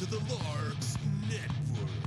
to the Larks Network.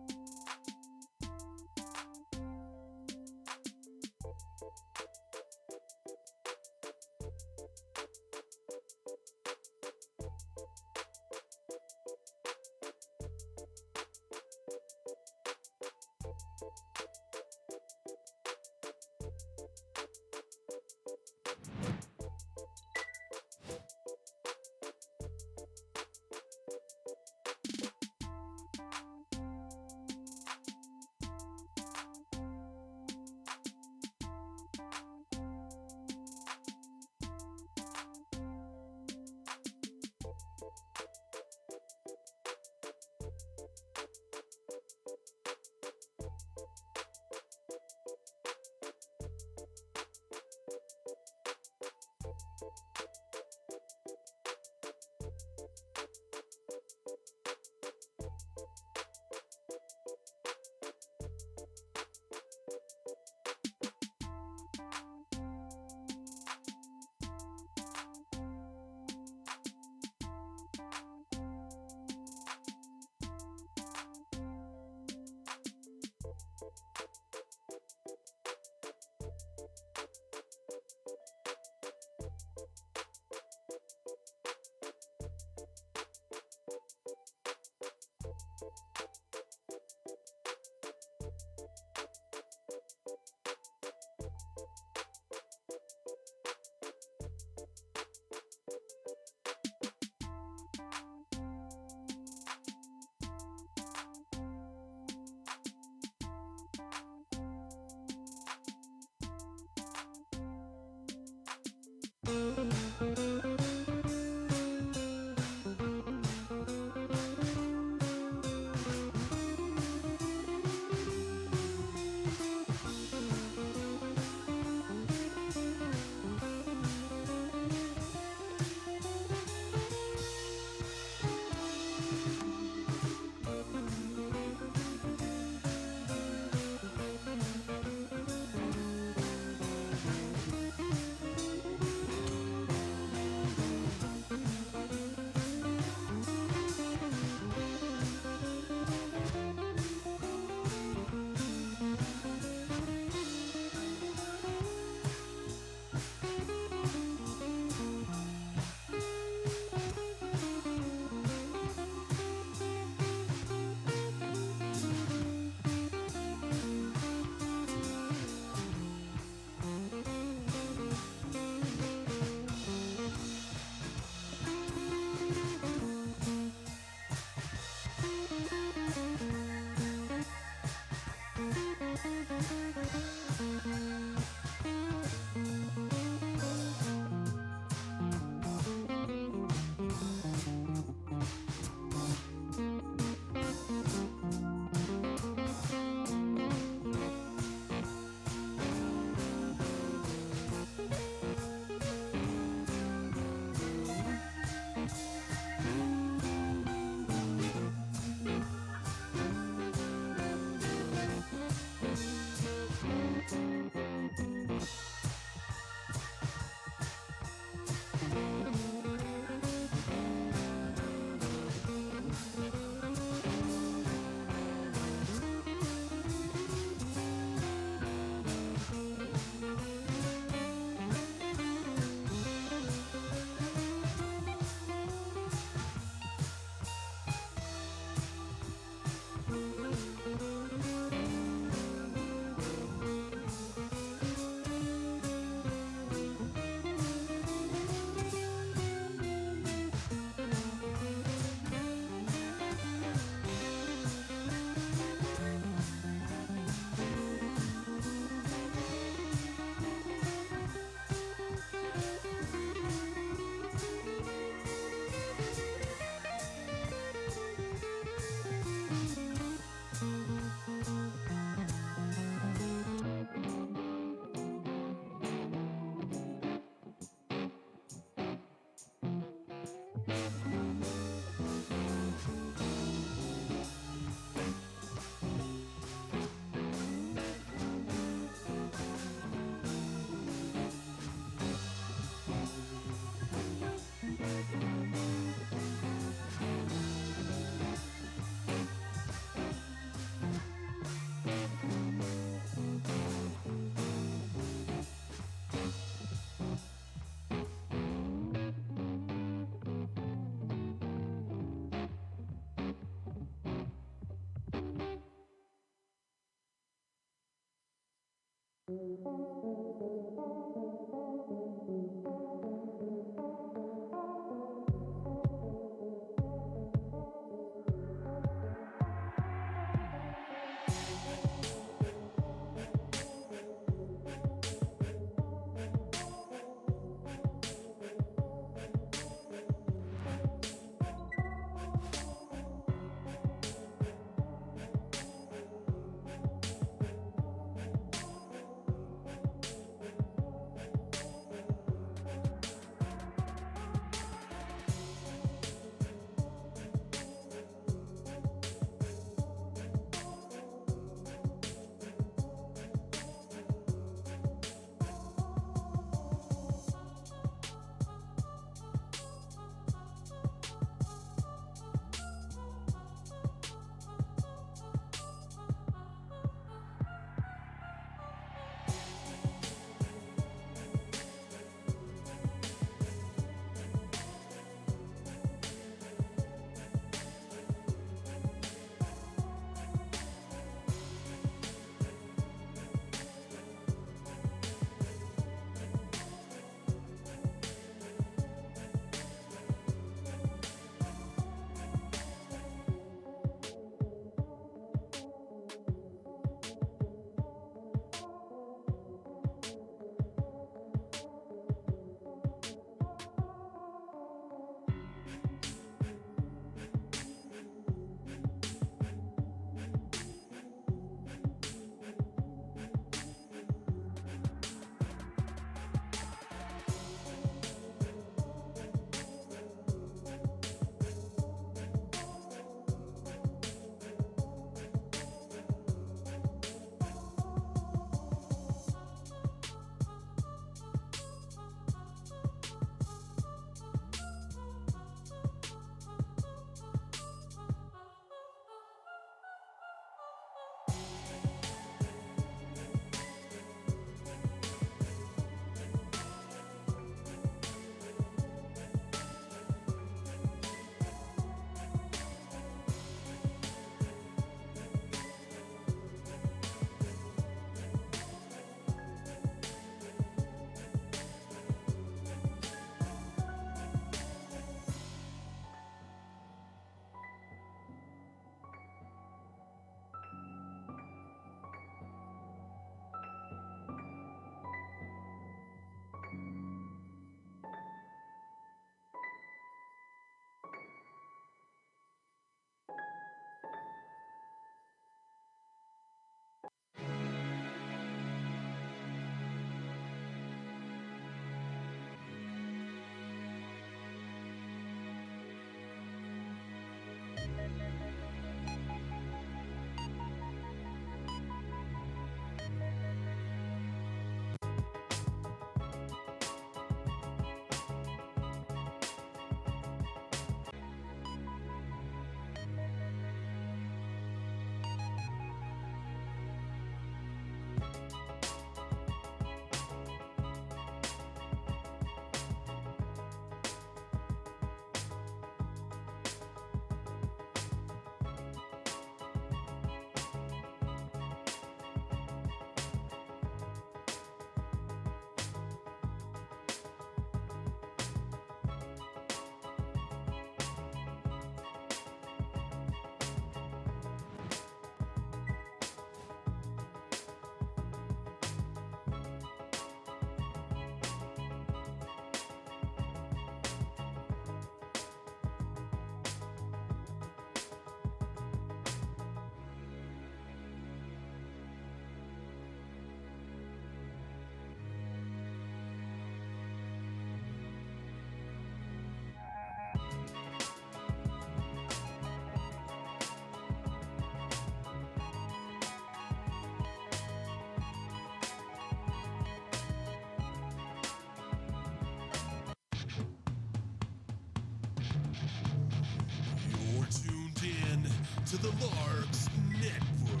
to the Larks Network.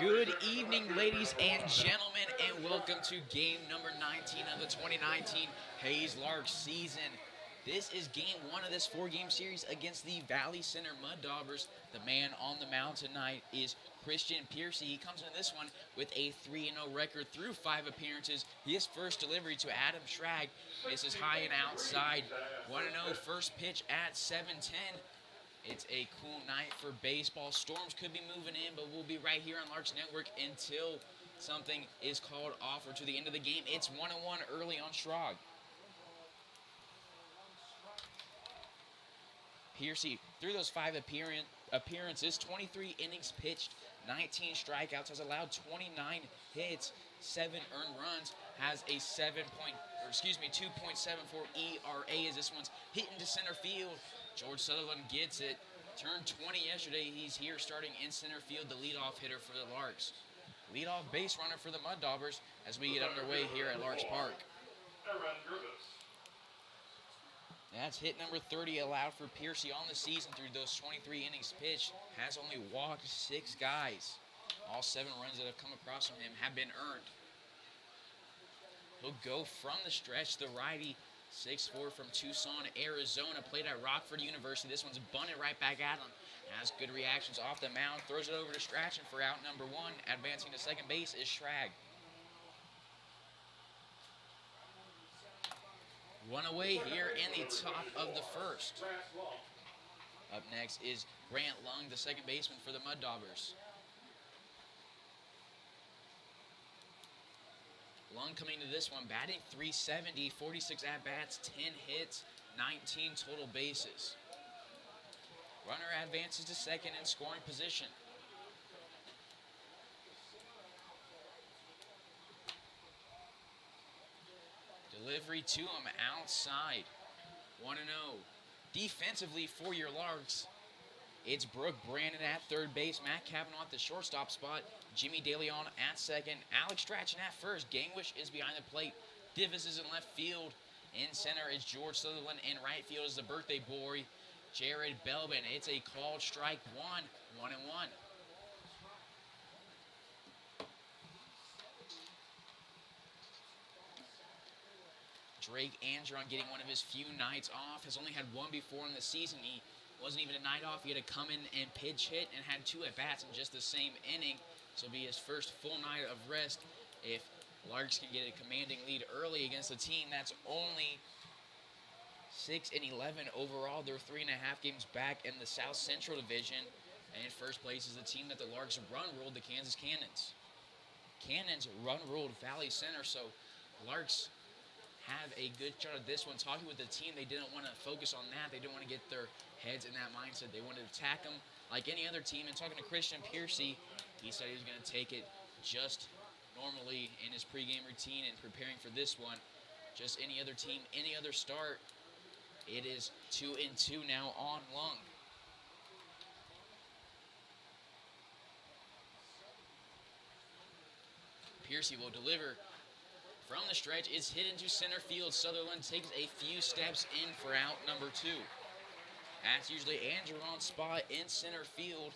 Good evening, ladies and gentlemen, and welcome to game number 19 of the 2019 Hays Larks season. This is game one of this four-game series against the Valley Center Mud Daubers. The man on the mound tonight is Christian Piercy. He comes into this one with a 3-0 record through 5 appearances. His first delivery to Adam Schrag misses high and outside. 1-0 first pitch at 7:10. It's a cool night for baseball. Storms could be moving in, but we'll be right here on Larks Network until something is called off or to the end of the game. It's 1-1 early on Schrag. Piercy, through those 5 appearances, 23 innings pitched, 19 strikeouts, has allowed 29 hits, 7 earned runs, has a 2.74 ERA as this one's hit into center field. George Sutherland gets it. Turned 20 yesterday. He's here starting in center field, the leadoff hitter for the Larks. Leadoff base runner for the Mud Daubers as we get underway here at Larks Park. That's hit number 30 allowed for Piercy on the season through those 23 innings pitched. Has only walked 6 guys. All 7 runs that have come across from him have been earned. He'll go from the stretch, the righty, 6'4" from Tucson, Arizona, played at Rockford University. This one's bunted right back at him. Has good reactions off the mound, throws it over to Strachan for out number 1. Advancing to second base is Schrag. One away here in the top of the first. Up next is Grant Lung, the second baseman for the Mud Daubers. Lung coming to this one, batting .370, 46 at-bats, 10 hits, 19 total bases. Runner advances to second in scoring position. Delivery to him outside. 1-0. Defensively for your Larks, it's Brooke Brandon at third base, Matt Cavanaugh at the shortstop spot, Jimmy DeLeon at second, Alex Strachan at first, Gangwish is behind the plate, Divis is in left field, in center is George Sutherland, in right field is the birthday boy, Jared Belbin. It's a called strike 1-1. Drake Andron getting one of his few nights off, has only had one before in the season. He wasn't even a night off. He had to come in and pitch hit and had 2 at-bats in just the same inning. So it'll be his first full night of rest if Larks can get a commanding lead early against a team that's only 6-11 overall. They're 3.5 games back in the South Central Division. And in first place is the team that the Larks run-ruled, the Kansas Cannons. Cannons run-ruled Valley Center, so Larks have a good shot at this one. Talking with the team, they didn't want to focus on that. They didn't want to get their heads in that mindset. They wanted to attack them like any other team. And talking to Christian Piercy, he said he was going to take it just normally in his pregame routine and preparing for this one. Just any other team, any other start. It is 2-2 now on Lung. Piercy will deliver from the stretch. It's hit into center field. Sutherland takes a few steps in for out number 2. That's usually Andron's spot in center field.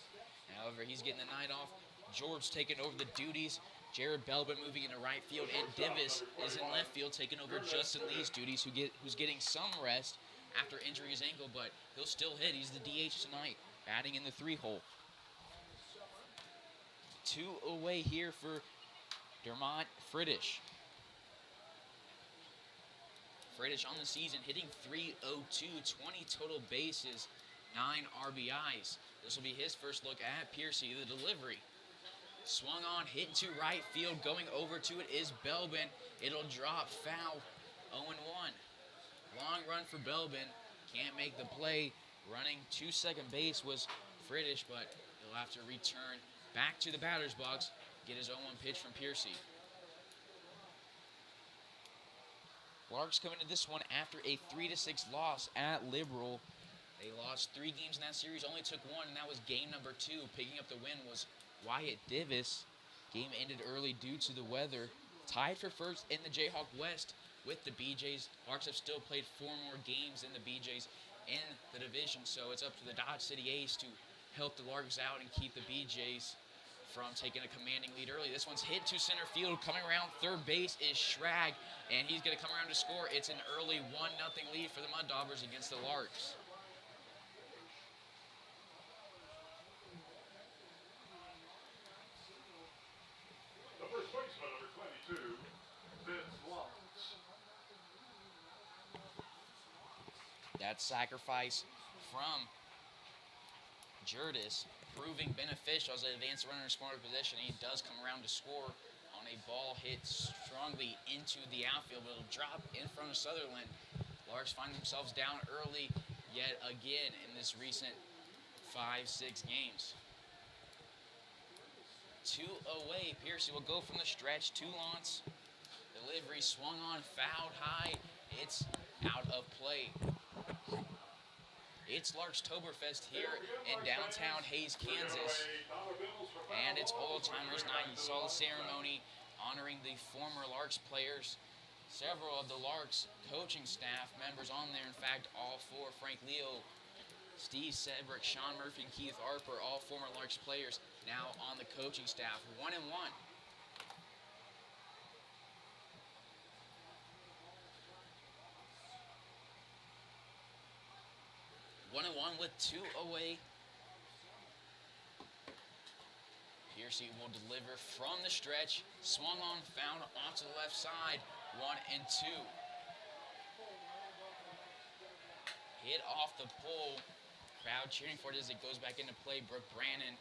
However, he's getting the night off. George taking over the duties. Jared Belbin moving into right field, and Divis is in left field taking over Justin Lee's duties, who's getting some rest after injuring his ankle, but he'll still hit. He's the DH tonight, batting in the 3-hole. 2 away here for Dermot Friedish. Friedish on the season hitting .302, 20 total bases, 9 RBIs. This will be his first look at Piercy. The delivery swung on, hit into right field. Going over to it is Belbin. It'll drop foul. 0-1. Long run for Belbin. Can't make the play. Running to second base was Friedish, but he'll have to return back to the batter's box. Get his 0-1 pitch from Piercy. Larks coming to this one after a 3-6 loss at Liberal. They lost 3 games in that series, only took 1, and that was game number 2. Picking up the win was Wyatt Divis. Game ended early due to the weather. Tied for first in the Jayhawk West with the BJs. Larks have still played 4 more games in the BJs in the division, so it's up to the Dodge City Ace to help the Larks out and keep the BJs from taking a commanding lead early. This one's hit to center field. Coming around third base is Schrag, and he's going to come around to score. It's an early 1-0 lead for the Mud Daubers against the Larks. The first baseman, number 22, Hays Larks. That sacrifice from Jurdis proving beneficial as an advanced runner in scoring position. He does come around to score on a ball hit strongly into the outfield, but it'll drop in front of Sutherland. Larks find themselves down early yet again in this recent 5-6 games. 2 away. Piercy will go from the stretch. 2 launts. Delivery swung on, fouled high. It's out of play. It's Larkstoberfest here in downtown Hays, Kansas, and it's Old Timers Night. You saw the ceremony honoring the former Larks players. Several of the Larks coaching staff members on there. In fact, all 4: Frank Leo, Steve Sedgwick, Sean Murphy, and Keith Harper, all former Larks players, now on the coaching staff. 1-1. 1-1 with 2 away. Piercy will deliver from the stretch. Swung on, found onto the left side. 1-2. Hit off the pole. Crowd cheering for it as it goes back into play. Brooke Brannon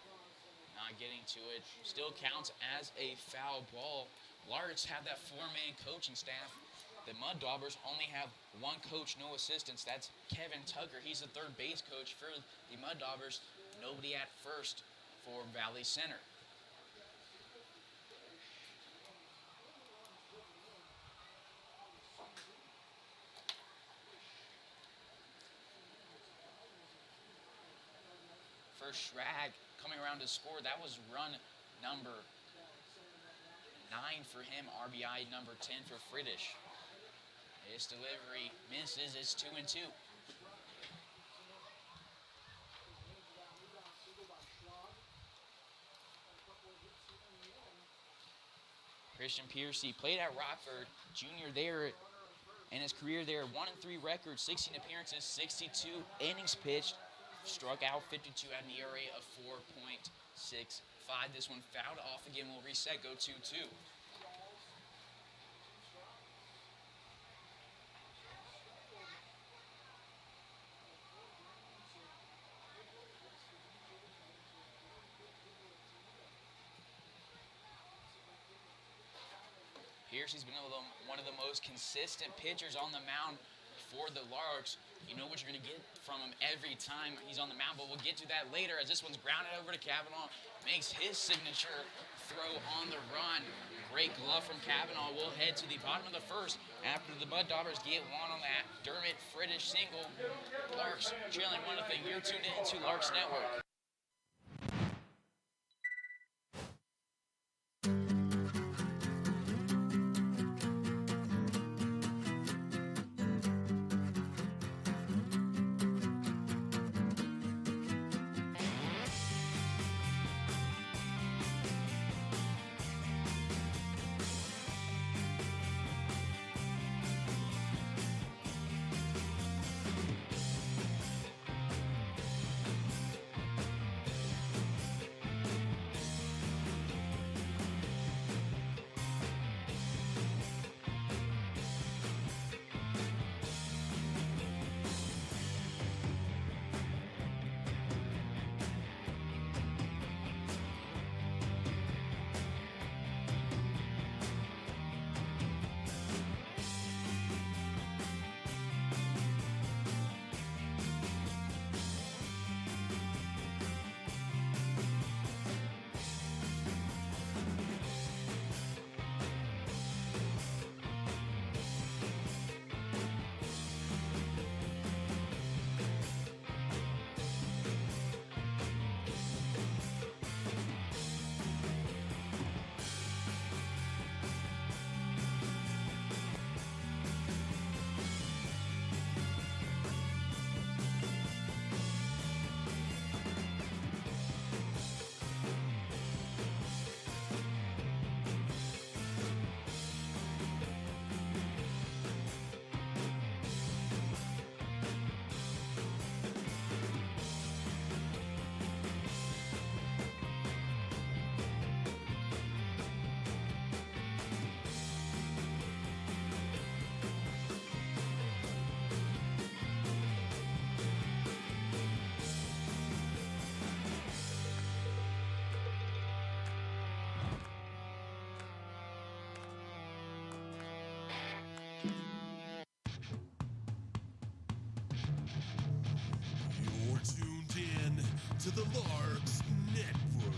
not getting to it. Still counts as a foul ball. Larks have that 4-man coaching staff. The Mud Daubers only have 1 coach, no assistants. That's Kevin Tucker. He's the third base coach for the Mud Daubers. Nobody at first for Valley Center. First Schrag coming around to score. That was run number 9 for him. RBI number 10 for Friedish. This delivery misses. It's 2-2. Christian Piercy played at Rockford Junior there in his career there. 1-3 record, 16 appearances, 62 innings pitched. Struck out 52 at an ERA of 4.65. This one fouled off again. Will reset, go 2-2. Piercy's been one of the most consistent pitchers on the mound for the Larks. You know what you're going to get from him every time he's on the mound, but we'll get to that later as this one's grounded over to Cavanaugh. Makes his signature throw on the run. Great glove from Cavanaugh. We'll head to the bottom of the first after the Mud Daubers get 1 on that Dermot Friedish single. Larks trailing 1-0. You're tuned in to Larks Network. to the Larks Network.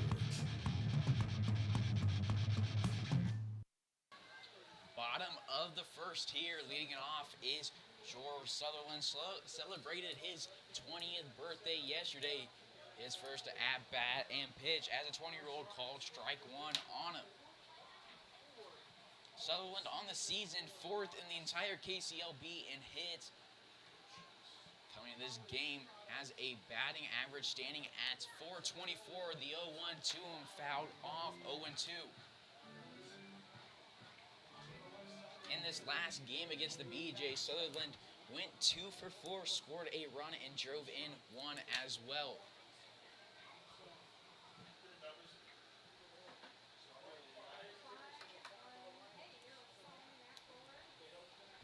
Bottom of the first here, leading it off is George Sutherland. Celebrated his 20th birthday yesterday. His first at-bat and pitch as a 20-year-old called strike one on him. Sutherland on the season, 4th in the entire KCLB in hits. Coming to this game has a batting average standing at .424. The 0-1 to him, fouled off 0-2. In this last game against the BJ, Sutherland went 2 for 4, scored a run, and drove in one as well.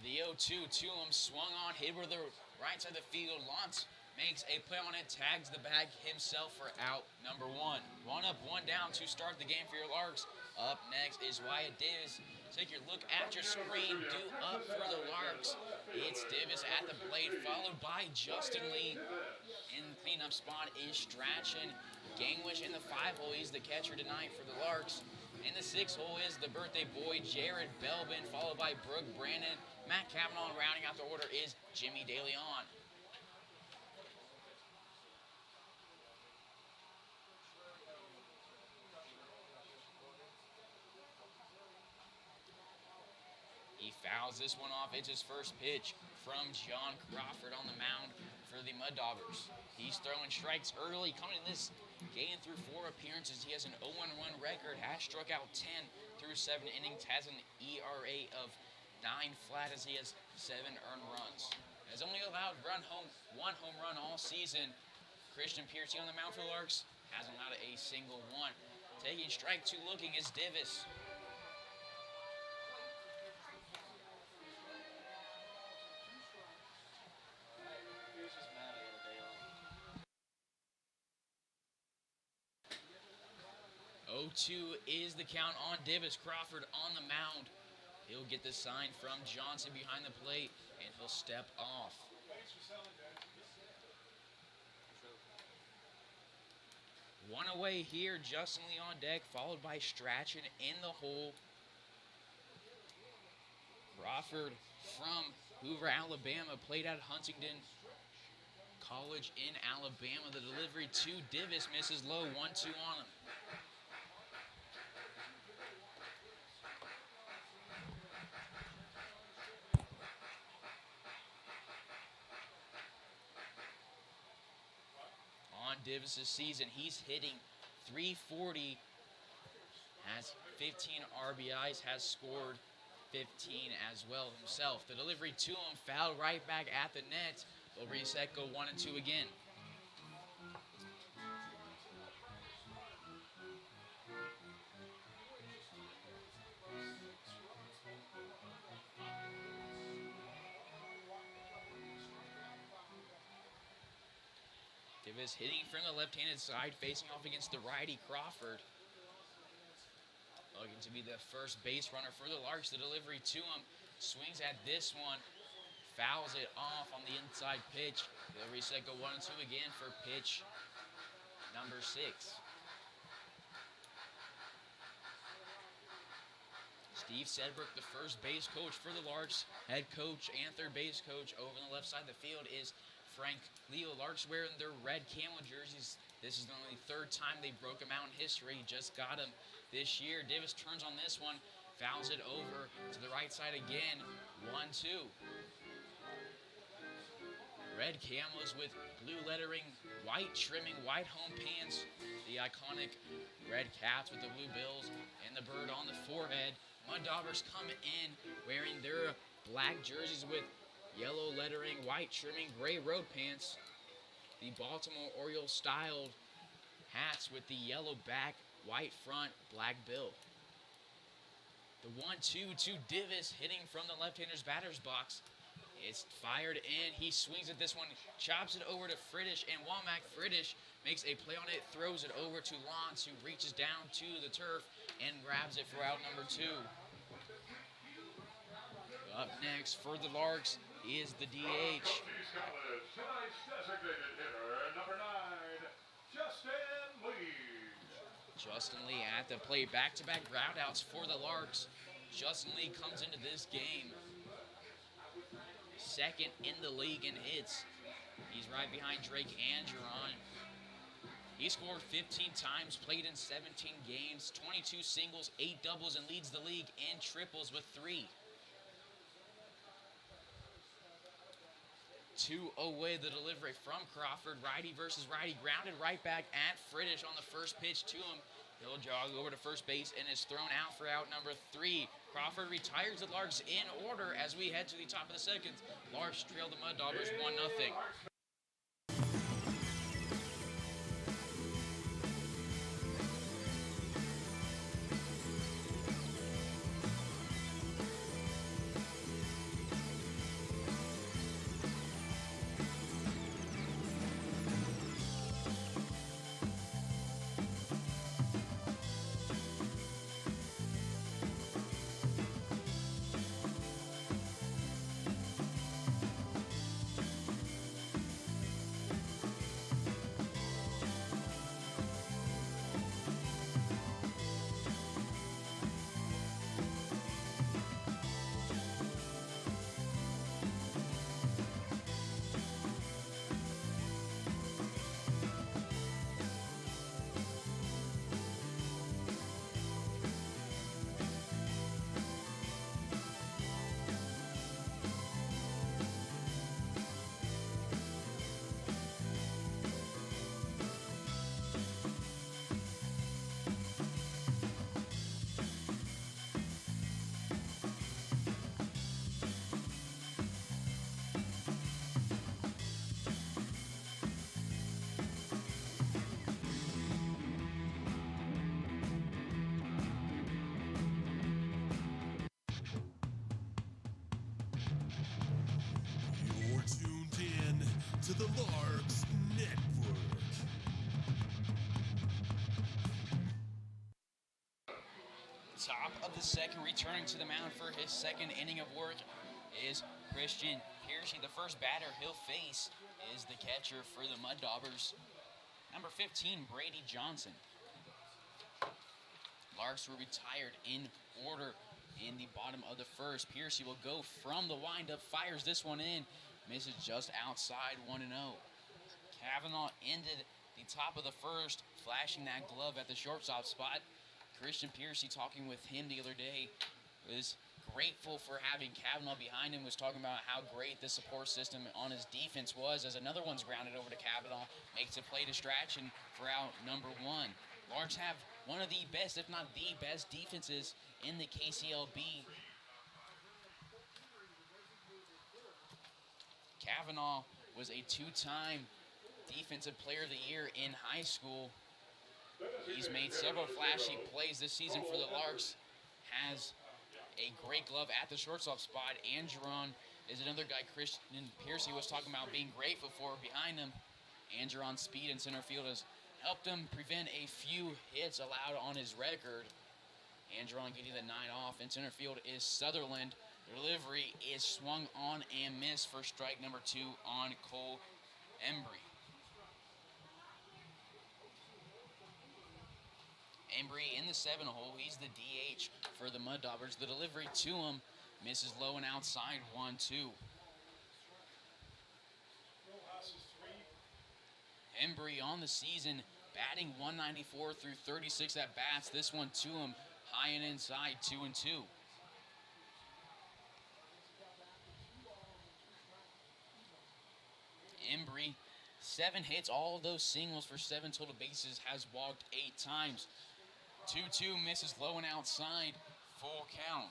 The 0-2 to him, swung on, hit with the right side of the field. Lantz makes a play on it, tags the bag himself for out number 1. 1 up, 1 down to start the game for your Larks. Up next is Wyatt Davis. Take your look at your screen. Due up for the Larks. It's Davis at the plate, followed by Justin Lee. In the cleanup spot is Strachan. Gangwish in the 5 hole. He's the catcher tonight for the Larks. In the 6 hole is the birthday boy, Jared Belbin, followed by Brooke Brandon. Matt Cavanaugh, rounding out the order is Jimmy DeLeon. He fouls this one off. It's his first pitch from John Crawford on the mound for the Mud Daubers. He's throwing strikes early. Coming in this game through 4 appearances, he has an 0-1 record, has struck out 10 through 7 innings, has an ERA of 9 flat as he has 7 earned runs. Has only allowed 1 home run all season. Christian Piercy on the mound for the Larks hasn't allowed a single one. Taking strike 2 looking is Davis. .02 is the count on Davis. Crawford on the mound. He'll get the sign from Johnson behind the plate, and he'll step off. One away here, Justin Lee on deck, followed by Strachan in the hole. Crawford from Hoover, Alabama, played at Huntington College in Alabama. The delivery to Davis misses low, 1-2 on him. On Davis's season, he's hitting .340, has 15 RBIs, has scored 15 as well himself. The delivery to him, fouled right back at the net. They'll reset, go 1-2 again. Davis hitting from the left-handed side, facing off against the righty Crawford. Looking to be the first base runner for the Larks. The delivery to him, swings at this one, fouls it off on the inside pitch. They'll reset, go 1-2 again for pitch number 6. Steve Sedbrook, the first base coach for the Larks. Head coach and third base coach over on the left side of the field is Frank Leo. Larks wearing their red camo jerseys. This is the only 3rd time they broke him out in history. Just got him this year. Davis turns on this one, fouls it over to the right side again. 1-2. Red camos with blue lettering, white trimming, white home pants. The iconic red cats with the blue bills and the bird on the forehead. Mud Daubers come in wearing their black jerseys with yellow lettering, white trimming, gray road pants. The Baltimore Orioles styled hats with the yellow back, white front, black bill. The 1-2 to Davis, hitting from the left-hander's batter's box. It's fired in. He swings at this one, chops it over to Friddish, and Womack Friddish makes a play on it, throws it over to Lantz, who reaches down to the turf and grabs it for out number 2. Up next for the Larks is the DH. Tonight's designated hitter, number 9, Justin Justin Lee at the plate. Back-to-back groundouts for the Larks. Justin Lee comes into this game second in the league in hits. He's right behind Drake Angeron. He scored 15 times, played in 17 games, 22 singles, 8 doubles, and leads the league in triples with 3. 2-0 the delivery from Crawford. Righty versus righty. Grounded right back at Friddish on the first pitch to him. He'll jog over to first base and is thrown out for out number 3. Crawford retires the Larks in order as we head to the top of the second. Larks trail the Mud Daubers 1-0. You're tuned in to the Larks Network. Top of the second, returning to the mound for his second inning of work is Christian Piercy. The first batter he'll face is the catcher for the Mud Daubers, number 15, Brady Johnson. Larks were retired in order in the bottom of the first. Piercy will go from the windup, fires this one in, misses just outside 1-0. Kavanaugh ended the top of the first, flashing that glove at the shortstop spot. Christian Piercy, talking with him the other day, was grateful for having Kavanaugh behind him, was talking about how great the support system on his defense was, as another one's grounded over to Kavanaugh, makes a play distraction for out number 1. Larks have one of the best, if not the best, defenses in the KCLB. Kavanaugh was a 2-time Defensive Player of the Year in high school. He's made several flashy plays this season for the Larks. Has a great glove at the shortstop spot. Angeron is another guy Christian Piercy was talking about being grateful for behind him. Angeron's speed in center field has helped him prevent a few hits allowed on his record. Angeron getting the 9 off. In center field is Sutherland. The delivery is swung on and missed for strike number 2 on Cole Embry. Embry in the 7-hole. He's the DH for the Mud Daubers. The delivery to him misses low and outside 1-2. Embry on the season batting 194 through 36 at bats. This one to him high and inside 2-2. Embry, 7 hits, all of those singles for 7 total bases, has walked 8 times. 2-2, misses low and outside, full count.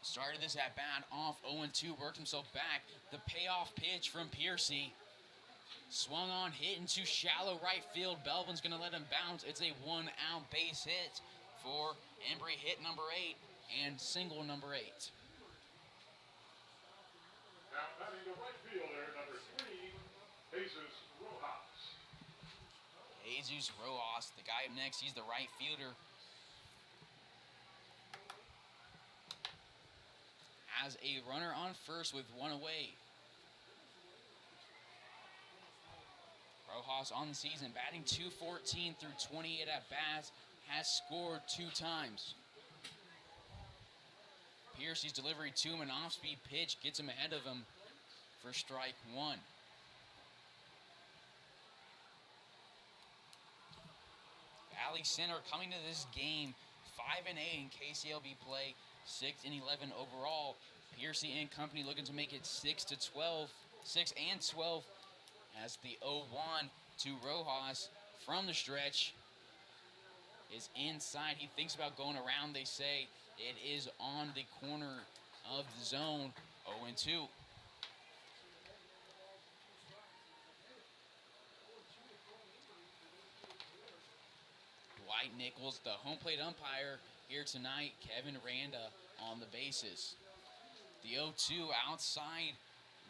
Started this at bat off 0-2, worked himself back. The payoff pitch from Piercy. Swung on, hit into shallow right field. Belvin's going to let him bounce. It's a 1-out base hit for Embry, hit number 8 and single number 8. Now batting the right fielder, number 3, Jesus Rojas. Jesus Rojas, the guy up next, he's the right fielder. Has a runner on first with 1 away. Rojas Rojas on the season, batting .214 through 28 at-bats, has scored 2 times. Piercy's delivery to him, an off-speed pitch, gets him ahead of him for strike 1. Valley Center coming to this game 5-8 in KCLB play, 6-11 overall. Piercy and company looking to make it 6-12 as the 0-1 to Rojas from the stretch is inside. He thinks about going around. They say it is on the corner of the zone. 0-2. Dwight Nichols, the home plate umpire here tonight. Kevin Randa on the bases. The 0-2 outside,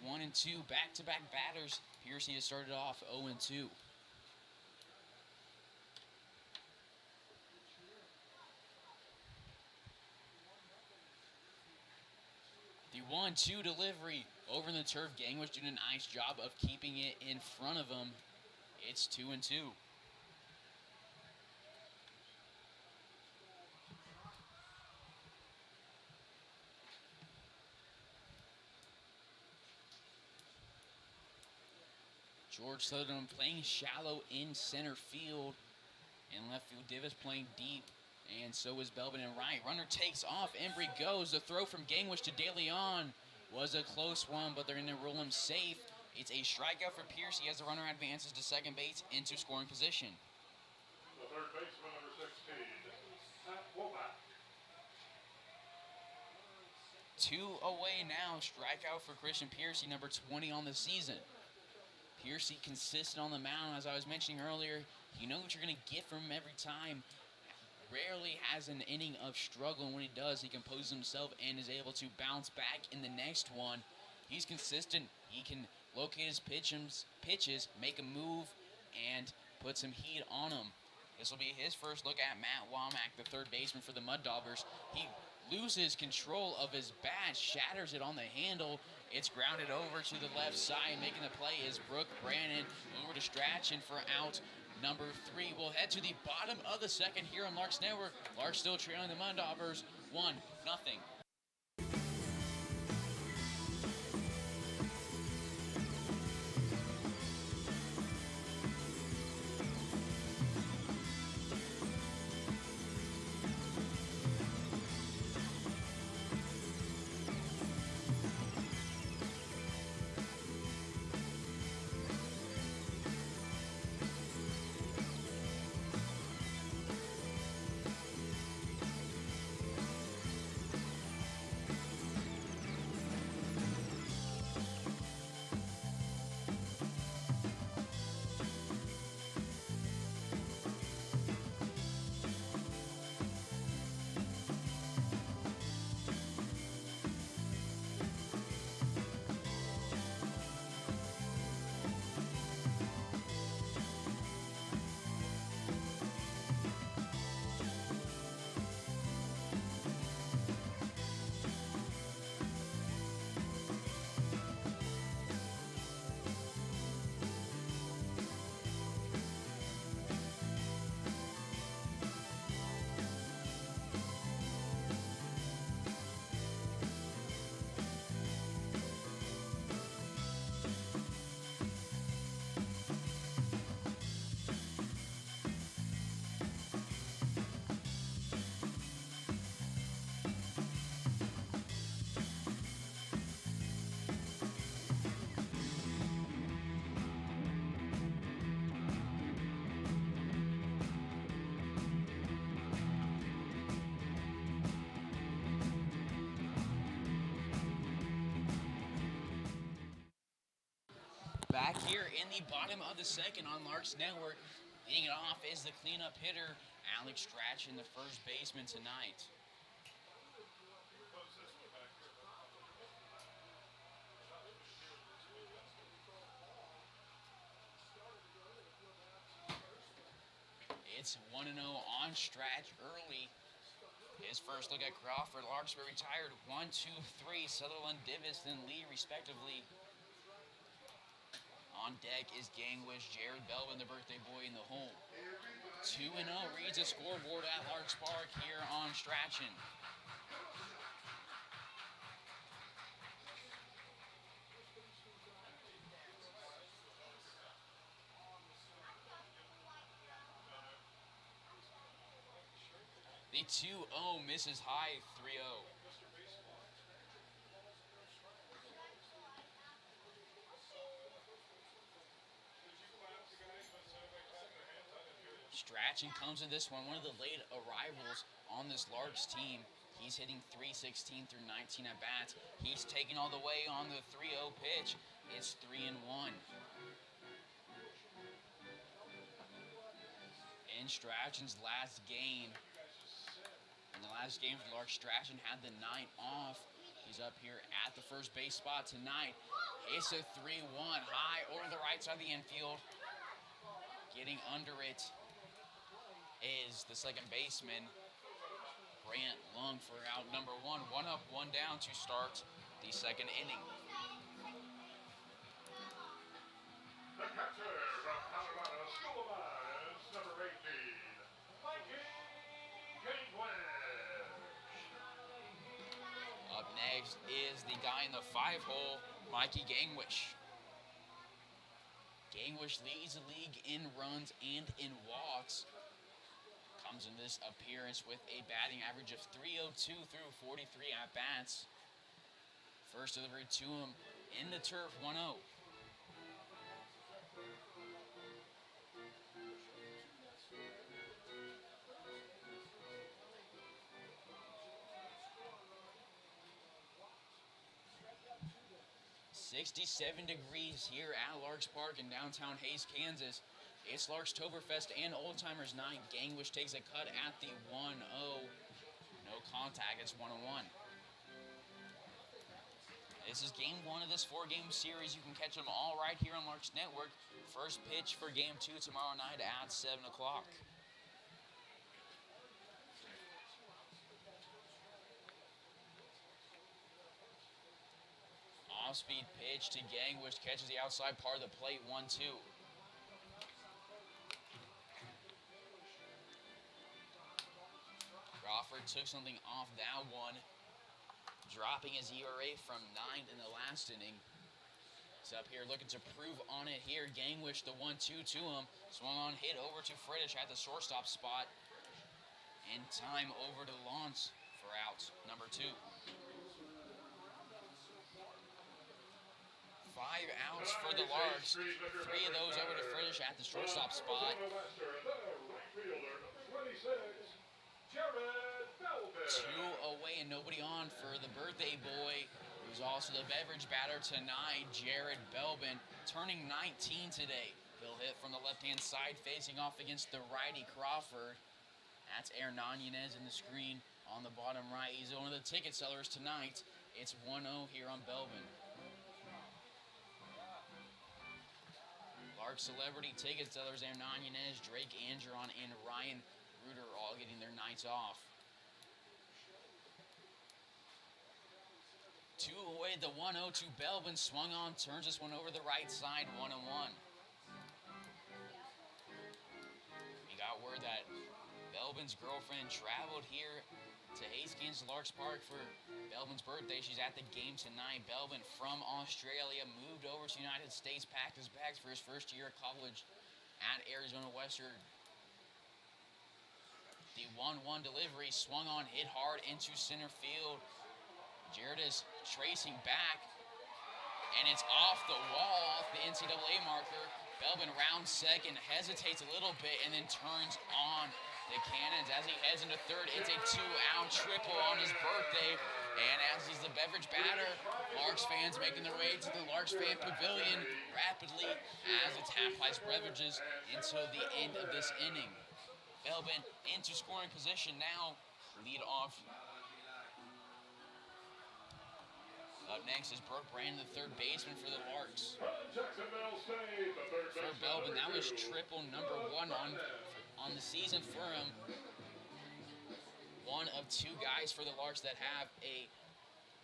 1-2, back-to-back batters. Piercy has started off 0-2. The 1-2 delivery over in the turf. Gangwish doing a nice job of keeping it in front of him. It's 2-2. George Southern playing shallow in center field. In left field, Divis playing deep. And so is Belvin in right. Runner takes off. Embry goes. The throw from Gangwish to De Leon was a close one, but they're going to rule him safe. It's a strikeout for Piercy as the runner advances to second base into scoring position. The third baseman, number 16, Matt Womack. 2 away now. Strikeout for Christian Piercy, number 20 on the season. Piercy consistent on the mound, as I was mentioning earlier. You know what you're going to get from him every time. Rarely has an inning of struggle, and when he does, he composes himself and is able to bounce back in the next one. He's consistent. He can locate his pitches, make a move, and put some heat on him. This will be his first look at Matt Womack, the third baseman for the Mud Daubers. He loses control of his bat, shatters it on the handle. It's grounded over to the left side. Making the play is Brooke Brannon over to Strachan for out number 3. We'll head to the bottom of the second here on Larks Network. Larks still trailing the Mud Daubers 1-0. Back here in the bottom of the second on Larks Network. Leading it off is the cleanup hitter, Alex Strachan, the first baseman tonight. It's 1-0 on Stratch early. His first look at Crawford. Larks were retired 1-2-3. Sutherland, Divis, and Lee, respectively. On deck is Gangwish, Jared Belvin, the birthday boy in the home. 2-0 reads the scoreboard at Larks Park here on Strachan. The 2-0 misses high, 3-0. Strachan comes in this one of the late arrivals on this Larks team. He's hitting .316 through 19 at bats. He's taking all the way on the 3-0 pitch. It's 3-1. In Strachan's last game, in the last game for Larks, Strachan had the night off. He's up here at the first base spot tonight. It's a 3-1 high over the right side of the infield. Getting under it is the second baseman, Grant Lung, for out number one. 1 up, 1 down to start the second inning. The catcher from Colorado School of Mines, number 18, Mikey Gangwish. Up next is the guy in the 5-hole, Mikey Gangwish. Gangwish leads the league in runs and in walks. Comes in this appearance with a batting average of .302 through 43 at-bats. First delivery to him in the turf, 1-0. .67 degrees here at Larks Park in downtown Hays, Kansas. It's Larkstoberfest and Old Timers Night. Gangwish takes a cut at the 1-0. No contact, it's 1-1. This is game 1 of this 4-game series. You can catch them all right here on Larks Network. First pitch for game 2 tomorrow night at 7 o'clock. Off-speed pitch to Gangwish, catches the outside part of the plate, 1-2. Crawford took something off that one, dropping his ERA from 9 in the last inning. He's up here looking to prove on it here. Gangwish, the 1-2 to him. Swung on, hit over to Friedrich at the shortstop spot. In time over to Lawrence for out number 2. 5 outs for the Larks. 3 of those over to Friedrich at the shortstop spot. 2 away and nobody on for the birthday boy, who's also the beverage batter tonight, Jared Belbin, turning 19 today. He'll hit from the left-hand side, facing off against the righty Crawford. That's Hernan Yanez in the screen on the bottom right. He's one of the ticket sellers tonight. It's 1-0 here on Belbin. Lark celebrity ticket sellers Hernan Yanez, Drake Angeron, and Ryan Ruder all getting their nights off. 2 away, the 1-0 to Belbin, swung on, turns this one over the right side, 1-1. We got word that Belbin's girlfriend traveled here to Hays, Kansas, Larks Park for Belbin's birthday. She's at the game tonight. Belbin from Australia moved over to the United States, packed his bags for his first year of college at Arizona Western. The 1-1 delivery, swung on, hit hard into center field. Jared is tracing back, and it's off the wall, off the NCAA marker. Belbin rounds second, hesitates a little bit, and then turns on the cannons as he heads into third. It's a 2-out triple on his birthday, and as he's the beverage batter, Larks fans making their way to the Larks fan pavilion rapidly as the tap ice beverages until the end of this inning. Belbin into scoring position now, lead off. Up next is Brooke Brandon, the third baseman for the Larks. For Belbin, that was triple number 1 on the season for him. One of 2 guys for the Larks that have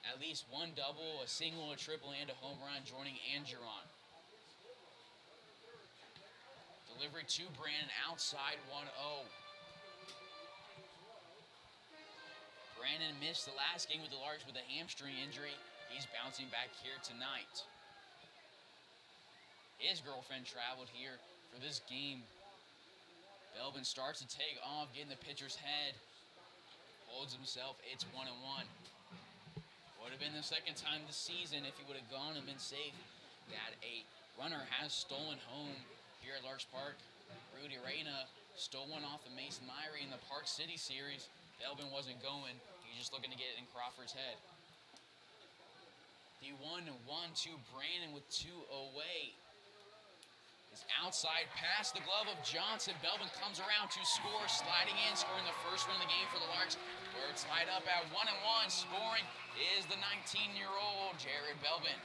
at least 1 double, a single, a triple, and a home run, joining Angeron. Delivery to Brandon outside 1-0. Brandon missed the last game with the Larks with a hamstring injury. He's bouncing back here tonight. His girlfriend traveled here for this game. Belbin starts to take off, getting the pitcher's head. Holds himself, it's 1-1. Would have been the second time this season if he would have gone and been safe that a runner has stolen home here at Larks Park. Rudy Reyna stole one off of Mason Myrie in the Park City series. Belbin wasn't going. He's just looking to get it in Crawford's head. The 1-1 to Brandon with 2 away. It's outside past the glove of Johnson. Belbin comes around to score, sliding in, scoring the first run of the game for the Larks. Where it's tied up at 1-1. Scoring is the 19-year-old Jared Belbin.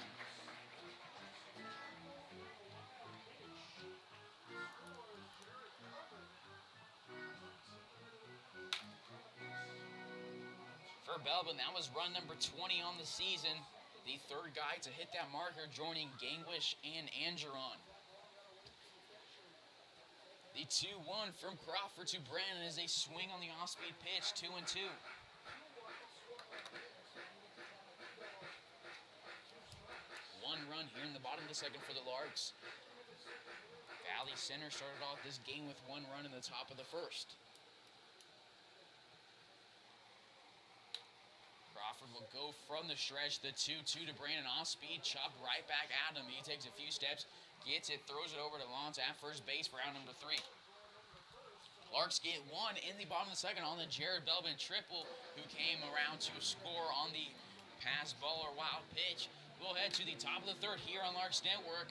For Belbin, that was run number 20 on the season. The third guy to hit that marker, joining Gangwish and Angeron. The 2-1 from Crawford to Brandon as they swing on the off-speed pitch, 2-2. One run here in the bottom of the second for the Larks. Valley Center started off this game with 1 run in the top of the first. Crawford will go from the stretch, the 2-2 to Brandon, off-speed, chopped right back at him. He takes a few steps, gets it, throws it over to Lance at first base for out number 3. Larks get 1 in the bottom of the second on the Jared Belbin triple, who came around to score on the pass ball or wild pitch. We'll head to the top of the third here on Larks Network,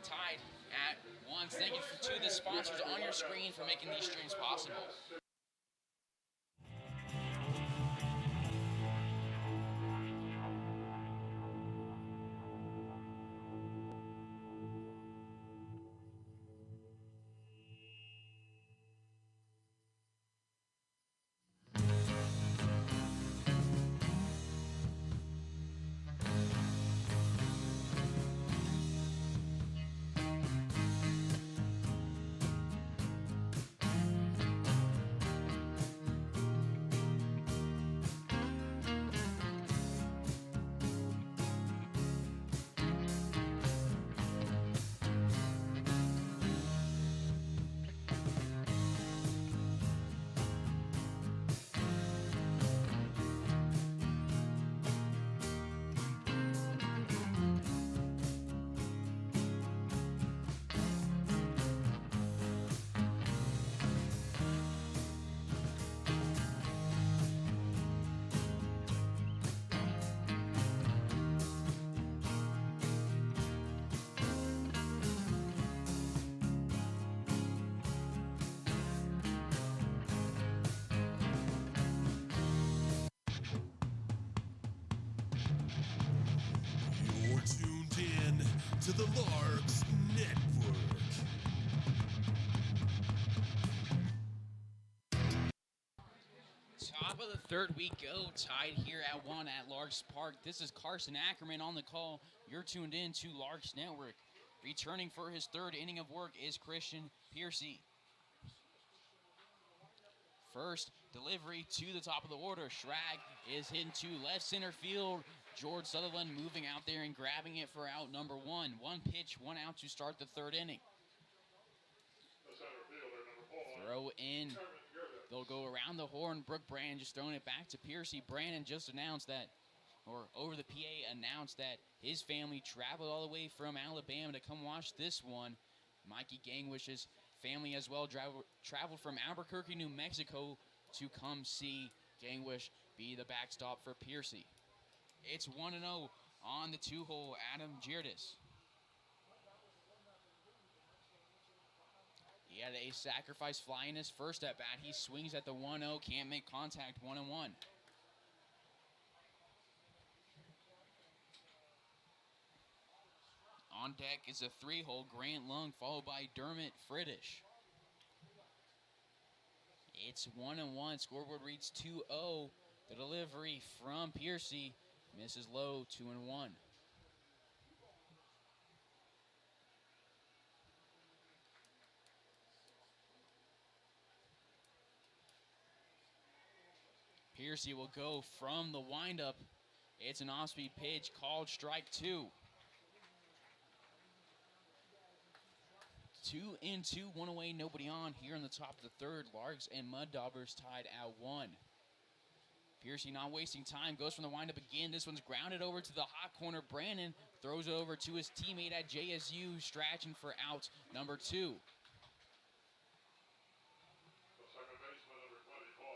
tied at 1. Thank you to the sponsors on your screen for making these streams possible. You're tuned in to the Larks Network. Top of the third we go, tied here at 1 at Larks Park. This is Carson Ackerman on the call. You're tuned in to Larks Network. Returning for his third inning of work is Christian Piercy. First delivery to the top of the order. Schrag is hitting to left center field. George Sutherland moving out there and grabbing it for out number 1. 1 pitch, 1 out to start the third inning. The center fielder, number 4. Throw in. They'll go around the horn. Brooke Brandon just throwing it back to Piercy. Brandon just announced that, or over the PA announced that his family traveled all the way from Alabama to come watch this one. Mikey Gangwish's family as well traveled from Albuquerque, New Mexico to come see Gangwish be the backstop for Piercy. It's 1-0 on the 2-hole, Adam Girdis. He had a sacrifice fly in his first at bat. He swings at the 1-0, can't make contact, 1-1. On deck is a 3-hole, Grant Lung, followed by Dermot Friddish. It's 1-1. Scoreboard reads 2-0. The delivery from Piercy misses low, 2-1. Piercy will go from the windup. It's an off-speed pitch called strike 2. 2-2, 1 away, nobody on here in the top of the third. Larks and Mud Daubers tied at 1. Piercy not wasting time, goes from the windup again. This one's grounded over to the hot corner. Brandon throws it over to his teammate at JSU, Strachan for out number 2. The second baseman, number 24,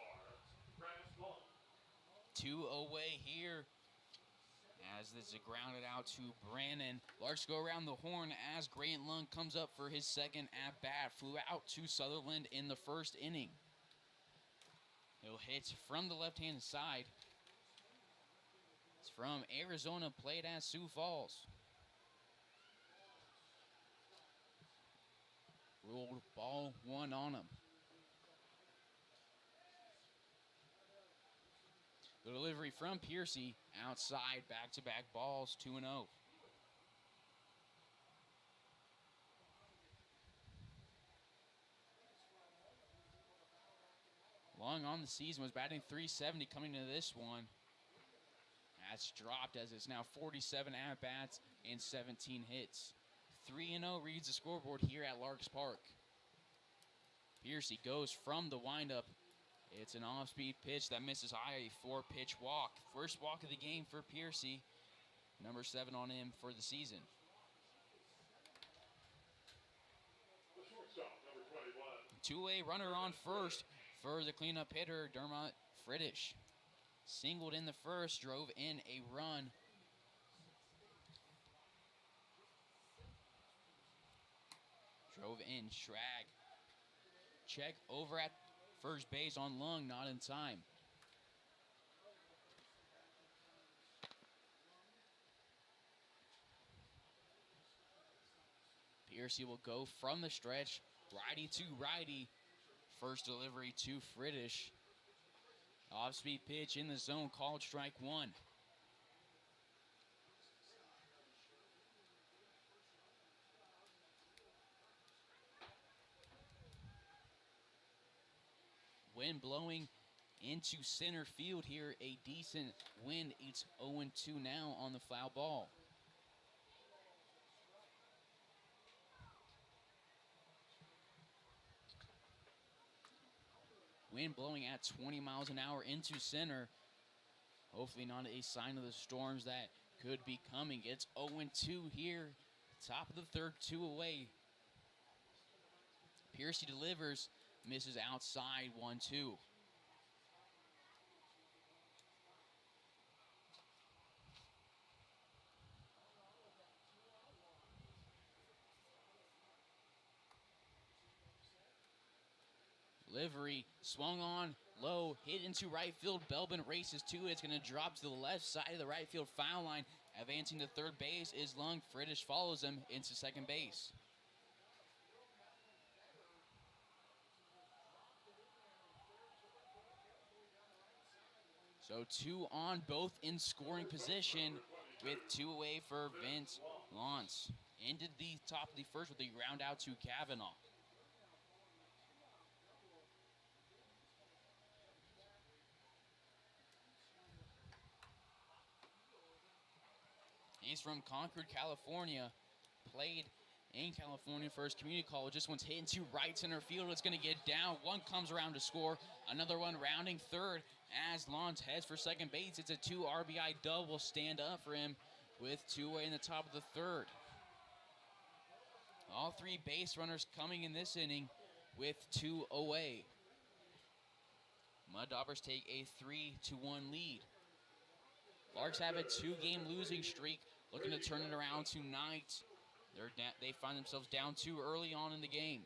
Brandon Long. 2 away here as this is grounded out to Brandon. Larks go around the horn as Grant Lund comes up for his second at-bat. Flew out to Sutherland in the first inning. He'll hit from the left-hand side. It's from Arizona, played at Sioux Falls. Rolled ball 1 on him. The delivery from Piercy, outside, back-to-back balls, 2-0. Long on the season, was batting .370 coming into this one. That's dropped as it's now 47 at-bats and 17 hits. 3-0 reads the scoreboard here at Larks Park. Piercy goes from the windup. It's an off-speed pitch that misses high, a 4-pitch walk. First walk of the game for Piercy. Number 7 on him for the season. The shortstop, number 21. Two-way runner on first for the cleanup hitter, Dermot Friddish. Singled in the first, drove in a run. Drove in Schrag. Check over at first base on Lung, not in time. Piercy will go from the stretch, righty to righty. First delivery to Friddish. Off-speed pitch in the zone, called strike 1. Wind blowing into center field here. A decent wind. It's 0-2 now on the foul ball. Wind blowing at 20 miles an hour into center. Hopefully not a sign of the storms that could be coming. It's 0-2 here. Top of the third, 2 away. Piercy delivers. Misses outside, 1-2. Delivery swung on low, hit into right field. Belbin races to it. It's going to drop to the left side of the right field foul line. Advancing to third base is Lung. Friddish follows him into second base. So 2 on, both in scoring position with 2 away for Vince Lance. Ended the top of the first with a ground out to Kavanaugh. He's from Concord, California. Played in California for his community college. This one's hit into right center field. It's going to get down. One comes around to score. Another one rounding third as Lawns heads for second base. It's a 2 RBI double. Stand up for him with 2 away in the top of the third. All 3 base runners coming in this inning with 2 away. Mud Daubers take a 3-1 lead. Larks have a 2-game losing streak, looking to turn it around tonight. They find themselves down 2 early on in the game.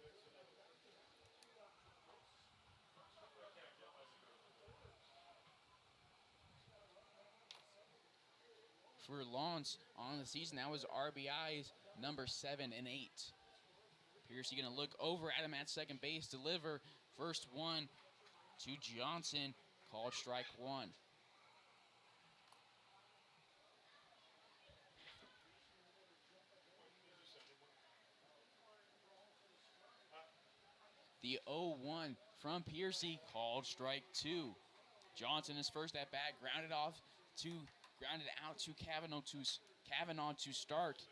For Lawns on the season, that was RBIs number 7 and 8. Piercy going to look over at him at second base, deliver first one to Johnson, called strike 1. The 0-1 from Piercy, called strike 2. Johnson, his first at bat, grounded out to Kavanaugh to start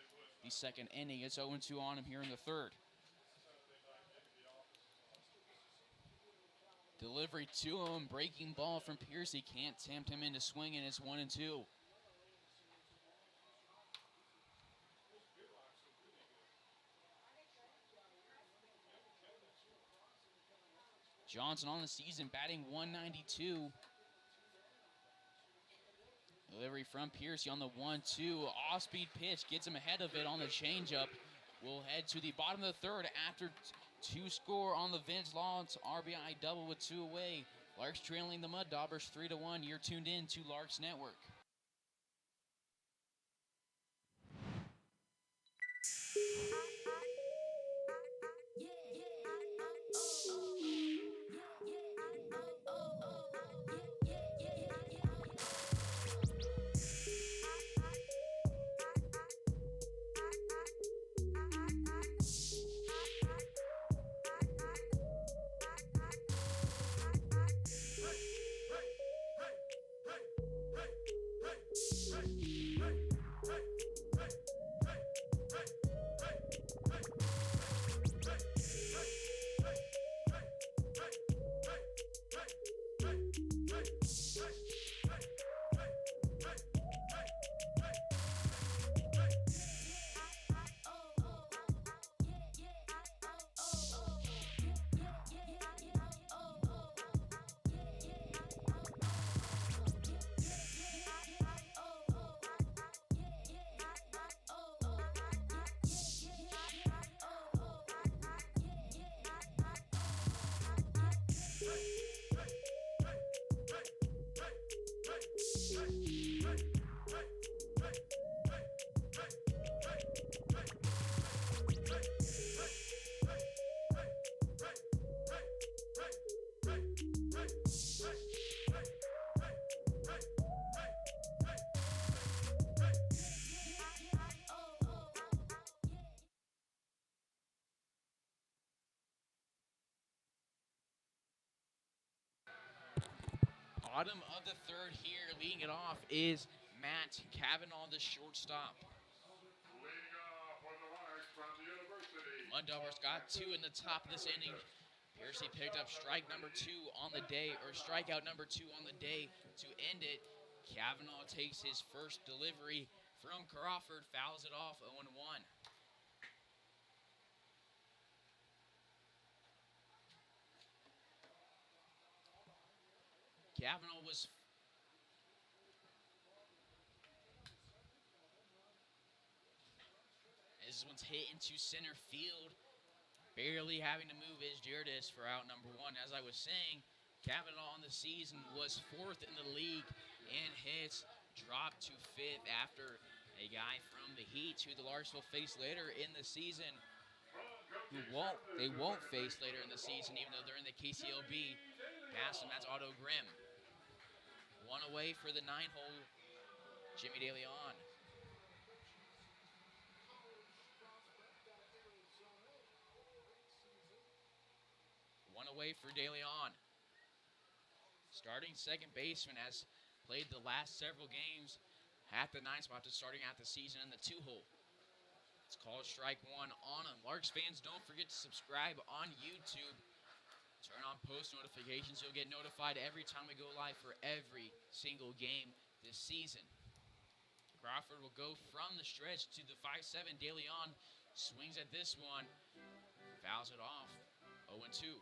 the second inning. It's 0-2 on him here in the third. Delivery to him, breaking ball from Pierce. He can't tempt him into swinging. It's 1-2. Johnson on the season batting .192. Delivery from Piercy on the 1-2. Off-speed pitch gets him ahead of it on the changeup. We'll head to the bottom of the third after two score on the Vince Lawrence RBI double with 2 away. Larks trailing the Mud Daubers 3-1. You're tuned in to Larks Network. Bottom of the third here, leading it off is Matt Kavanaugh, the shortstop. Leading off for the Larks from the University. Mud Daubers got 2 in the top of this inning. Piercy picked up strikeout number 2 on the day to end it. Kavanaugh takes his first delivery from Crawford, fouls it off 0-1. Kavanaugh was this one's hit into center field. Barely having to move is Girdis for out number 1. As I was saying, Kavanaugh on the season was 4th in the league in hits, dropped to 5th after a guy from the Heat who the Larks will face later in the season, they won't face later in the season even though they're in the KCLB. Pass him, that's Otto Grimm. 1 away for the 9-hole, Jimmy DeLeon. One away for DeLeon. Starting second baseman has played the last several games at the 9 spot to starting out the season in the 2-hole. It's called strike 1 on him. Larks fans, don't forget to subscribe on YouTube. Turn on post notifications. You'll get notified every time we go live for every single game this season. Crawford will go from the stretch to the 5-7. DeLeon swings at this one. Fouls it off. 0-2.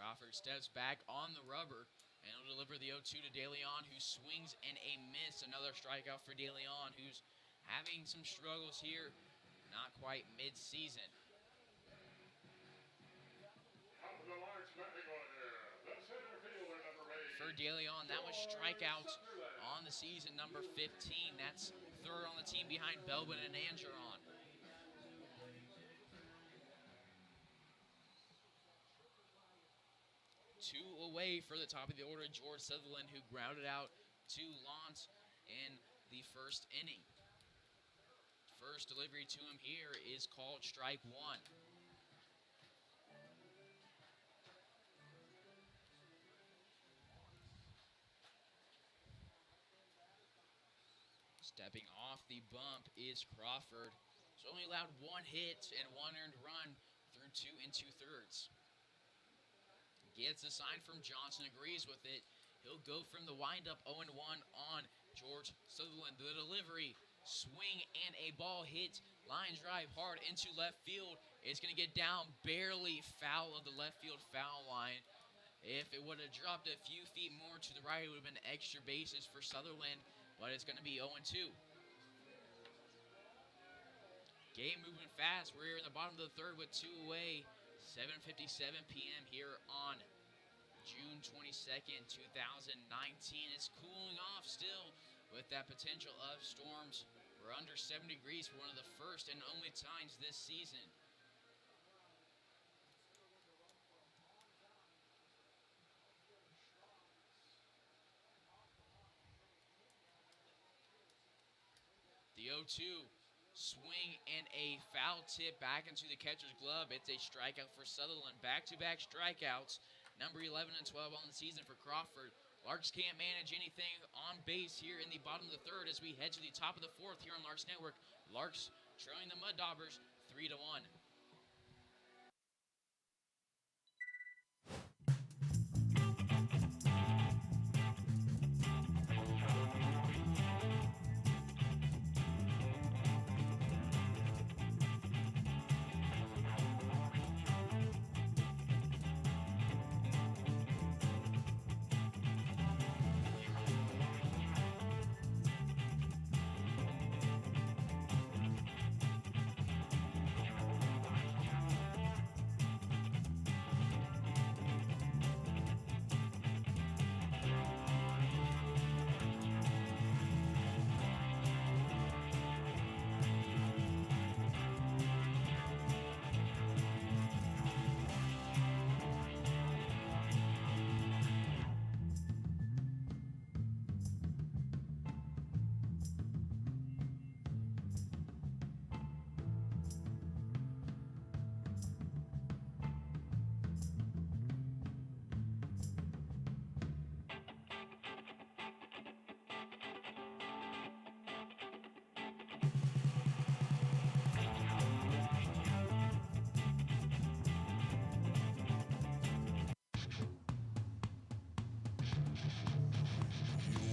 Crawford steps back on the rubber and will deliver the 0-2 to DeLeon, who swings and a miss. Another strikeout for DeLeon, who's having some struggles here, not quite mid-season. For DeLeon, that was strikeouts on the season, number 15. That's 3rd on the team behind Belbin and Angeron. Two away for the top of the order, George Sutherland, who grounded out 2 lawns in the first inning. First delivery to him here is called strike 1. Stepping off the bump is Crawford. He's only allowed 1 hit and 1 earned run through 2 2/3. Gets a sign from Johnson, agrees with it. He'll go from the windup 0-1 on George Sutherland. The delivery, swing, and a ball hit. Line drive hard into left field. It's going to get down barely foul of the left field foul line. If it would have dropped a few feet more to the right, it would have been extra bases for Sutherland, but it's going to be 0-2. Game moving fast. We're in the bottom of the third with 2 away. 7:57 p.m. here on June 22nd, 2019. It's cooling off still with that potential of storms. We're under 7 degrees for one of the first and only times this season. The 0-2 swing and a foul tip back into the catcher's glove. It's a strikeout for Sutherland. Back-to-back strikeouts. Number 11 and 12 on the season for Crawford. Larks can't manage anything on base here in the bottom of the third as we head to the top of the fourth here on Larks Network. Larks trailing the Mud Daubers 3-1.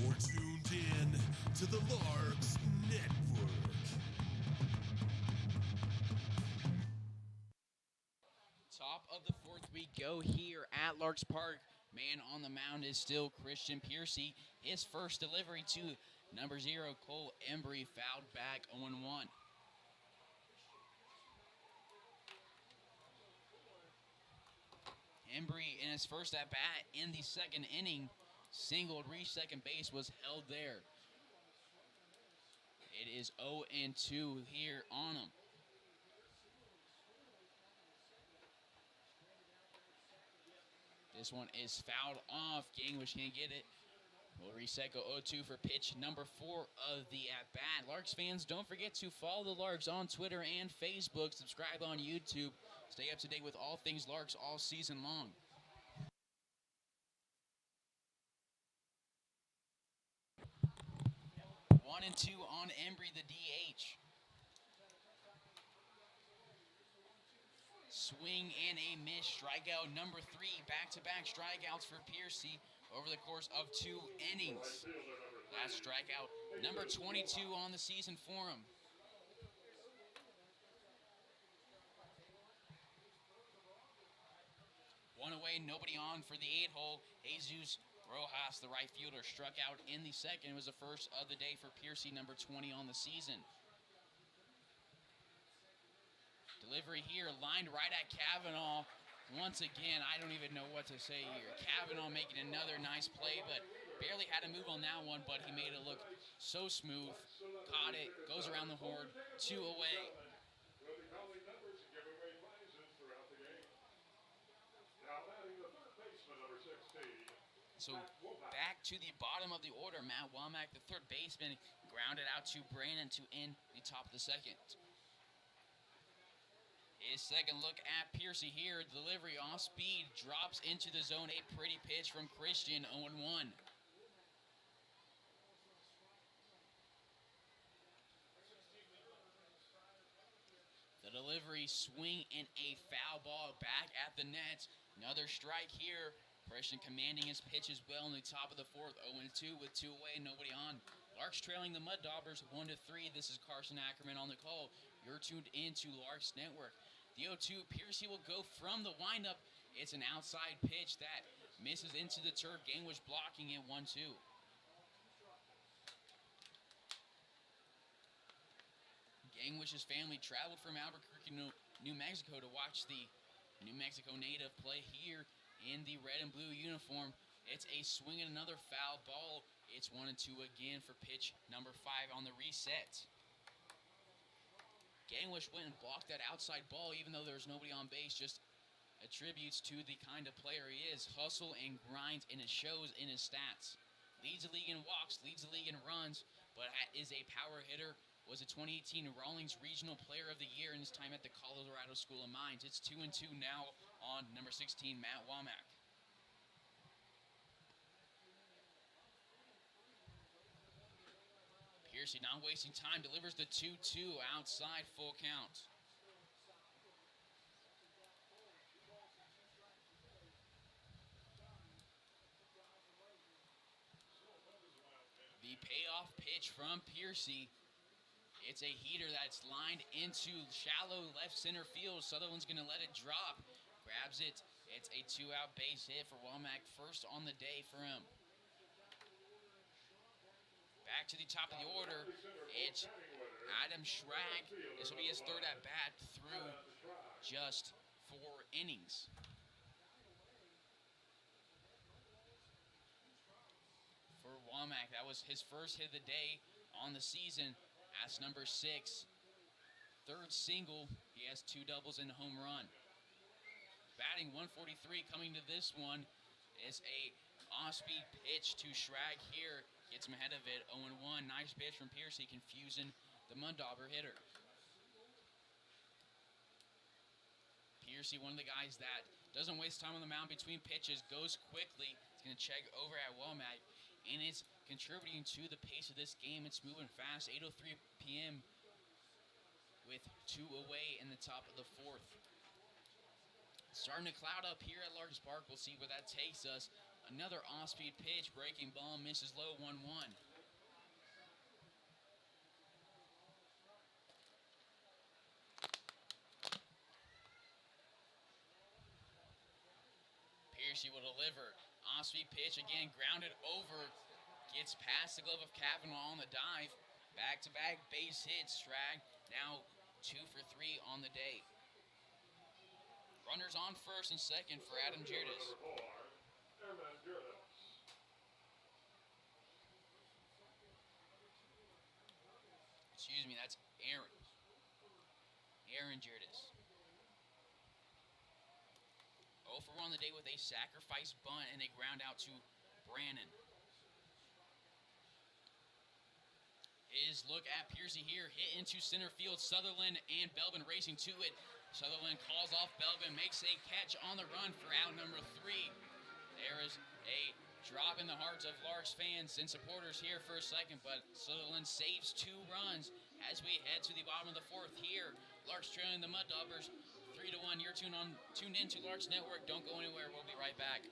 You're tuned in to the Larks Network. Top of the fourth we go here at Larks Park. Man on the mound is still Christian Piercy. His first delivery to number 0, Cole Embry, fouled back 0-1. Embry in his first at-bat in the second inning, singled, reached second base, was held there. It is 0-2 here on him. This one is fouled off. Gangwish can't get it. We'll recycle 0-2 for pitch number 4 of the at-bat. Larks fans, don't forget to follow the Larks on Twitter and Facebook. Subscribe on YouTube. Stay up to date with all things Larks all season long. One and 2 on Embry, the DH. Swing and a miss. Strikeout number 3. Back-to-back strikeouts for Piercy over the course of 2 innings. Last strikeout, number 22 on the season for him. One away, nobody on for the 8-hole. Jesus Rojas, the right fielder, struck out in the second. It was the first of the day for Piercy, number 20 on the season. Delivery here, lined right at Cavanaugh. Once again, I don't even know what to say here. Cavanaugh making another nice play, but barely had to move on that one, but he made it look so smooth. Caught it, goes around the horn, 2 away. We'll be calling numbers and giving away prizes throughout the game. Now batting the third baseman, number 16, So back to the bottom of the order, Matt Womack, the third baseman, grounded out to Brandon to end the top of the second. His second look at Piercy here. Delivery off speed, drops into the zone. A pretty pitch from Christian, 0-1. The delivery, swing, and a foul ball back at the net. Another strike here. Christian commanding his pitch as well in the top of the fourth. 0-2 with 2 away, nobody on. Larks trailing the Mud Daubers 1-3. This is Carson Ackerman on the call. You're tuned into Larks Network. The 0-2, Piercy will go from the windup. It's an outside pitch that misses into the turf. Gangwish blocking it 1-2. Gangwish's family traveled from Albuquerque, New Mexico to watch the New Mexico native play here in the red and blue uniform. It's a swing and another foul ball. It's 1-2 again for pitch number 5 on the reset. Gangwish went and blocked that outside ball even though there's nobody on base. Just attributes to the kind of player he is. Hustle and grind, and it shows in his stats. Leads the league in walks, leads the league in runs, but is a power hitter. Was a 2018 Rawlings Regional Player of the Year in his time at the Colorado School of Mines. It's 2-2 now on number 16, Matt Womack. Piercy not wasting time, delivers the 2-2 outside, full count. The payoff pitch from Piercy. It's a heater that's lined into shallow left center field. Sutherland's going to let it drop. Grabs it. It's a 2-out base hit for Womack. First on the day for him. Back to the top of the order. It's Adam Schrag. This will be his third at bat through just 4 innings. For Womack, that was his first hit of the day on the season. That's number 6. Third single. He has 2 doubles and a home run. Batting 143 coming to this one is a off-speed pitch to Schrag here. Gets him ahead of it. 0-1. Nice pitch from Piercy, confusing the Mud Dauber hitter. Piercy, one of the guys that doesn't waste time on the mound between pitches, goes quickly. He's going to check over at Womack, and it's contributing to the pace of this game. It's moving fast. 8:03 p.m. with 2 away in the top of the fourth. Starting to cloud up here at Larks Park. We'll see where that takes us. Another off-speed pitch. Breaking ball misses low. 1-1. Piercy will deliver. Off-speed pitch again. Grounded over. Gets past the glove of Kavanaugh on the dive. Back-to-back base hits. Strag now 2 for 3 on the day. Runners on first and second for Adam Girdis. Excuse me, that's Aaron. Aaron Girdis. 0 for 1 on the day with a sacrifice bunt and a ground out to Brannon. His look at Piercy here, hit into center field. Sutherland and Belbin racing to it. Sutherland calls off Belbin, makes a catch on the run for out number 3. There is a drop in the hearts of Larks fans and supporters here for a second, but Sutherland saves 2 runs as we head to the bottom of the fourth here. Larks trailing the Mud Daubers 3-1. You're tuned in to Larks Network. Don't go anywhere. We'll be right back.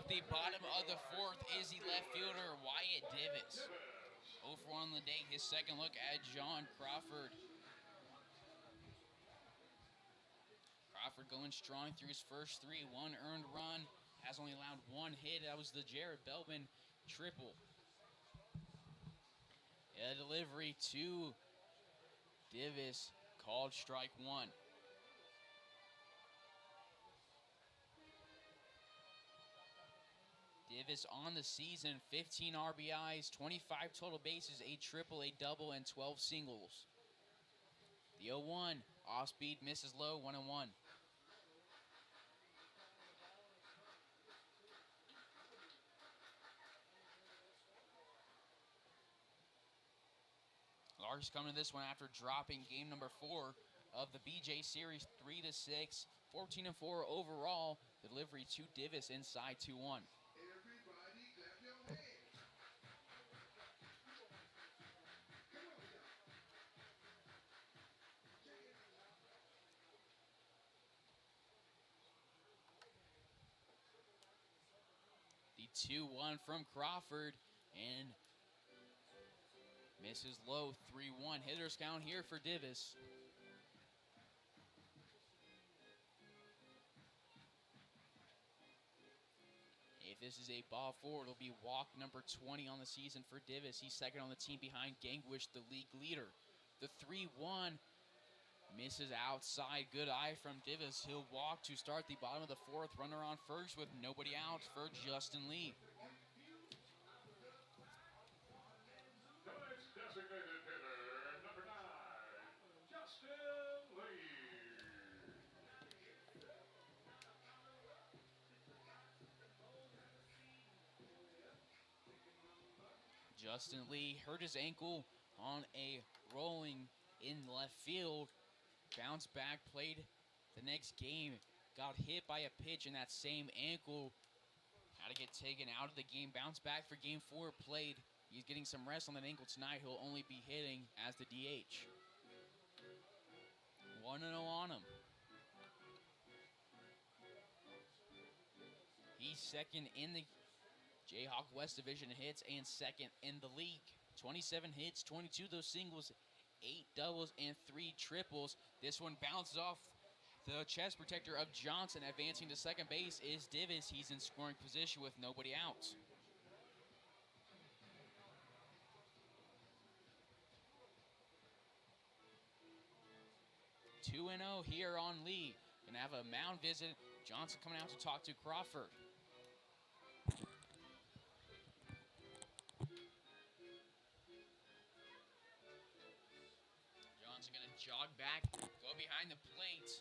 start the bottom of the fourth is the left fielder, Wyatt Davis. 0 for 1 on the day. His second look at John Crawford. Crawford going strong through his first three. 1 earned run. Has only allowed 1 hit. That was the Jared Belbin triple. A delivery to Davis. Called strike 1. Davis on the season, 15 RBIs, 25 total bases, a triple, a double, and 12 singles. The 0-1, off speed, misses low, 1-1. Larks coming to this one after dropping game number 4 of the BJ series 3-6, 14-4 overall. Delivery to Davis inside 2-1. Everybody clap your hands. The 2-1 from Crawford, and misses low, 3-1. Hitters count here for Davis. If this is a ball forward, it'll be walk number 20 on the season for Davis. He's second on the team behind Gangwish, the league leader. The 3-1 misses outside. Good eye from Davis. He'll walk to start the bottom of the fourth. Runner on first with nobody out for Justin Lee. Tonight's designated hitter, number 9, Justin Lee. Justin Lee hurt his ankle on a rolling in left field. Bounced back, played the next game. Got hit by a pitch in that same ankle. Had to get taken out of the game. Bounced back for game 4, played. He's getting some rest on that ankle tonight. He'll only be hitting as the DH. 1-0 on him. He's second in the Jayhawk West Division hits and second in the league. 27 hits, 22 of those singles, 8 doubles, and 3 triples. This one bounces off the chest protector of Johnson. Advancing to second base is Davis. He's in scoring position with nobody out. 2-0 here on Lee. Gonna have a mound visit. Johnson coming out to talk to Crawford. Johnson gonna jog back, go behind the plate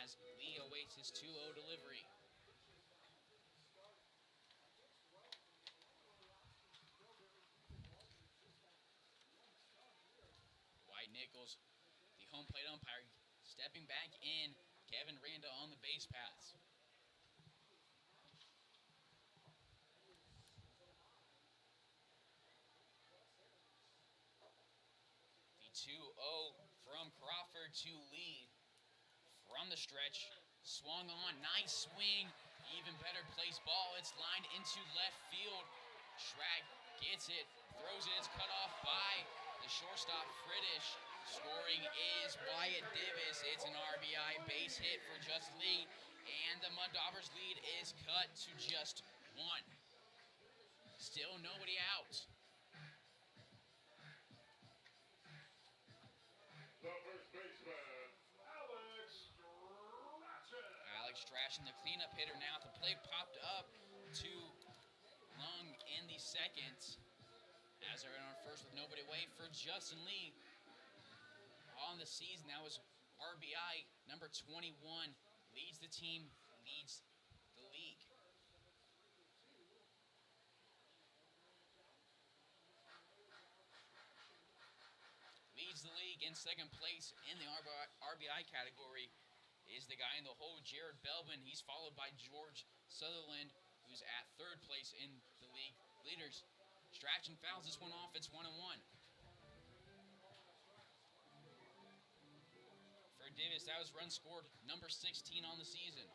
as Lee awaits his 2-0 delivery. White Nichols, the home plate umpire, stepping back in. Kevin Randa on the base paths. The 2-0 from Crawford to Lee. From the stretch, swung on, nice swing, even better placed ball. It's lined into left field. Schrag gets it, throws it, it's cut off by the shortstop, Fritish. Scoring is Wyatt Davis. It's an RBI base hit for Justin Lee, and the Daubers lead is cut to just 1. Still nobody out. The first baseman, Alex Strachan, the cleanup hitter now. The play popped up to Lung in the second. As they're in on first with nobody away for Justin Lee. On the season, that was RBI number 21. Leads the team, leads the league. Leads the league in second place in the RBI category is the guy in the hole, Jared Belbin. He's followed by George Sutherland, who's at third place in the league leaders. Strachan fouls this one off. It's 1-1. For Davis, that was run scored number 16 on the season.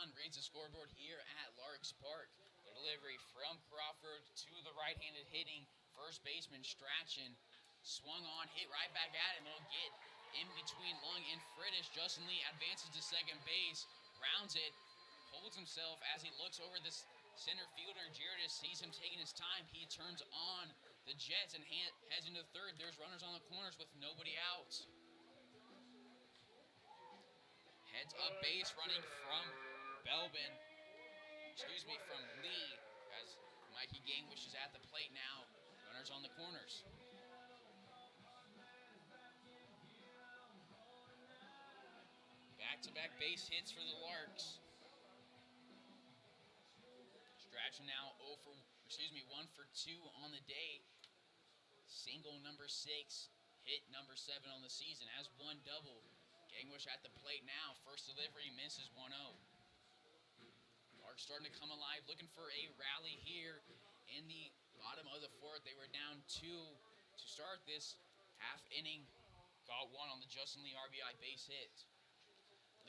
1 reads the scoreboard here at Larks Park. The delivery from Crawford to the right-handed hitting first baseman Strachan. Swung on, hit right back at him. It'll get in between Lung and Frittish. Justin Lee advances to second base, grounds it, holds himself as he looks over this center fielder. Girdis sees him taking his time. He turns on the Jets and heads into third. There's runners on the corners with nobody out. Heads up base running from from Lee, as Mikey Gangwish is at the plate now. Runners on the corners. Back-to-back base hits for the Larks. Strachan now 1 for 2 on the day. Single number 6, hit number 7 on the season, has one double. Gangwish at the plate now. First delivery misses 1-0. Larks starting to come alive, looking for a rally here in the bottom of the fourth. They were down 2 to start this half inning. Got one on the Justin Lee RBI base hit.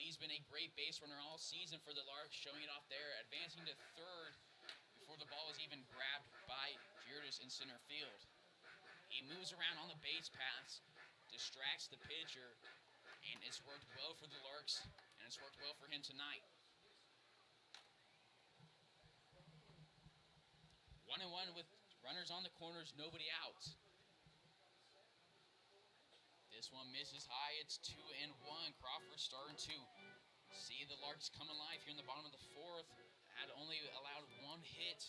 Lee's been a great base runner all season for the Larks, showing it off there, advancing to third before the ball was even grabbed by Girdis in center field. He moves around on the base paths, distracts the pitcher, and it's worked well for the Larks, and it's worked well for him tonight. 1-1 with runners on the corners, nobody out. This one misses high. It's 2-1. Crawford starting to see the Larks come alive here in the bottom of the fourth. Had only allowed one hit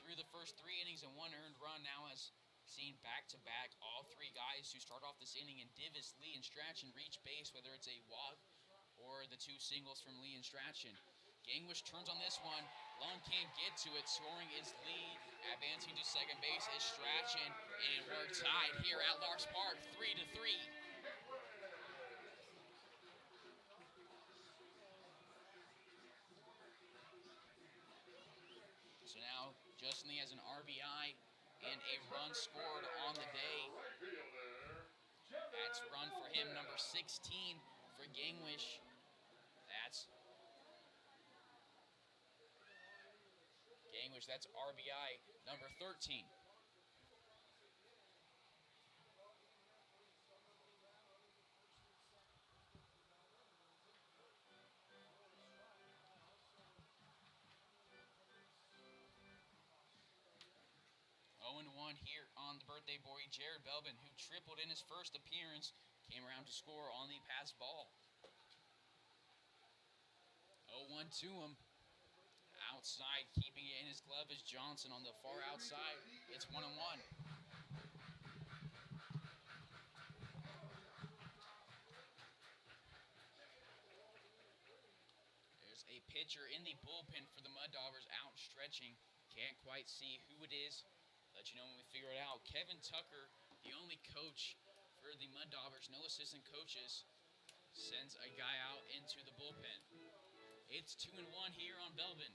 through the first 3 innings and 1 earned run. Now has seen back-to-back all 3 guys who start off this inning in Divis, Lee, and Strachan reach base, whether it's a walk or the 2 singles from Lee and Strachan. Gangwish turns on this one. Lung can't get to it. Scoring is Lee. Advancing to second base is Strachan. And we're tied here at Larks Park, 3-3. So now Justin Lee has an RBI and a run scored on the day. That's run for him, number 16 for Gangwish. That's RBI number 13. And 1 here on the birthday boy, Jared Belbin, who tripled in his first appearance, came around to score on the pass ball. 0-1 to him. Outside, keeping it in his glove is Johnson on the far outside. It's 1-1. There's a pitcher in the bullpen for the Mud Daubers out stretching. Can't quite see who it is. Let you know when we figure it out. Kevin Tucker, the only coach for the Mud Daubers, no assistant coaches, sends a guy out into the bullpen. It's 2-1 here on Belbin.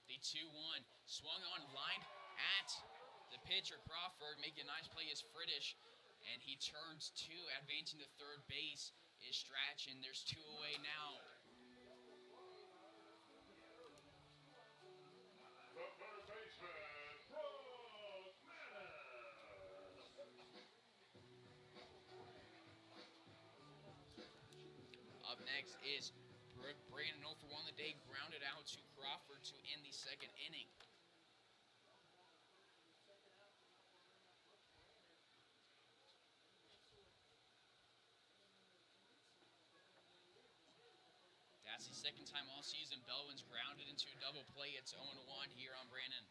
The 2-1 swung on, lined at the pitcher Crawford, making a nice play is Frittish, and he turns 2, advancing to third base is Strachan. There's 2 away now. The third baseman, Brooke Madden. Up next is Brandon 0 for 1 the day, grounded out to Crawford to end the second inning. That's the second time all season Belbin's grounded into a double play. It's 0-1 here on Brandon.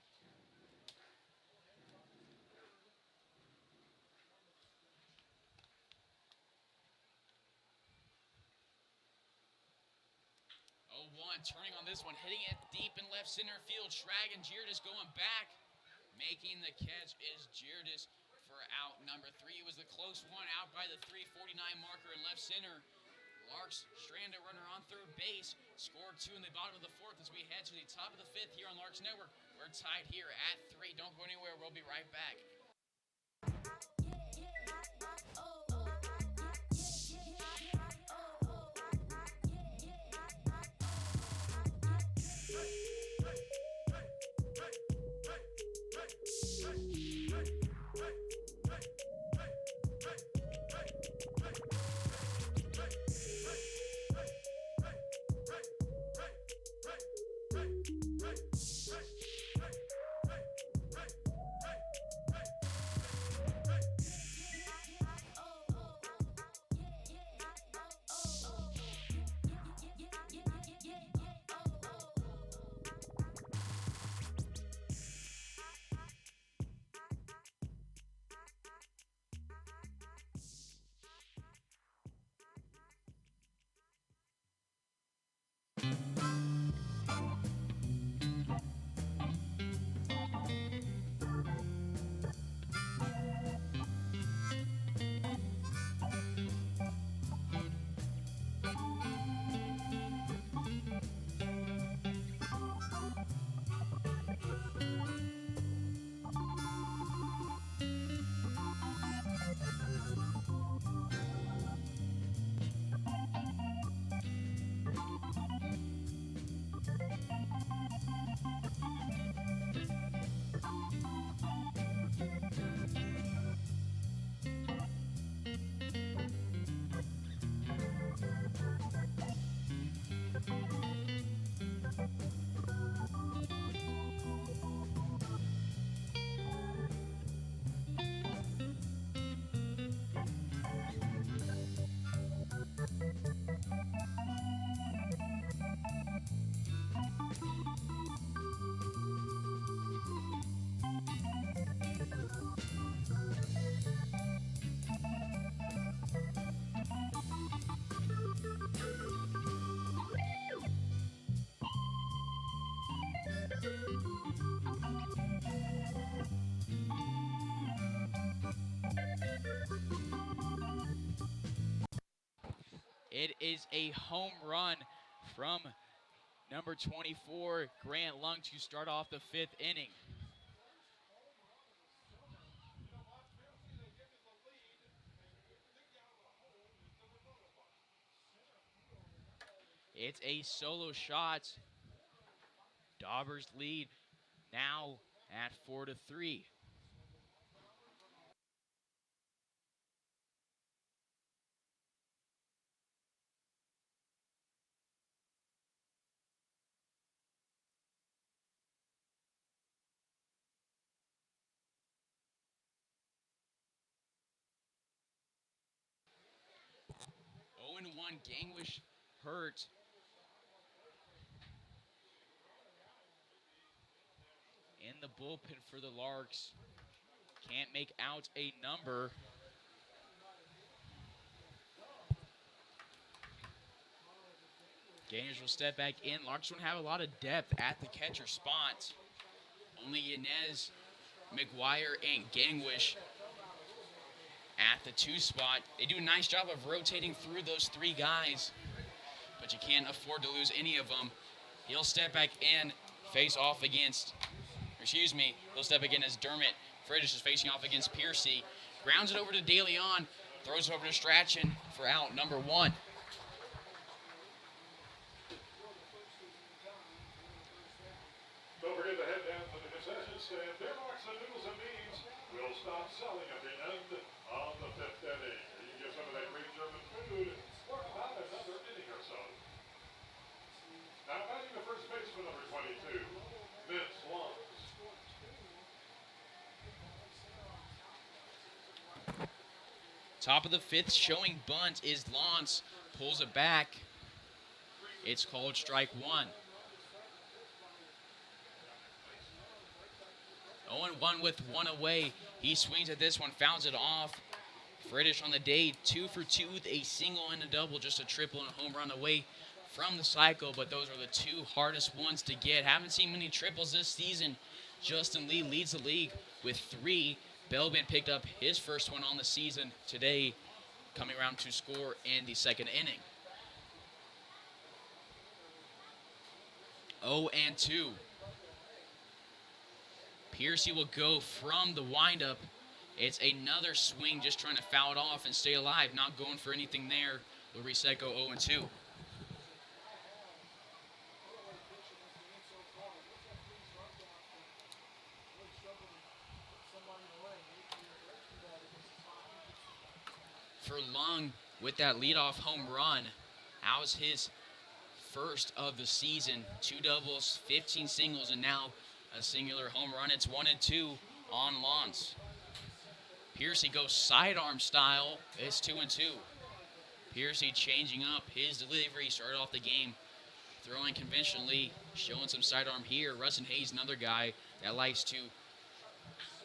Turning on this one, hitting it deep in left center field. Schrag and Girdis going back. Making the catch is Girdis for out number 3. It was the close one, out by the 349 marker in left center. Larks stranded runner on third base. Scored 2 in the bottom of the 4th as we head to the top of the 5th here on Larks Network. We're tied here at 3. Don't go anywhere. We'll be right back. It is a home run from number 24, Grant Lung, to start off the 5th inning. It's a solo shot. Daubers lead now at 4-3. Oh, 0-1, Gangwish hurt. In the bullpen for the Larks. Can't make out a number. Gangwish will step back in. Larks don't have a lot of depth at the catcher spot. Only Yanez, McGuire, and Gangwish at the 2 spot. They do a nice job of rotating through those 3 guys, but you can't afford to lose any of them. He'll step back in, face off against, he'll step again as Dermot Fridges is facing off against Piercy. Grounds it over to De Leon, throws it over to Strachan for out number 1. Don't forget to head down to the concession stand. Beer Marks and Noodles and Beans will stop selling at the end of the 5th inning. You can get some of that great German food for about another inning or so. Now batting the first baseman, number 22, Vince Long. Top of the 5th, showing bunt is Lance. Pulls it back. It's called strike 1. 0-1 with 1 away. He swings at this one, fouls it off. Friddish on the day, 2 for 2 with a single and a double, just a triple and a home run away from the cycle, but those are the 2 hardest ones to get. Haven't seen many triples this season. Justin Lee leads the league with 3. Belbin picked up his first one on the season today, coming around to score in the 2nd inning. 0-2. Piercy will go from the windup. It's another swing, just trying to foul it off and stay alive, not going for anything there. Will reset go 0-2. For Lung with that leadoff home run. That was his first of the season. 2 doubles, 15 singles, and now a singular home run. It's 1-2 on Lawns. Piercy goes sidearm style. It's 2-2. Piercy changing up his delivery. Started off the game throwing conventionally, showing some sidearm here. Rustin Hays, another guy that likes to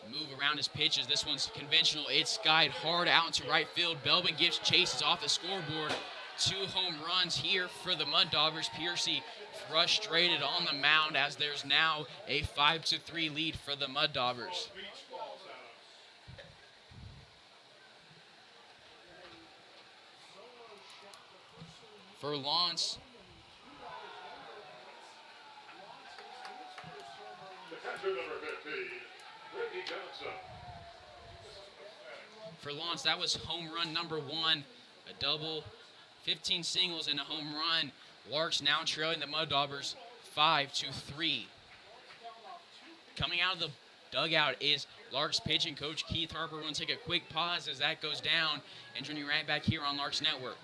move around his pitches. This one's conventional. It's skied hard out into right field. Belbin gives chases off the scoreboard. 2 home runs here for the Mud Daubers. Piercy frustrated on the mound as there's now a 5-3 lead for the Mud Daubers. For Lawns, The catcher number 15, Ricky Johnson. for Lawns, that was home run number 1, a double, 15 singles, and a home run. Larks now trailing the Mud Daubers 5-3. Coming out of the dugout is Larks pitching coach Keith Harper. We're going to take a quick pause as that goes down and join you right back here on Larks Network.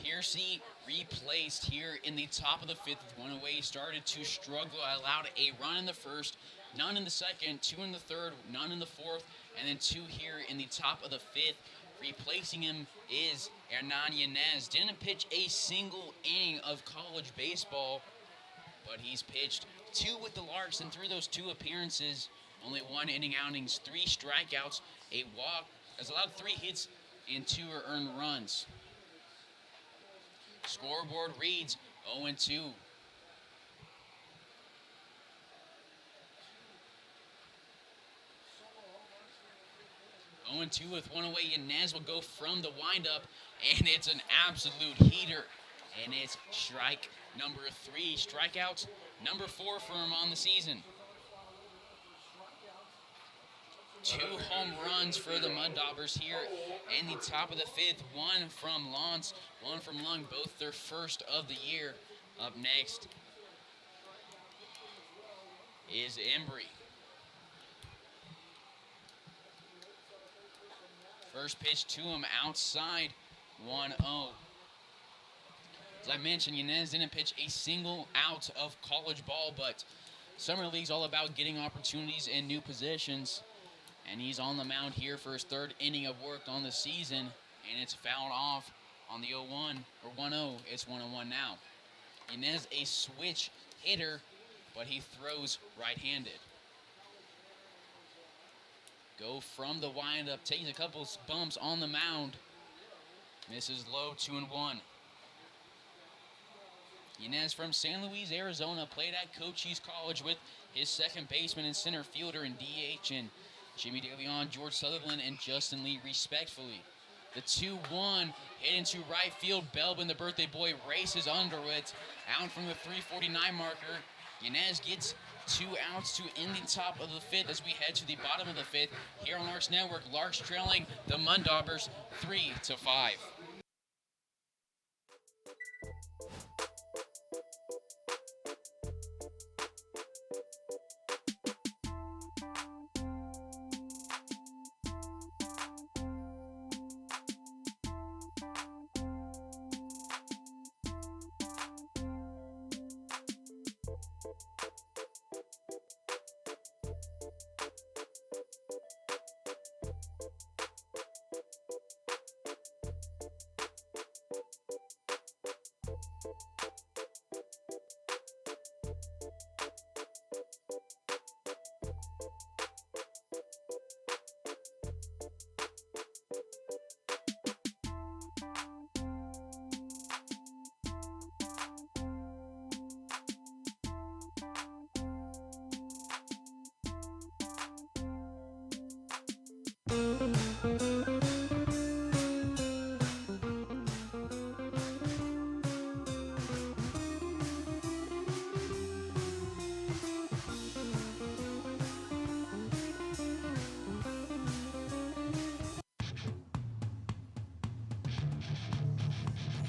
Piercy replaced here in the top of the 5th with 1 away. Started to struggle, allowed a run in the first, None in the second, 2 in the third, none in the fourth, and then 2 here in the top of the fifth. Replacing him is Hernan Yanez. Didn't pitch a single inning of college baseball, but he's pitched 2 with the Larks, and through those 2 appearances, only 1 inning outings, 3 strikeouts, a walk, has allowed 3 hits and 2 earned runs. Scoreboard reads 0-2. 0-2 with 1 away. Yanez will go from the windup, and it's an absolute heater. And it's strike number 3. Strikeouts number 4 for him on the season. 2 home runs for the Mud Daubers here in the top of the fifth. 1 from Lance, 1 from Lung, both their first of the year. Up next is Embry. First pitch to him outside, 1-0. As I mentioned, Yanez didn't pitch a single out of college ball, but Summer League's all about getting opportunities in new positions. And he's on the mound here for his 3rd inning of work on the season, and it's fouled off on the 0-1, or 1-0. It's 1-1 now. Yanez, a switch hitter, but he throws right-handed. Go from the windup, takes a couple bumps on the mound. Misses low, 2-1. Yanez from San Luis, Arizona, played at Cochise College with his second baseman and center fielder in DH, and Jimmy DeLeon, George Sutherland, and Justin Lee, respectfully. The 2-1 hit into right field. Belbin, the birthday boy, races under it. Out from the 349 marker. Yanez gets 2 outs to end the top of the fifth as we head to the bottom of the fifth. Here on Larks Network, Larks trailing the Mud Daubers 3-5.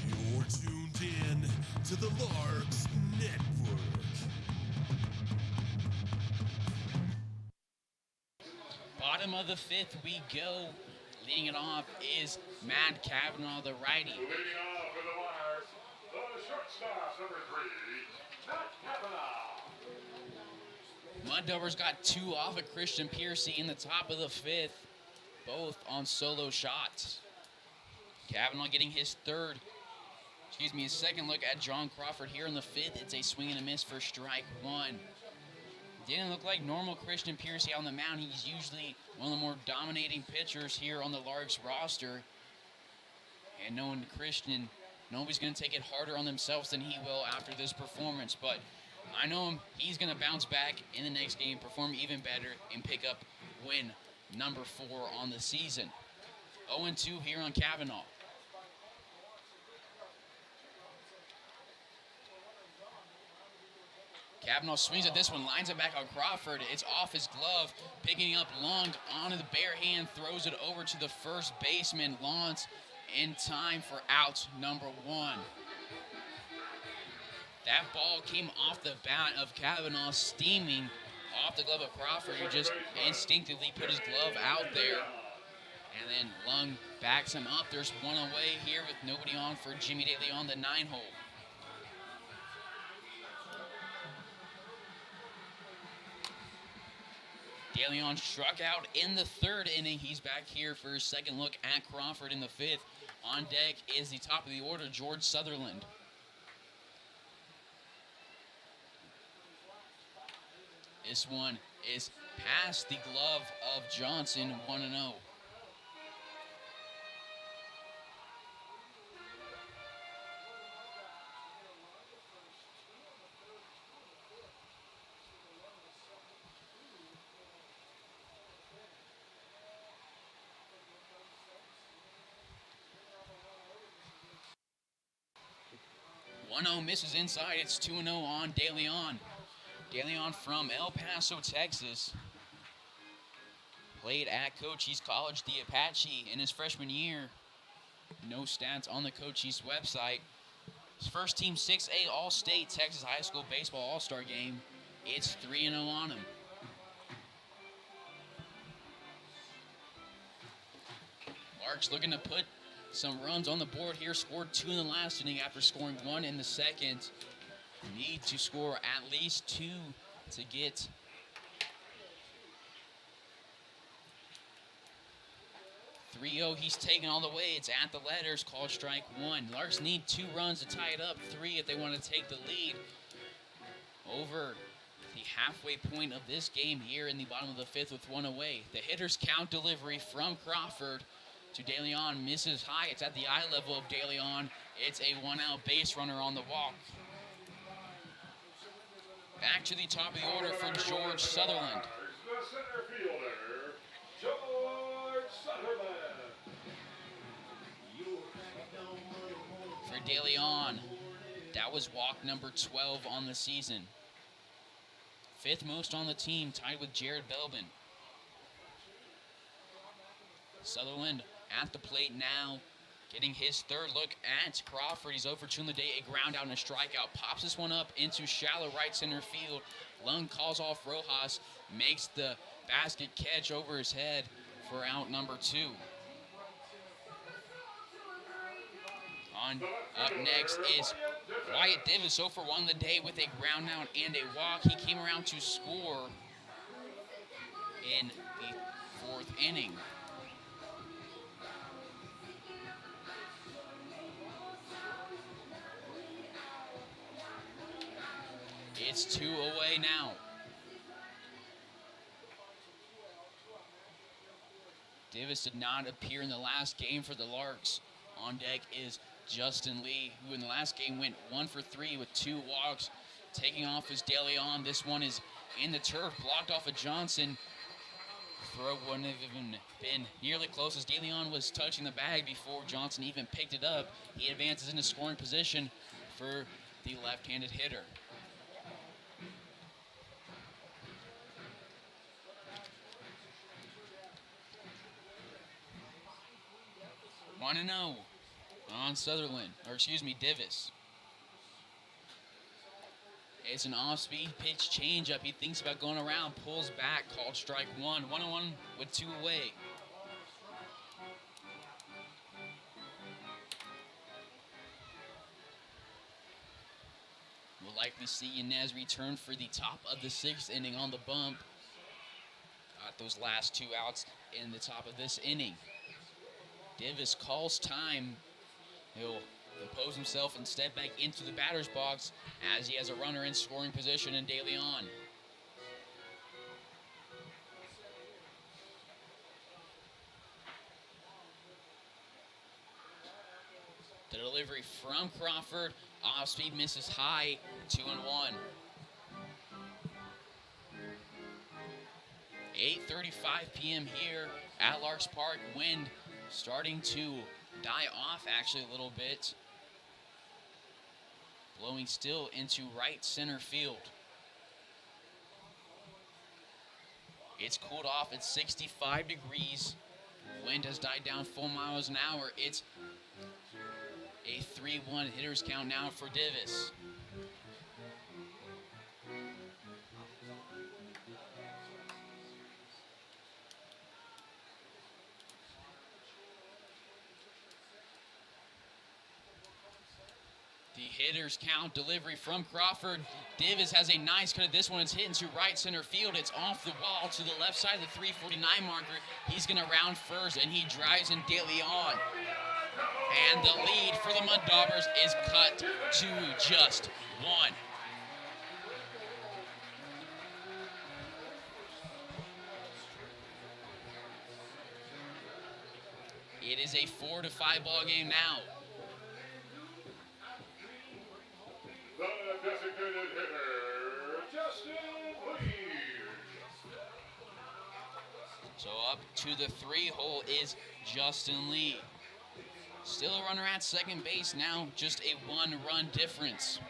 You're tuned in to the Larks Network. Bottom of the fifth we go. Leading it off is Matt Kavanaugh, the righty. Leading off with the wires, the shortstop, number 3, Matt Kavanaugh. Mud Daubers got 2 off of Christian Piercy in the top of the fifth, both on solo shots. Kavanaugh getting his second look at John Crawford here in the fifth. It's a swing and a miss for strike 1. Didn't look like normal Christian Piercy on the mound. He's usually one of the more dominating pitchers here on the Larks roster. And knowing Christian, nobody's going to take it harder on themselves than he will after this performance. But I know him. He's going to bounce back in the next game, perform even better, and pick up win number 4 on the season. 0-2 here on Kavanaugh. Kavanaugh swings at this one, lines it back on Crawford. It's off his glove, picking up Long onto the bare hand, throws it over to the first baseman, Lance, in time for out number 1. That ball came off the bat of Kavanaugh, steaming off the glove of Crawford, who just instinctively put his glove out there. And then Lung backs him up. There's 1 away here with nobody on for Jimmy DeLeon, the 9-hole. DeLeon struck out in the third inning. He's back here for his second look at Crawford in the fifth. On deck is the top of the order, George Sutherland. This one is past the glove of Johnson, 1-0. Misses inside. It's 2-0 on DeLeon. DeLeon from El Paso, Texas. Played at Cochise College, the Apache, in his freshman year. No stats on the Cochise website. His first team 6A All-State Texas High School Baseball All-Star game. It's 3-0 on him. Larks looking to put some runs on the board here. Scored 2 in the last inning after scoring 1 in the second. Need to score at least 2 to get 3-0. He's taken all the way. It's at the letters. Called strike 1. Larks need 2 runs to tie it up. 3 if they want to take the lead over the halfway point of this game here in the bottom of the 5th with 1 away. The hitter's count delivery from Crawford to DeLeon misses high. It's at the eye level of DeLeon. It's a 1-out base runner on the walk. Back to the top of the order for George Sutherland. The center fielder, George Sutherland. For DeLeon, that was walk number 12 on the season. 5th most on the team, tied with Jared Belbin. Sutherland at the plate now, getting his third look at Crawford. He's 0 for 2 in the day, a ground out and a strikeout. Pops this one up into shallow right center field. Lung calls off Rojas, makes the basket catch over his head for out number 2. Up next is Wyatt Davis, 0 for 1 in the day with a ground out and a walk. He came around to score in the 4th inning. It's 2 away now. Davis did not appear in the last game for the Larks. On deck is Justin Lee, who in the last game went 1 for 3 with 2 walks. Taking off is DeLeon. This one is in the turf, blocked off of Johnson. Throw wouldn't have even been nearly close as DeLeon was touching the bag before Johnson even picked it up. He advances into scoring position for the left-handed hitter. One and 0 on Sutherland, or excuse me, Davis. It's an off-speed pitch changeup. He thinks about going around, pulls back, called strike 1. 1-1 with 2 away. We'll likely see Yanez return for the top of the 6th inning on the bump. Got those last 2 outs in the top of this inning. Davis calls time. He'll impose himself and step back into the batter's box as he has a runner in scoring position in DeLeon. The delivery from Crawford. Off speed misses high. 2-1. 8:35 p.m. here at Larks Park. Wind starting to die off actually a little bit. Blowing still into right center field. It's cooled off at 65 degrees. Wind has died down 4 miles an hour. It's a 3-1 hitters count now for Davis. The hitters count. Delivery from Crawford. Davis has a nice cut of this one. It's hitting to right center field. It's off the wall to the left side of the 349 marker. He's going to round first, and he drives in De Leon. And the lead for the Mud Daubers is cut to just one. It is a 4-5 ball game now. The designated hitter, Justin Lee. So up to the 3-hole is Justin Lee. Still a runner at second base now, just a 1-run difference.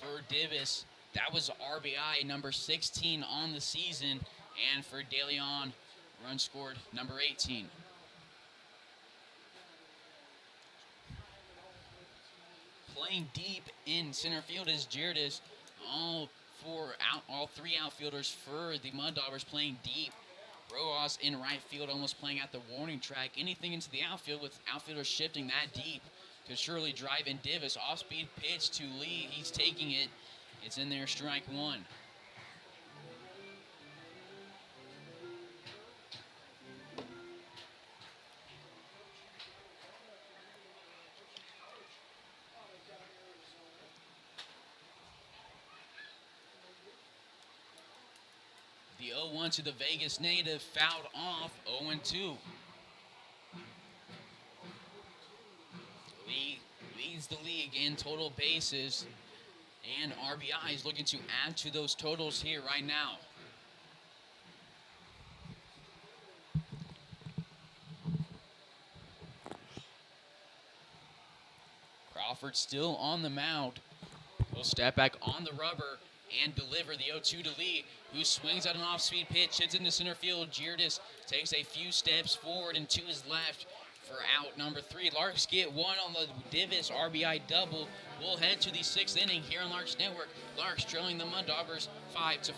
For Davis, that was RBI number 16 on the season, and for De Leon, run scored number 18. Playing deep in center field is Girdis. All three outfielders for the Mud Daubers playing deep. Rojas in right field, almost playing at the warning track. Anything into the outfield with outfielders shifting that deep could surely drive in. Davis, off-speed pitch to Lee. He's taking it. It's in there, strike one. The 0-1 to the Vegas native, fouled off, 0-2. Lee leads the league in total bases and RBIs, looking to add to those totals here right now. Crawford still on the mound. Will step back on the rubber and deliver the 0-2 to Lee, who swings at an off-speed pitch, hits into center field. Girdis takes a few steps forward and to his left for out number 3. Larks get one on the Davis RBI double. We'll head to the 6th inning here on Larks Network. Larks trailing the Mud Daubers 5-4.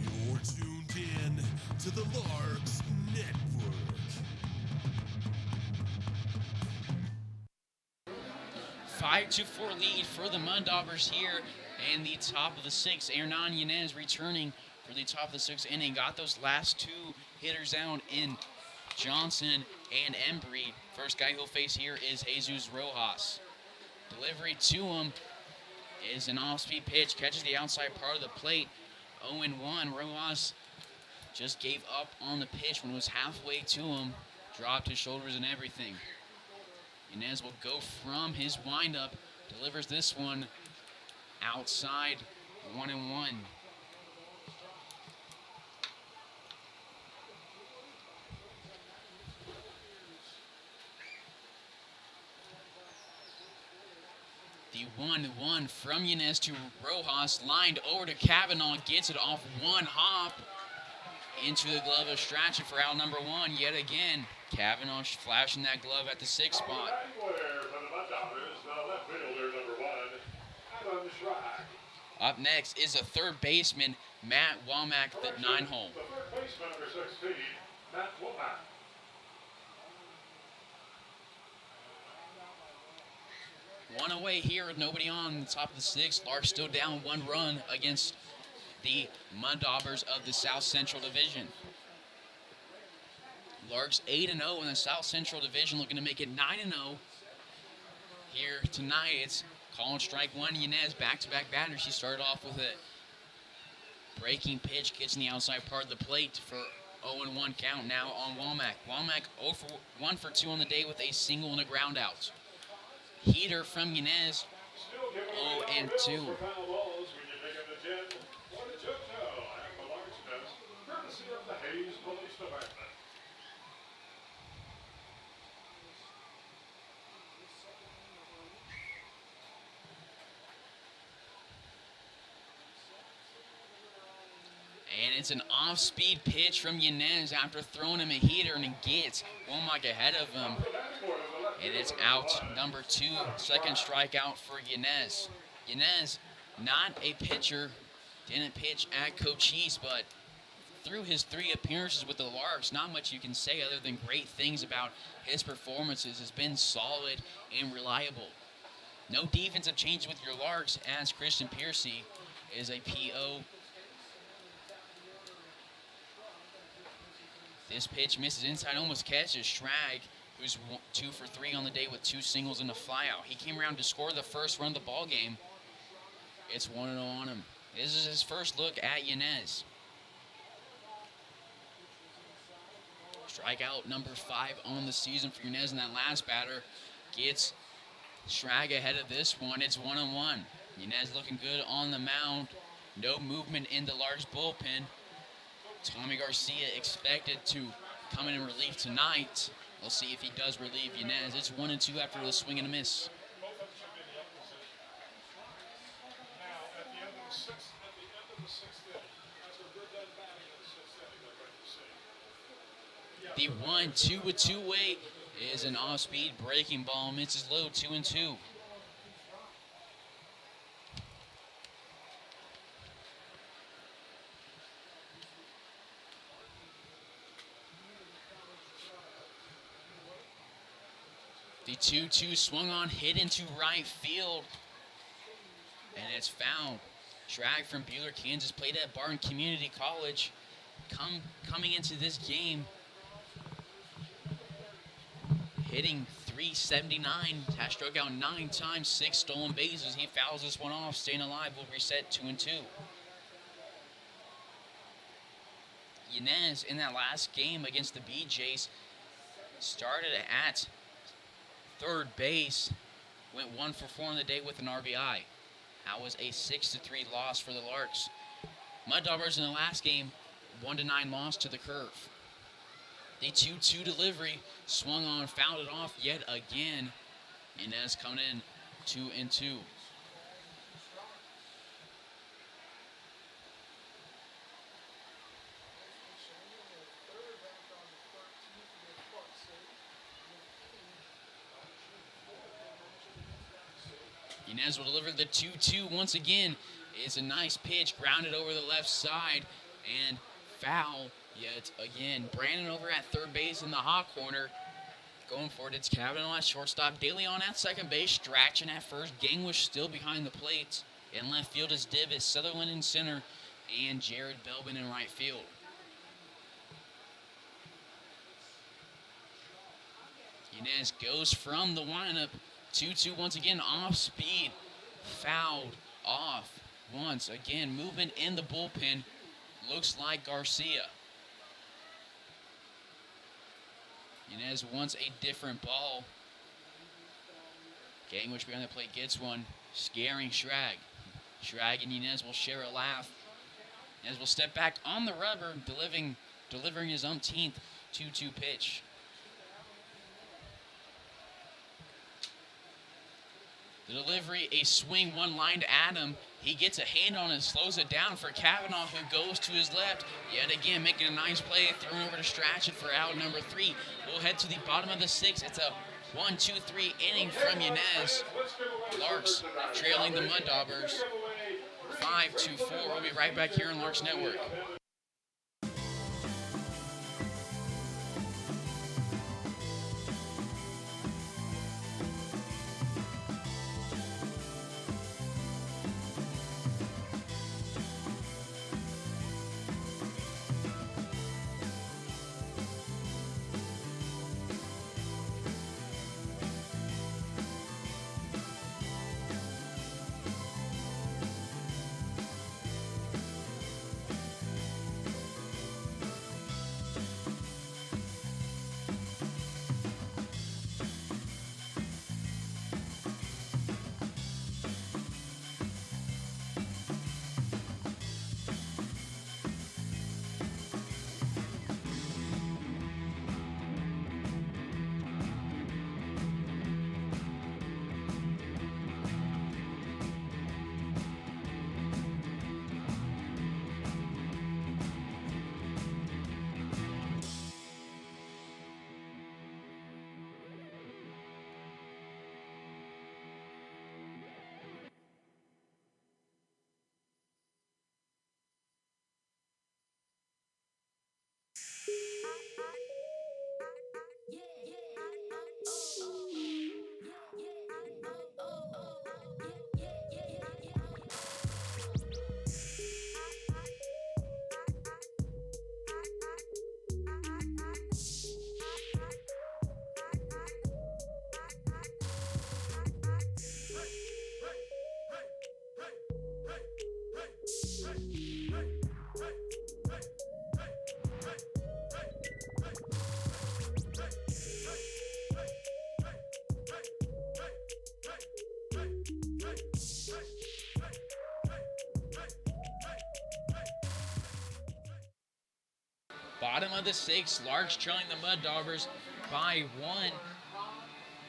You're tuned in to the Larks Network. 5-4 lead for the Mud Daubers here in the top of the 6th. Hernan Yanez returning for the top of the 6th inning. Got those last two hitters out in Johnson and Embry. First guy he'll face here is Jesus Rojas. Delivery to him is an off-speed pitch. Catches the outside part of the plate. 0-1. Rojas just gave up on the pitch when it was halfway to him. Dropped his shoulders and everything. Yanez will go from his windup. Delivers this one outside. 1-1. The 1-1 from Yanez to Rojas, lined over to Kavanaugh, gets it off one hop into the glove of Strachan for out number 1. Yet again, Kavanaugh flashing that glove at the 6th spot. Up next is the third baseman, Matt Womack, the 9-hole. The third baseman, number 16, Matt Womack. One away here with nobody on the top of the 6th. Larks still down 1 run against the Daubers of the South Central Division. Larks 8-0 in the South Central Division, looking to make it 9-0 here tonight. It's calling strike 1. Yanez, back-to-back batters. She started off with a breaking pitch, gets in the outside part of the plate for 0-1 count now on Womack. Womack 1 for 2 on the day with a single and a ground out. Heater from Yanez, 0-2. And it's an off-speed pitch from Yanez after throwing him a heater, and he gets Womack ahead of him. And it's out number 2, second strikeout for Yanez. Yanez, not a pitcher, didn't pitch at Cochise, but through his 3 appearances with the Larks, not much you can say other than great things about his performances. Has been solid and reliable. No defensive change with your Larks, as Christian Piercy is a PO. This pitch misses inside, almost catches Schrag, who's 2 for 3 on the day with 2 singles and a flyout. He came around to score the first run of the ball game. It's 1-0 on him. This is his first look at Yanez. Strikeout number 5 on the season for Yanez, and that last batter gets Schrag ahead of this one. It's 1-1. Yanez looking good on the mound. No movement in the Larks bullpen. Tommy Garcia expected to come in relief tonight. We'll see if he does relieve Yanez. It's 1-2 after the swing and a miss. The 1-2 with 2-way is an off-speed breaking ball. Misses low, 2-2. The 2-2 swung on, hit into right field, and it's foul. Schrag from Buhler, Kansas, played at Barton Community College. Coming into this game, hitting .379, has struck out 9 times, 6 stolen bases. He fouls this one off, staying alive, will reset 2-2. Yanez, in that last game against the BJs, started at third base, went 1 for 4 on the day with an RBI. That was a 6-3 loss for the Larks. Daubers in the last game, 1-9 loss to the Curve. The 2-2 delivery swung on, fouled it off yet again. Yanez coming in 2-2. Yanez will deliver the 2-2 once again. It's a nice pitch, grounded over the left side, and foul yet again. Brandon over at third base in the hot corner. Going for it, it's Kavanaugh at shortstop. DeLeon at second base, Strachan at first. Gangwish still behind the plate. In left field is Divis, Sutherland in center, and Jared Belbin in right field. Yanez goes from the windup. 2-2 once again, off speed, fouled off once again. Movement in the bullpen, looks like Garcia. Yanez wants a different ball. Gangwish behind the plate gets one, scaring Schrag. Schrag and Yanez will share a laugh. Yanez will step back on the rubber, delivering his umpteenth 2-2 pitch. The delivery, a swing, one line to Adam. He gets a hand on it, slows it down for Kavanaugh, who goes to his left. Yet again, making a nice play, thrown over to Strachan for out number 3. We'll head to the bottom of the 6th. It's a 1-2-3 inning from Yanez. Larks trailing the Mud Daubers 5-4. We'll be right back here on Larks Network. Bottom of the 6th, Larks trailing the Mud Daubers by 1.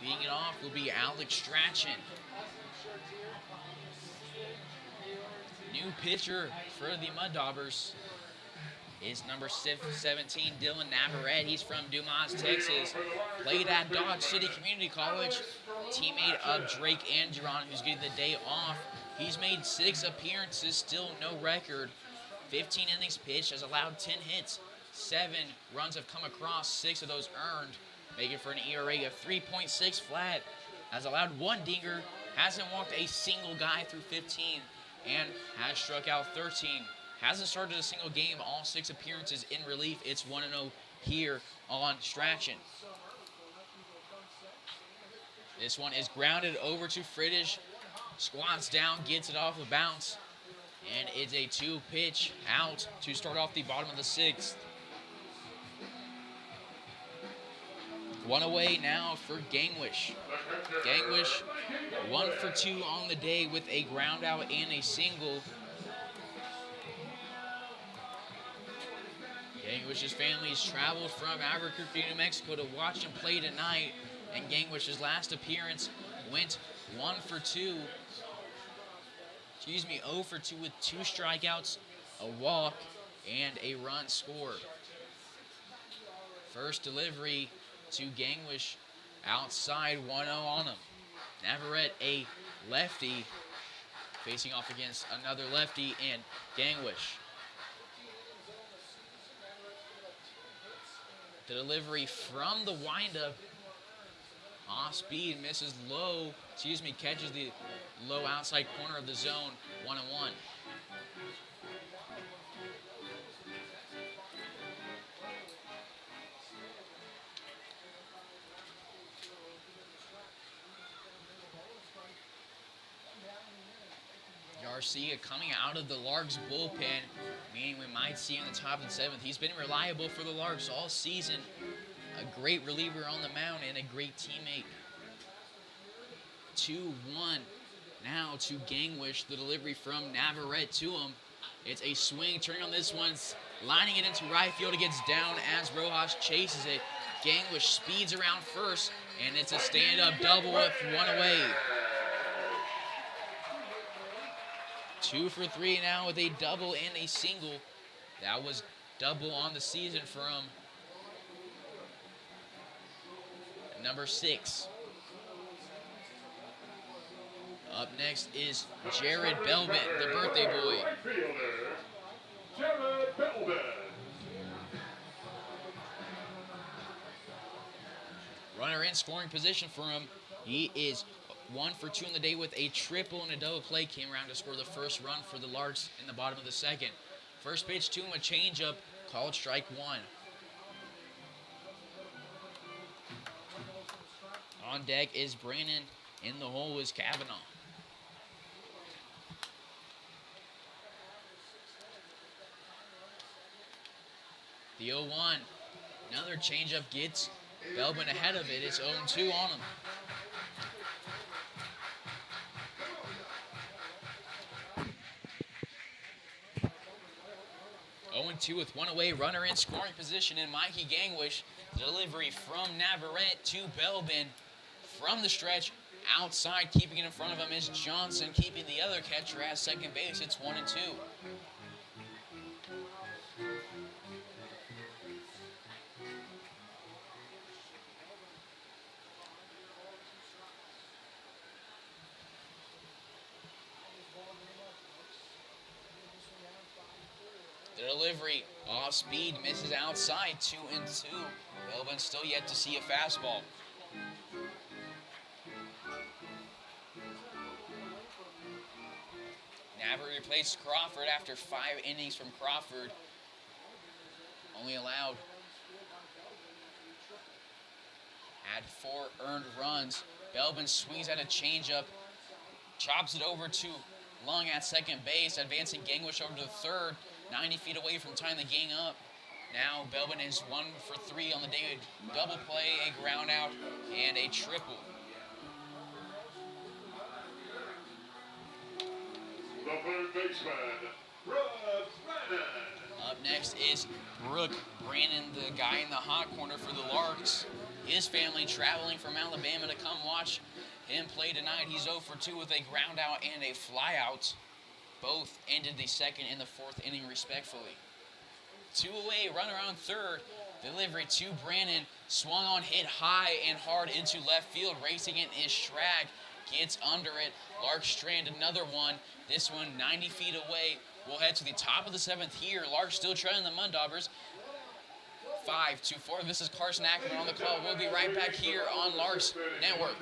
Beating it off will be Alex Strachan. New pitcher for the Mud Daubers is number 17, Dylan Navarrete. He's from Dumas, Texas. Played at Dodge City Community College. Teammate of Drake Angeron, who's getting the day off. He's made 6 appearances, still no record. 15 innings pitched, has allowed 10 hits. 7 runs have come across, 6 of those earned, making for an ERA of 3.6 flat. Has allowed 1 dinger, hasn't walked a single guy through 15, and has struck out 13. Hasn't started a single game, all 6 appearances in relief. It's 1-0 here on Strachan. This one is grounded over to Frittish. Squats down, gets it off a bounce, and it's a 2-pitch out to start off the bottom of the 6th. 1 away now for Gangwish. Gangwish 1 for 2 on the day with a ground out and a single. Gangwish's family has traveled from Albuquerque, New Mexico to watch him play tonight, and Gangwish's last appearance went 1 for 2. 0 for 2 with 2 strikeouts, a walk, and a run scored. First delivery to Gangwish outside, 1-0 on him. Navarrete, a lefty, facing off against another lefty and Gangwish. The delivery from the windup, off speed, misses low, catches the low outside corner of the zone, 1-1. Garcia coming out of the Larks bullpen, meaning we might see him in the top of the 7th. He's been reliable for the Larks all season. A great reliever on the mound and a great teammate. 2-1 now to Gangwish. The delivery from Navarrete to him. It's a swing, turning on this one, lining it into right field. It gets down as Rojas chases it. Gangwish speeds around first, and it's a stand-up double with 1 away. 2 for 3 now with a double and a single. That was double on the season from number 6. Up next is Jared Belbin, the birthday boy. Right fielder, Jared Belbin. Runner in scoring position for him. He is 1 for 2 in the day with a triple and a double play. Came around to score the first run for the Larks in the bottom of the second. First pitch to him, a changeup, called strike 1. On deck is Brandon. In the hole is Kavanaugh. The 0-1. Another changeup gets Belbin ahead of it. It's 0-2 on him. Two with 1 away, runner in scoring position, and Mikey Gangwish. Delivery from Navarrete to Belbin from the stretch. Outside, keeping it in front of him is Johnson, keeping the other catcher at second base. It's 1-2. The delivery off speed, misses outside, 2-2. Belbin still yet to see a fastball. Navarrete replaced Crawford after 5 innings from Crawford. Only allowed at 4 earned runs. Belbin swings at a changeup, chops it over to Lung at second base, advancing Gangwish over to the third, 90 feet away from tying the game up. Now Belbin is 1 for 3 on the day. Double play, a ground out, and a triple. The third baseman, Brooke Brannon. Up next is Brooke Brannon, the guy in the hot corner for the Larks. His family traveling from Alabama to come watch him play tonight. He's 0 for 2 with a ground out and a fly out. Both ended the second and the fourth inning respectfully. 2 away, runner on third. Delivery to Brannon. Swung on, hit high and hard into left field. Racing it is Schrag. Gets under it. Larks strand another one. This one 90 feet away. We'll head to the top of the 7th here. Larks still trailing the Daubers. 5-4. This is Carson Ackerman on the call. We'll be right back here on Larks Network.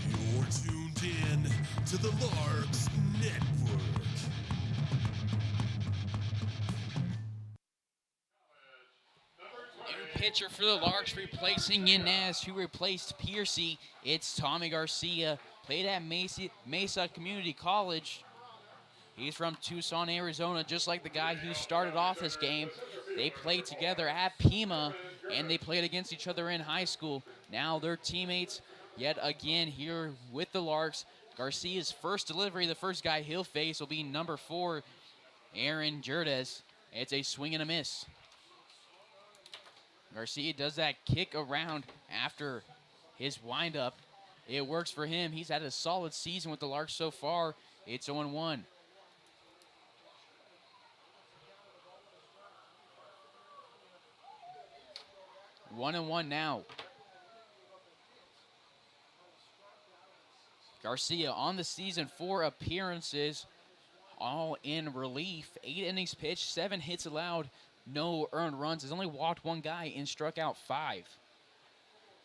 You're tuned in to the Larks Network. New pitcher for the Larks, replacing Yanez, who replaced Piercy. It's Tommy Garcia, played at Mesa Community College. He's from Tucson, Arizona, just like the guy who started off this game. They played together at Pima, and they played against each other in high school. Now they're teammates yet again here with the Larks. Garcia's first delivery, the first guy he'll face, will be number 4, Aaron Gerdes. It's a swing and a miss. Garcia does that kick around after his windup. It works for him. He's had a solid season with the Larks so far. It's 0-1. One and one now. Garcia on the season, 4 appearances, all in relief. 8 innings pitched, 7 hits allowed, no earned runs. Has only walked 1 guy and struck out 5.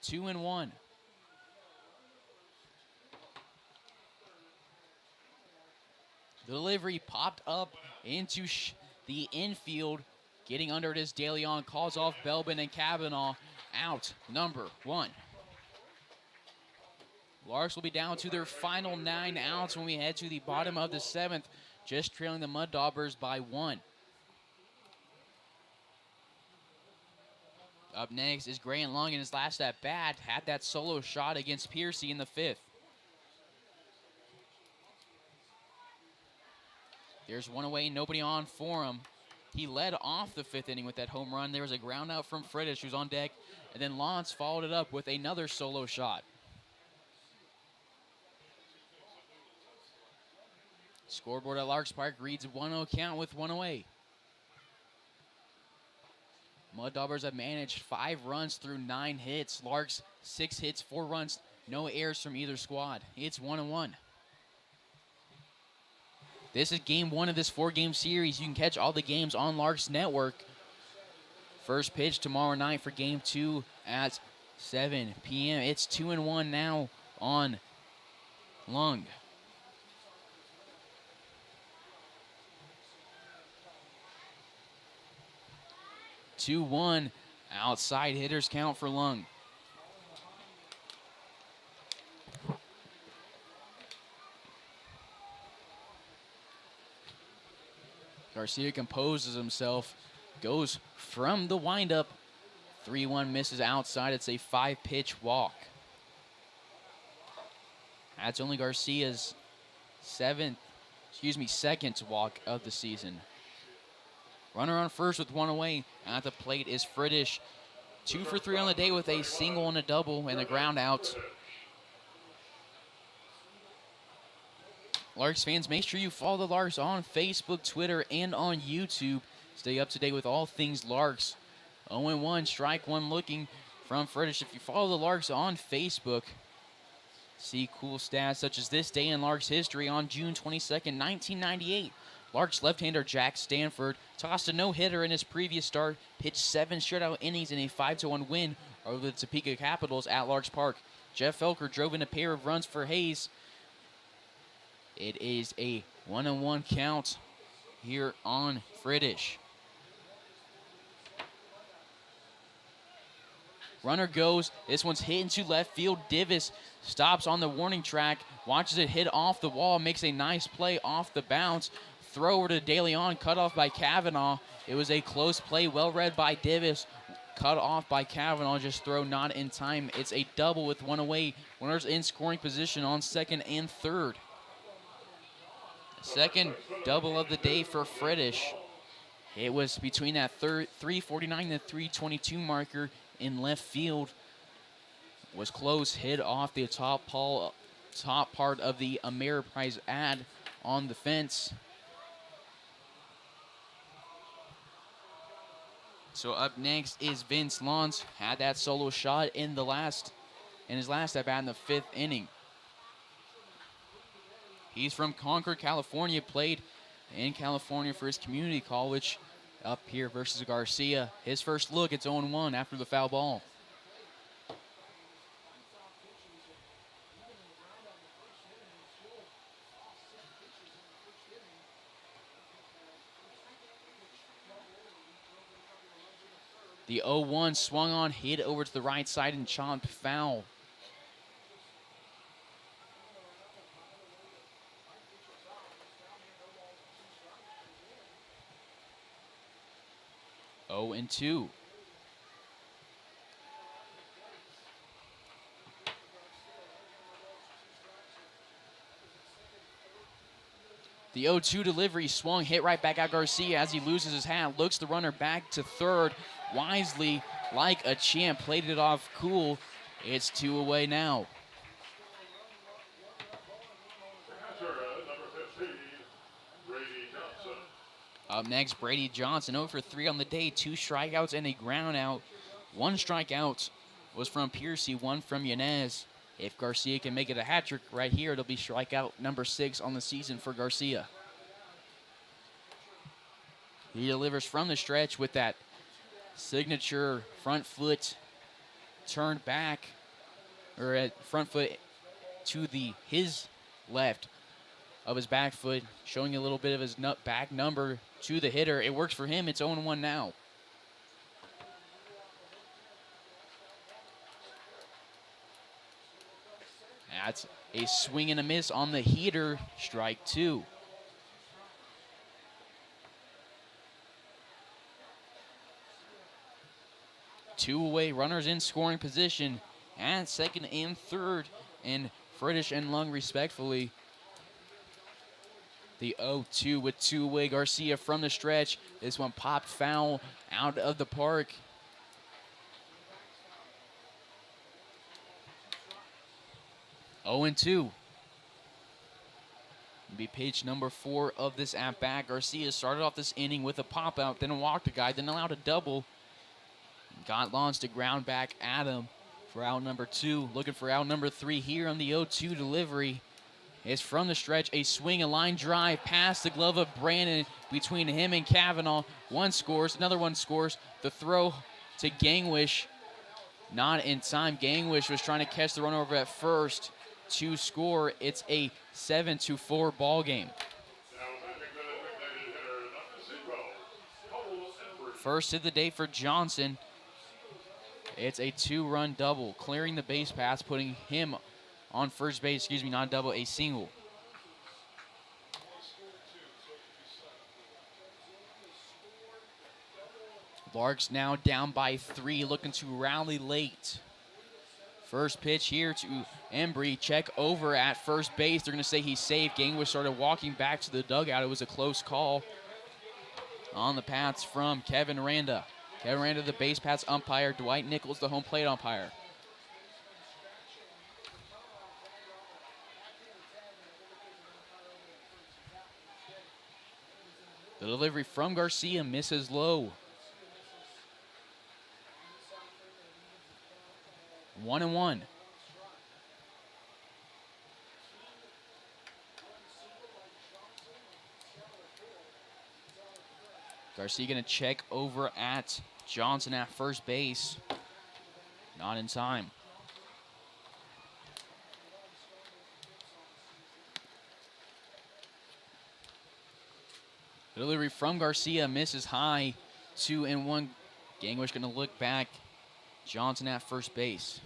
2-1. The delivery popped up into the infield. Getting under it is De Leon, calls off Belbin and Kavanaugh. Out, number 1. Larks will be down to their final 9 outs when we head to the bottom of the 7th, just trailing the Mud Daubers by 1. Up next is Grant Lung in his last at bat. Had that solo shot against Piercy in the 5th. There's one away, nobody on for him. He led off the 5th inning with that home run. There was a ground out from Freddish, who's on deck, and then Lance followed it up with another solo shot. Scoreboard at Larks Park reads 1-0 count with 1 away. Mud Daubers have managed 5 runs through 9 hits. Larks 6 hits, 4 runs, no errors from either squad. It's 1-1. This is game 1 of this 4-game series. You can catch all the games on Larks Network. First pitch tomorrow night for game 2 at 7 p.m. It's 2-1 now on Lung. Two, 1, outside hitters count for Lung. Garcia composes himself, goes from the windup. 3-1 misses outside. It's a 5-pitch walk. That's only Garcia's second walk of the season. Runner on first with 1 away. At the plate is Friddish. 2 for 3 on the day with a single and a double and a ground out. Larks fans, make sure you follow the Larks on Facebook, Twitter, and on YouTube. Stay up to date with all things Larks. 0-1, strike 1 looking from Friddish. If you follow the Larks on Facebook, see cool stats such as this day in Larks history on June 22nd, 1998. Larks left-hander Jack Stanford tossed a no-hitter in his previous start, pitched 7 shutout innings in a 5-1 win over the Topeka Capitals at Larks Park. Jeff Felker drove in a pair of runs for Hays. It is a 1-1 count here on Friddish. Runner goes. This one's hit into left field. Divis stops on the warning track, watches it hit off the wall, makes a nice play off the bounce. Throw over to De Leon, cut off by Kavanaugh. It was a close play, well read by Divis. Cut off by Kavanaugh, just throw not in time. It's a double with 1 away. Runners in scoring position on second and third. Second double of the day for Friddish. It was between that 349 and 322 marker in left field. Was close, hit off the top part of the Ameriprise ad on the fence. So up next is Vince Lons. Had that solo shot in his last at bat in the 5th inning. He's from Concord, California. Played in California for his community college. Up here versus Garcia. His first look, it's 0-1 after the foul ball. The 0-1 swung on, hit over to the right side and chopped foul. Oh and 2. The 0-2 delivery swung, hit right back at Garcia as he loses his hat. Looks the runner back to third. Wisely, like a champ, played it off cool. It's 2 away now. Up next, Brady Johnson, 0 for 3 on the day. 2 strikeouts and a ground out. 1 strikeout was from Piercy, 1 from Yanez. If Garcia can make it a hat trick right here, it'll be strikeout number 6 on the season for Garcia. He delivers from the stretch with that signature front foot turned back, or at front foot to his left of his back foot, showing a little bit of his back number to the hitter. It works for him. It's 0-1 now. That's a swing and a miss on the heater. Strike 2. Two away, runners in scoring position at second and third, and Friedrich and Lung respectfully. The 0-2 with 2 away. Garcia from the stretch. This one popped foul out of the park. Oh and 2. Be pitch number 4 of this at bat. Garcia started off this inning with a pop out, then walked a guy, then allowed a double. Got Lons to ground back at him for out number 2. Looking for out number 3 here on the 0-2 delivery. It's from the stretch, a swing, a line drive past the glove of Brandon between him and Kavanaugh. One scores, another one scores. The throw to Gangwish, not in time. Gangwish was trying to catch the runner over at first to score. It's a 7-4 ball game. First of the day for Johnson. It's a 2-run double, clearing the base paths, putting him on first base, not a double, a single. Larks now down by 3, looking to rally late. First pitch here to Embry. Check over at first base. They're going to say he's safe. Gangwish started walking back to the dugout. It was a close call on the paths from Kevin Randa. Kevin Randa, the base paths umpire. Dwight Nichols, the home plate umpire. The delivery from Garcia misses low. 1-1. Garcia going to check over at Johnson at first base. Not in time. Delivery from Garcia misses high. 2-1. Gangwish going to look back. Johnson at first base.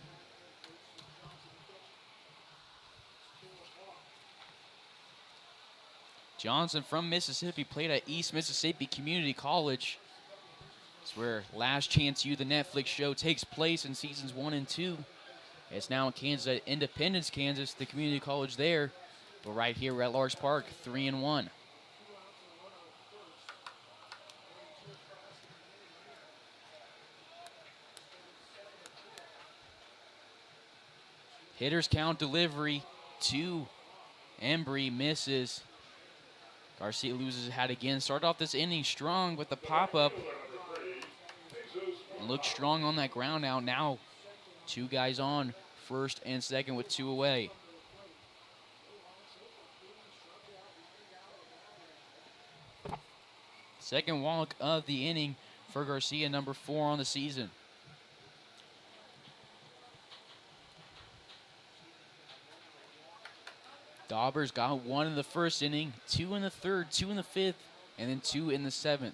Johnson from Mississippi, played at East Mississippi Community College. It's where Last Chance U, the Netflix show, takes place in seasons 1 and 2. It's now in Kansas, at Independence, Kansas, the community college there. But right here, we're at Larks Park, 3-1. Hitters count delivery to Embry, misses. Garcia loses his hat again. Started off this inning strong with the pop-up. Looked strong on that ground out. Now 2 guys on, first and second with 2 away. Second walk of the inning for Garcia, number 4 on the season. Daubers got 1 in the first inning, 2 in the third, 2 in the fifth, and then 2 in the 7th.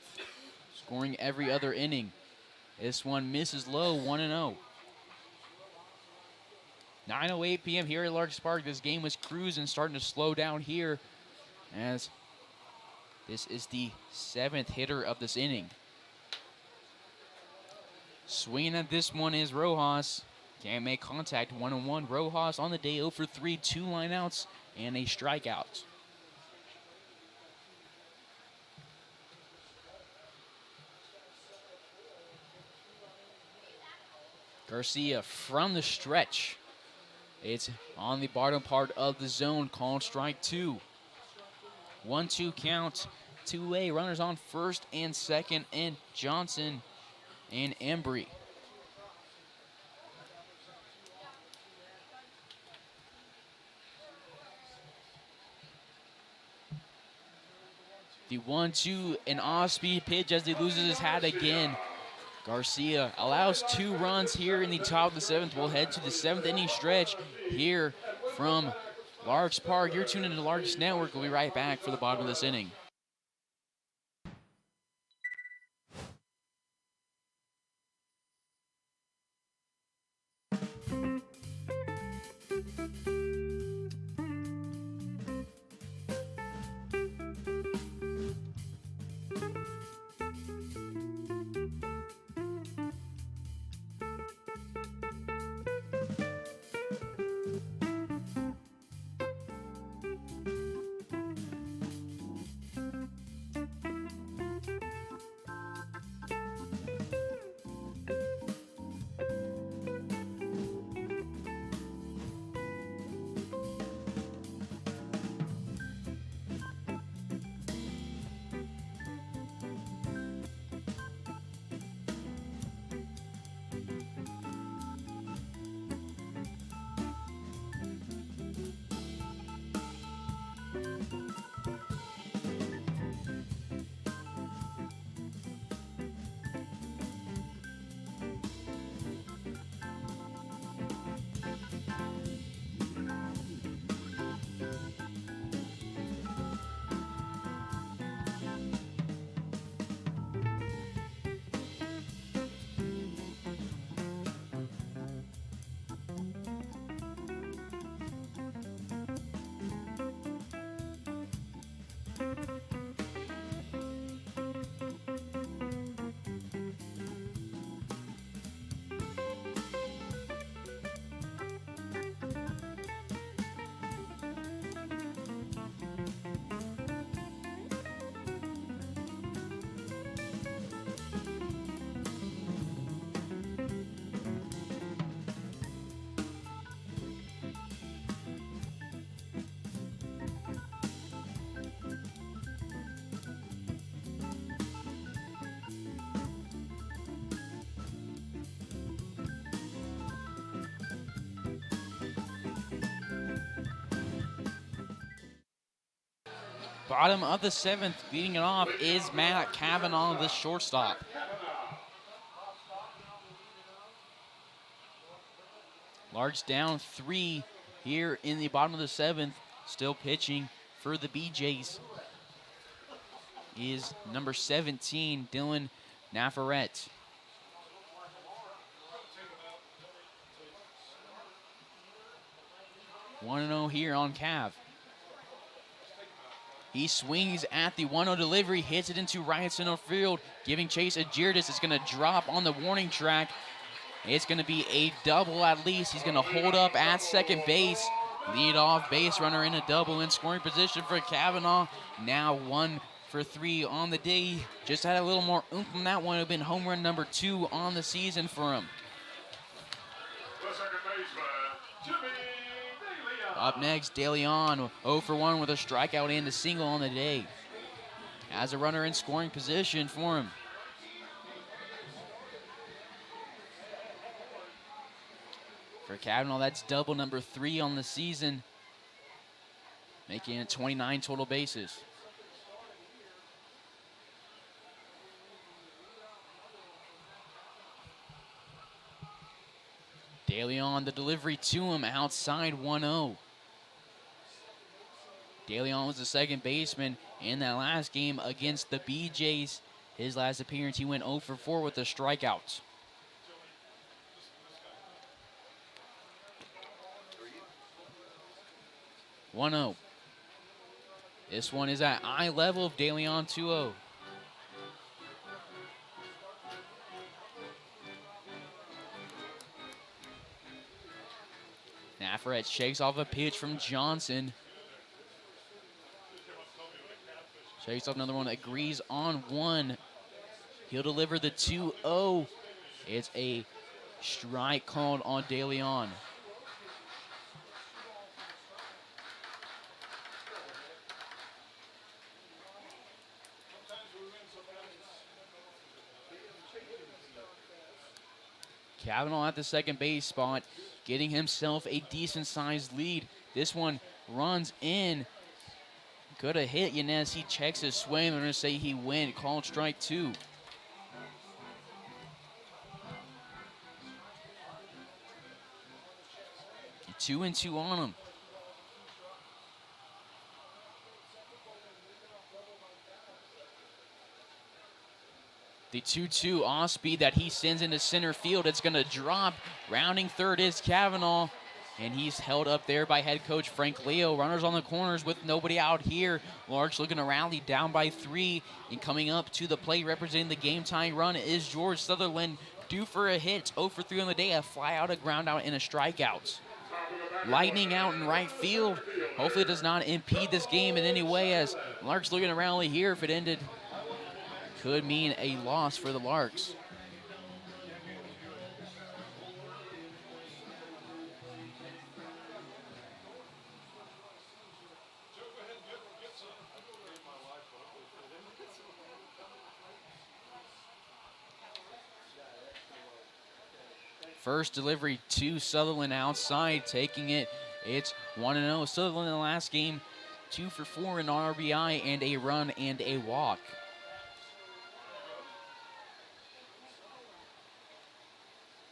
Scoring every other inning. This one misses low, 1-0. 9:08 p.m. here at Larks Park. This game was cruising, starting to slow down here as this is the 7th hitter of this inning. Swinging at this one is Rojas. Can't make contact, 1-1. Rojas on the day 0 for 3, 2 lineouts and a strikeout. Garcia from the stretch. It's on the bottom part of the zone, called strike 2. 1-2 count, 2-way, runners on first and second, and Johnson and Embry. The 1-2, an off-speed pitch as he loses his hat again. Garcia allows 2 runs here in the top of the 7th. We'll head to the 7th inning stretch here from Larks Park. You're tuned into Larks Network. We'll be right back for the bottom of this inning. Bottom of the 7th, leading it off is Matt Kavanaugh, the shortstop. Larks down 3 here in the bottom of the 7th. Still pitching for the BJs is number 17, Dylan Navarrete. One 1-0 here on Cav. He swings at the 1-0 delivery, hits it into right center field, giving chase. Adjirtis is going to drop on the warning track. It's going to be a double at least. He's going to hold up at second base. Lead off base runner in a double in scoring position for Kavanaugh. Now 1 for 3 on the day. Just had a little more oomph on that one. It would have been home run number 2 on the season for him. The second baseman, Jimmy Up next, De Leon, 0 for 1 with a strikeout and a single on the day. Has a runner in scoring position for him. For Cavanaugh, that's double number 3 on the season, making it 29 total bases. De Leon, the delivery to him, outside 1-0. De Leon was the second baseman in that last game against the BJs. His last appearance, he went 0 for 4 with a strikeout. One-0. This one is at eye level of De Leon 2-0. Navarrete shakes off a pitch from Johnson. Shakes off another one, agrees on one. He'll deliver the 2-0. It's a strike called on De Leon. Cavanaugh at the second base spot, getting himself a decent-sized lead. This one runs in. Could have hit Yanez. He checks his swing. They're going to say he went. Called strike 2. Two and two on him. The 2-2 off speed that he sends into center field. It's going to drop. Rounding third is Cavanaugh. And he's held up there by head coach Frank Leo. Runners on the corners with nobody out here. Larks looking to rally, down by 3. And coming up to the plate representing the game-tying run is George Sutherland, due for a hit. 0 for 3 on the day. A fly out, a ground out, and a strikeout. Lightning out in right field. Hopefully it does not impede this game in any way, as Larks looking to rally here. If it ended, could mean a loss for the Larks. First delivery to Sutherland outside, taking it. It's 1-0. Sutherland in the last game, 2 for 4 in RBI and a run and a walk.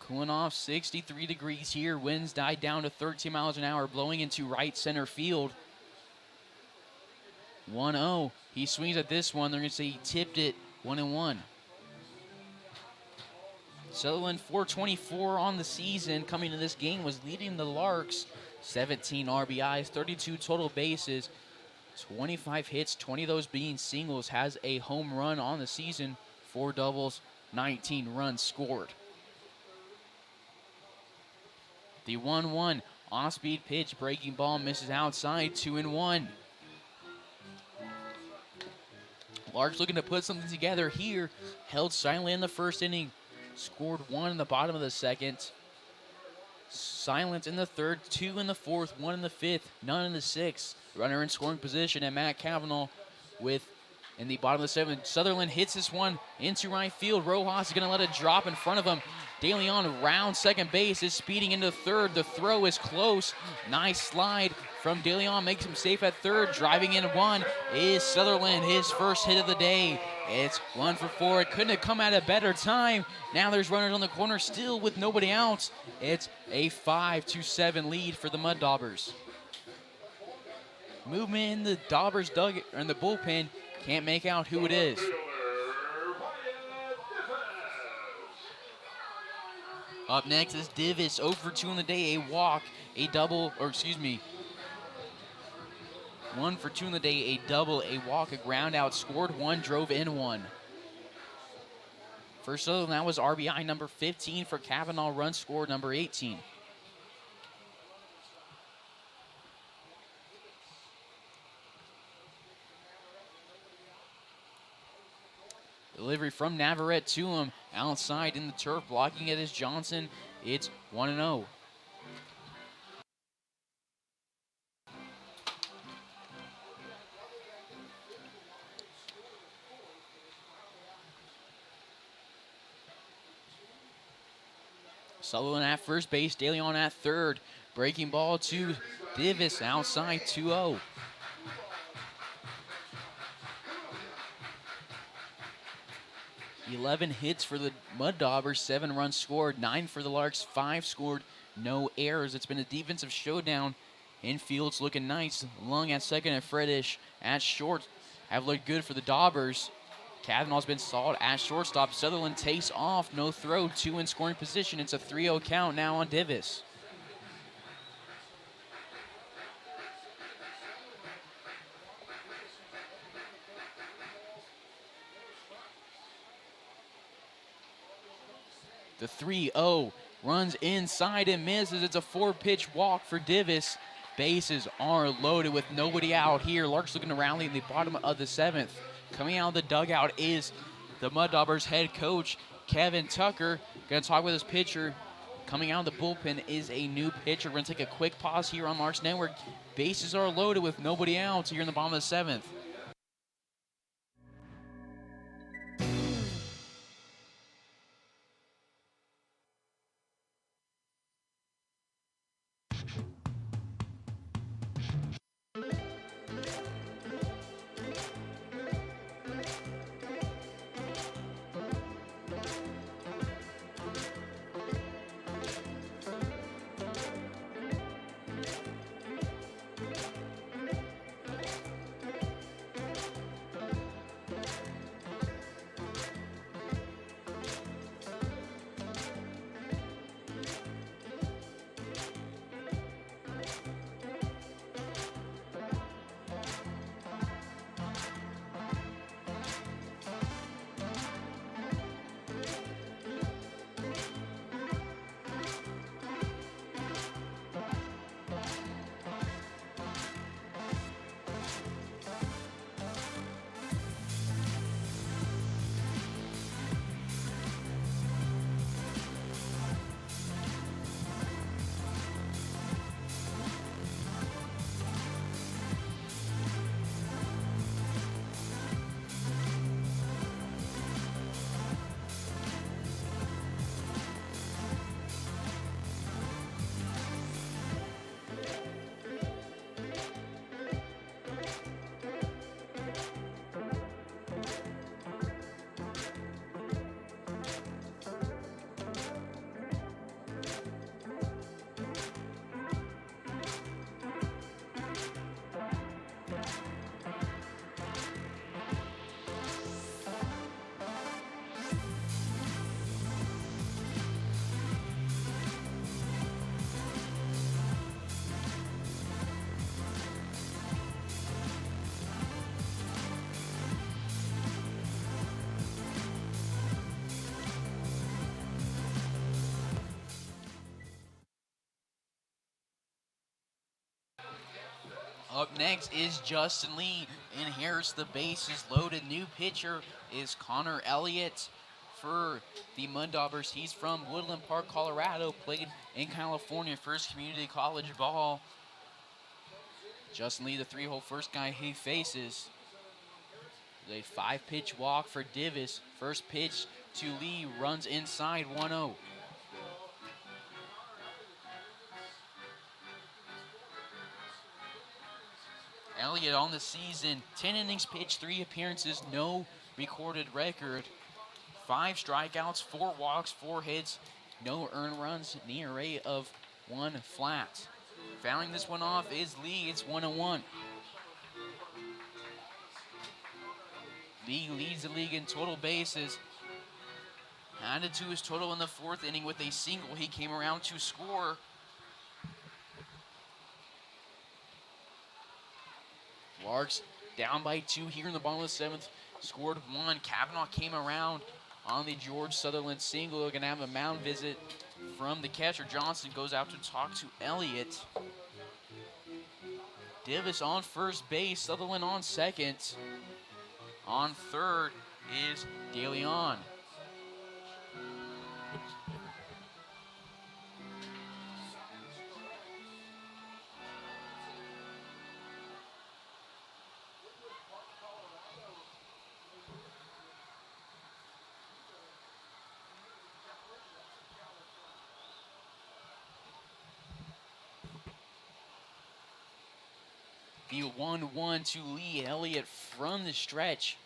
Cooling off, 63 degrees here. Winds died down to 13 miles an hour, blowing into right center field. 1-0. He swings at this one. They're going to say he tipped it 1-1. Sutherland, 424 on the season. Coming to this game, was leading the Larks. 17 RBIs, 32 total bases, 25 hits, 20 of those being singles. Has a home run on the season, 4 doubles, 19 runs scored. The 1-1 off-speed pitch, breaking ball misses outside, 2-1. Larks looking to put something together here. Held silently in the first inning. Scored 1 in the bottom of the second. Silence in the third, 2 in the fourth, 1 in the fifth, none in the sixth. Runner in scoring position, and Matt Cavanaugh with in the bottom of the seventh. Sutherland hits this one into right field. Rojas is going to let it drop in front of him. De Leon round second base, is speeding into third. The throw is close. Nice slide from De Leon, makes him safe at third. Driving in one is Sutherland, his first hit of the day. It's 1 for 4. It couldn't have come at a better time. Now there's runners on the corner still with nobody out. It's a 5-7 lead for the Mud Daubers. Movement in the Daubers dugout or in the bullpen. Can't make out who it is. Up next is Divis, 0 for 2 on the day, a walk, a double, or excuse me, 1 for 2 on the day, a double, a walk, a ground out, scored 1, drove in 1. For Sutherland, that was RBI number 15. For Cavanaugh, run scored number 18. Delivery from Navarrete to him, outside in the turf, blocking it is Johnson. It's 1-0. Sutherland at first base, De Leon at third. Breaking ball to Davis outside 2-0. "11 hits for the Mud Daubers, 7 runs scored, 9 for the Larks, 5 scored, no errors. It's been a defensive showdown. Infield's looking nice. Lung at second and Fredish at short have looked good for the Daubers. Kavanaugh's been solid at shortstop. Sutherland takes off, no throw, 2 in scoring position. It's a 3-0 count now on Davis. The 3-0 runs inside and misses. It's a 4-pitch walk for Davis. Bases are loaded with nobody out here. Larks looking to rally in the bottom of the 7th. Coming out of the dugout is the Mud Daubers head coach, Kevin Tucker. Going to talk with his pitcher. Coming out of the bullpen is a new pitcher. We're going to take a quick pause here on Larks Network. Bases are loaded with nobody out here in the bottom of the 7th. Up next is Justin Lee, and here's the bases loaded. New pitcher is Connor Elliott for the Mud Daubers. He's from Woodland Park, Colorado, played in California, first community college ball. Justin Lee, the 3-hole first guy he faces. A 5-pitch walk for Davis. First pitch to Lee, runs inside 1-0. Elliott on the season, 10 innings pitched, 3 appearances, no recorded record. 5 strikeouts, 4 walks, 4 hits, no earned runs, an ERA of 1 flat. Fouling this one off is Lee, it's 1-1. Lee leads the league in total bases. Added to his total in the 4th inning with a single. He came around to score. Larks down by 2 here in the bottom of the 7th. Scored 1. Kavanaugh came around on the George Sutherland single. They're going to have a mound visit from the catcher. Johnson goes out to talk to Elliott. Davis on first base. Sutherland on second. On third is De Leon. The 1-1 to Lee Elliott from the stretch.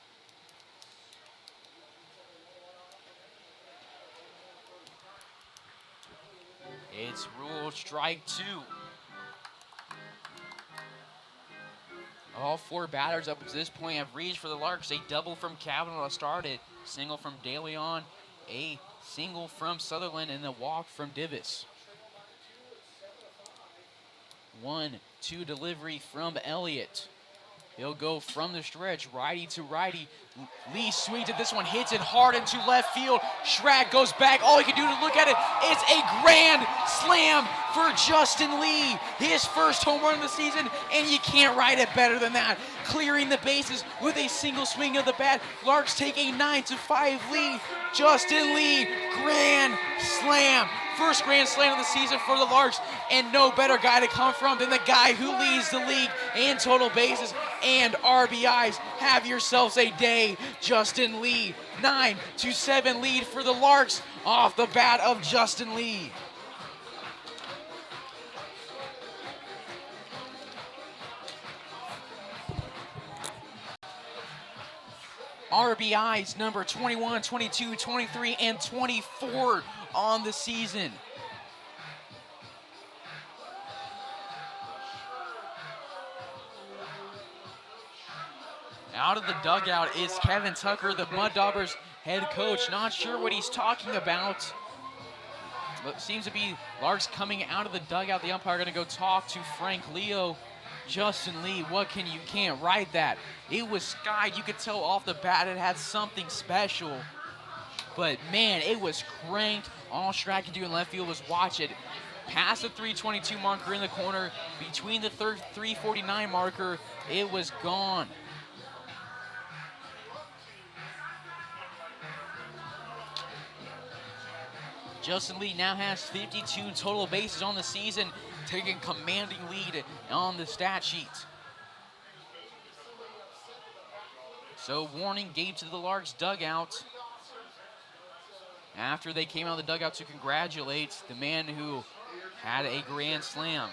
It's ruled strike 2. All 4 batters up to this point have reached for the Larks. A double from Kavanaugh to start it. Single from De Leon. A single from Sutherland and a walk from Divis. 1-2 delivery from Elliott. He'll go from the stretch, righty to righty. Lee swings at this one, hits it hard into left field. Schrag goes back. All he can do to look at it, it's a grand slam for Justin Lee. His first home run of the season, and you can't write it better than that. Clearing the bases with a single swing of the bat. Larks take a 9-5 lead. Justin Lee, grand slam. First grand slam of the season for the Larks, and no better guy to come from than the guy who leads the league in total bases and RBIs. Have yourselves a day, Justin Lee. 9-7 lead for the Larks off the bat of Justin Lee. RBIs number 21, 22, 23, and 24 on the season. Out of the dugout is Kevin Tucker, the Mud Daubers head coach. Not sure what he's talking about. But seems to be Larks coming out of the dugout. The umpire going to go talk to Frank Leo. Justin Lee, you can't write that. It was skied. You could tell off the bat it had something special. But man, it was cranked. All Strat could do in left field was watch it. Past the 322 marker in the corner, between the 349 marker, it was gone. Justin Lee now has 52 total bases on the season, taking commanding lead on the stat sheet. So warning gave to the Larks dugout after they came out of the dugout to congratulate the man who had a grand slam.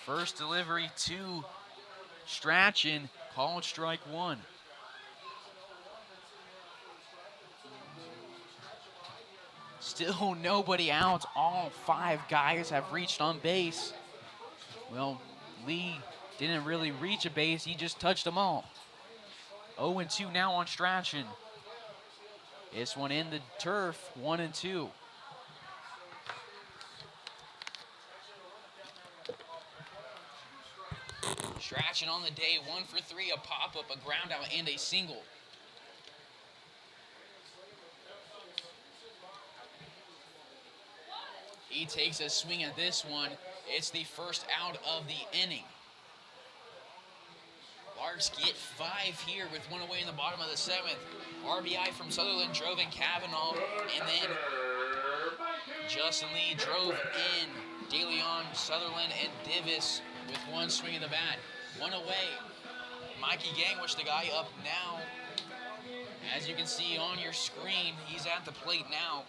First delivery to Strachan, called strike 1. Still nobody out. All 5 guys have reached on base. Well, Lee didn't really reach a base. He just touched them all. 0-2 now on Strachan. This one in the turf, 1-2. Strachan on the day, 1 for 3, a pop-up, a ground out, and a single. He takes a swing at this one. It's the first out of the inning. Larks get 5 here with 1 away in the bottom of the 7th. RBI from Sutherland drove in Kavanaugh, and then Justin Lee drove in De Leon, Sutherland, and Divis with 1 swing of the bat. 1 away. Mikey Gangwish, the guy up now. As you can see on your screen, he's at the plate now.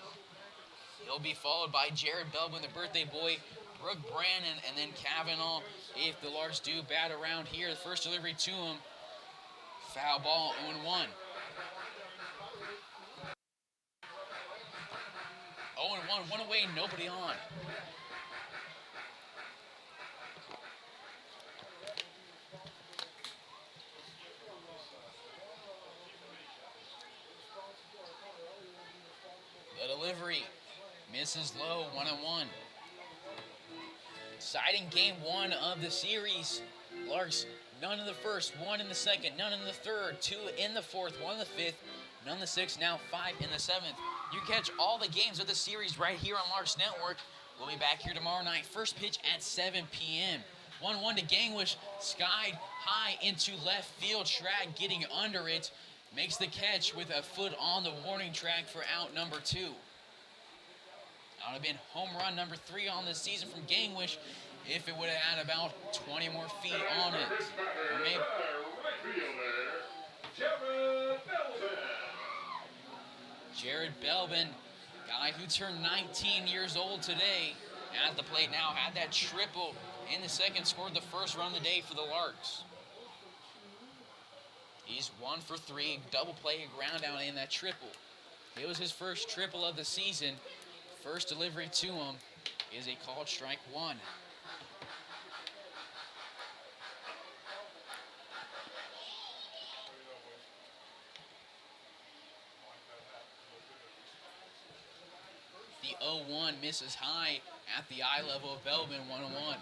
He'll be followed by Jared Belbin, the birthday boy, Brooke Brannon, and then Kavanaugh. If the Larks do bat around here, the first delivery to him, foul ball, 0-1. 0-1, 1 away, nobody on. The delivery misses low, 1-1. Deciding game 1 of the series. Larks, none in the first, 1 in the second, none in the third, 2 in the fourth, 1 in the fifth, none in the sixth, now 5 in the 7th. You catch all the games of the series right here on Larks Network. We'll be back here tomorrow night. First pitch at 7 p.m. 1-1 to Gangwish, skied high into left field. Schrag getting under it, makes the catch with a foot on the warning track for out number 2. That would have been home run number 3 on the season from Gangwish if it would have had about 20 more feet on it. Or maybe Jared Belbin got guy who turned 19 years old today at the plate now, had that triple in the second, scored the first run of the day for the Larks. He's 1 for 3, double play, a ground out in that triple. It was his first triple of the season. First delivery to him is a called strike 1. The 0-1 misses high at the eye level of Belbin, 1-1.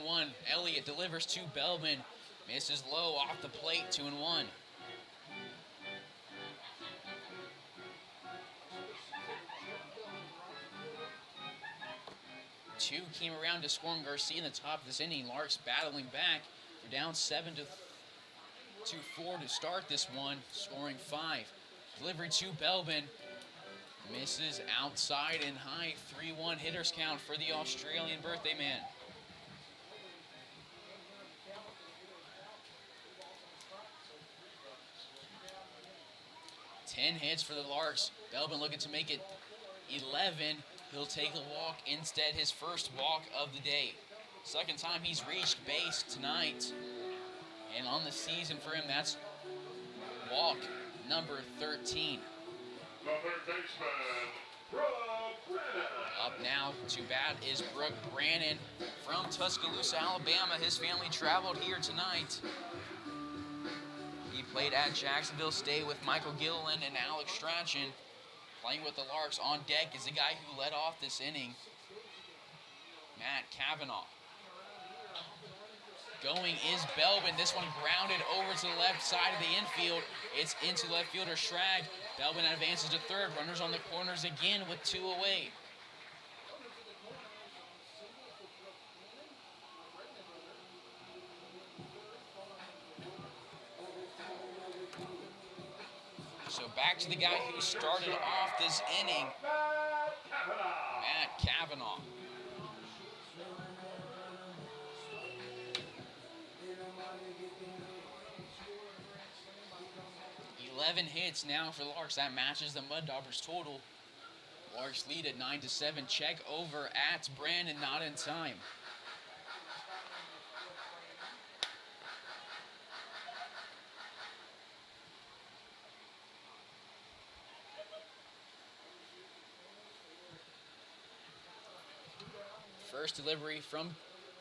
One. Elliott delivers to Belbin. Misses low off the plate, 2-1. Two came around to score Garcia in the top of this inning. Larks battling back. They're down 7-4 to start this one, scoring 5. Delivery to Belbin. Misses outside and high. 3-1 hitters count for the Australian birthday man. Ten hits for the Larks. Belbin looking to make it 11. He'll take a walk instead, his first walk of the day. Second time he's reached base tonight. And on the season for him, that's walk number 13. The third baseman, Brooke Brennan. Up now to bat is Brooke Brannon from Tuscaloosa, Alabama. His family traveled here tonight. He played at Jacksonville State with Michael Gilliland and Alex Strachan. Playing with the Larks on deck is the guy who led off this inning, Matt Kavanaugh. Going is Belbin. This one grounded over to the left side of the infield. It's into left fielder Schrag. Belbin advances to third. Runners on the corners again with 2 away. So back to the guy who started off this inning, Matt Kavanaugh. Eleven hits now for the Larks. That matches the Mud Daubers total. Larks lead at 9-7. Check over at Brandon, not in time. First delivery from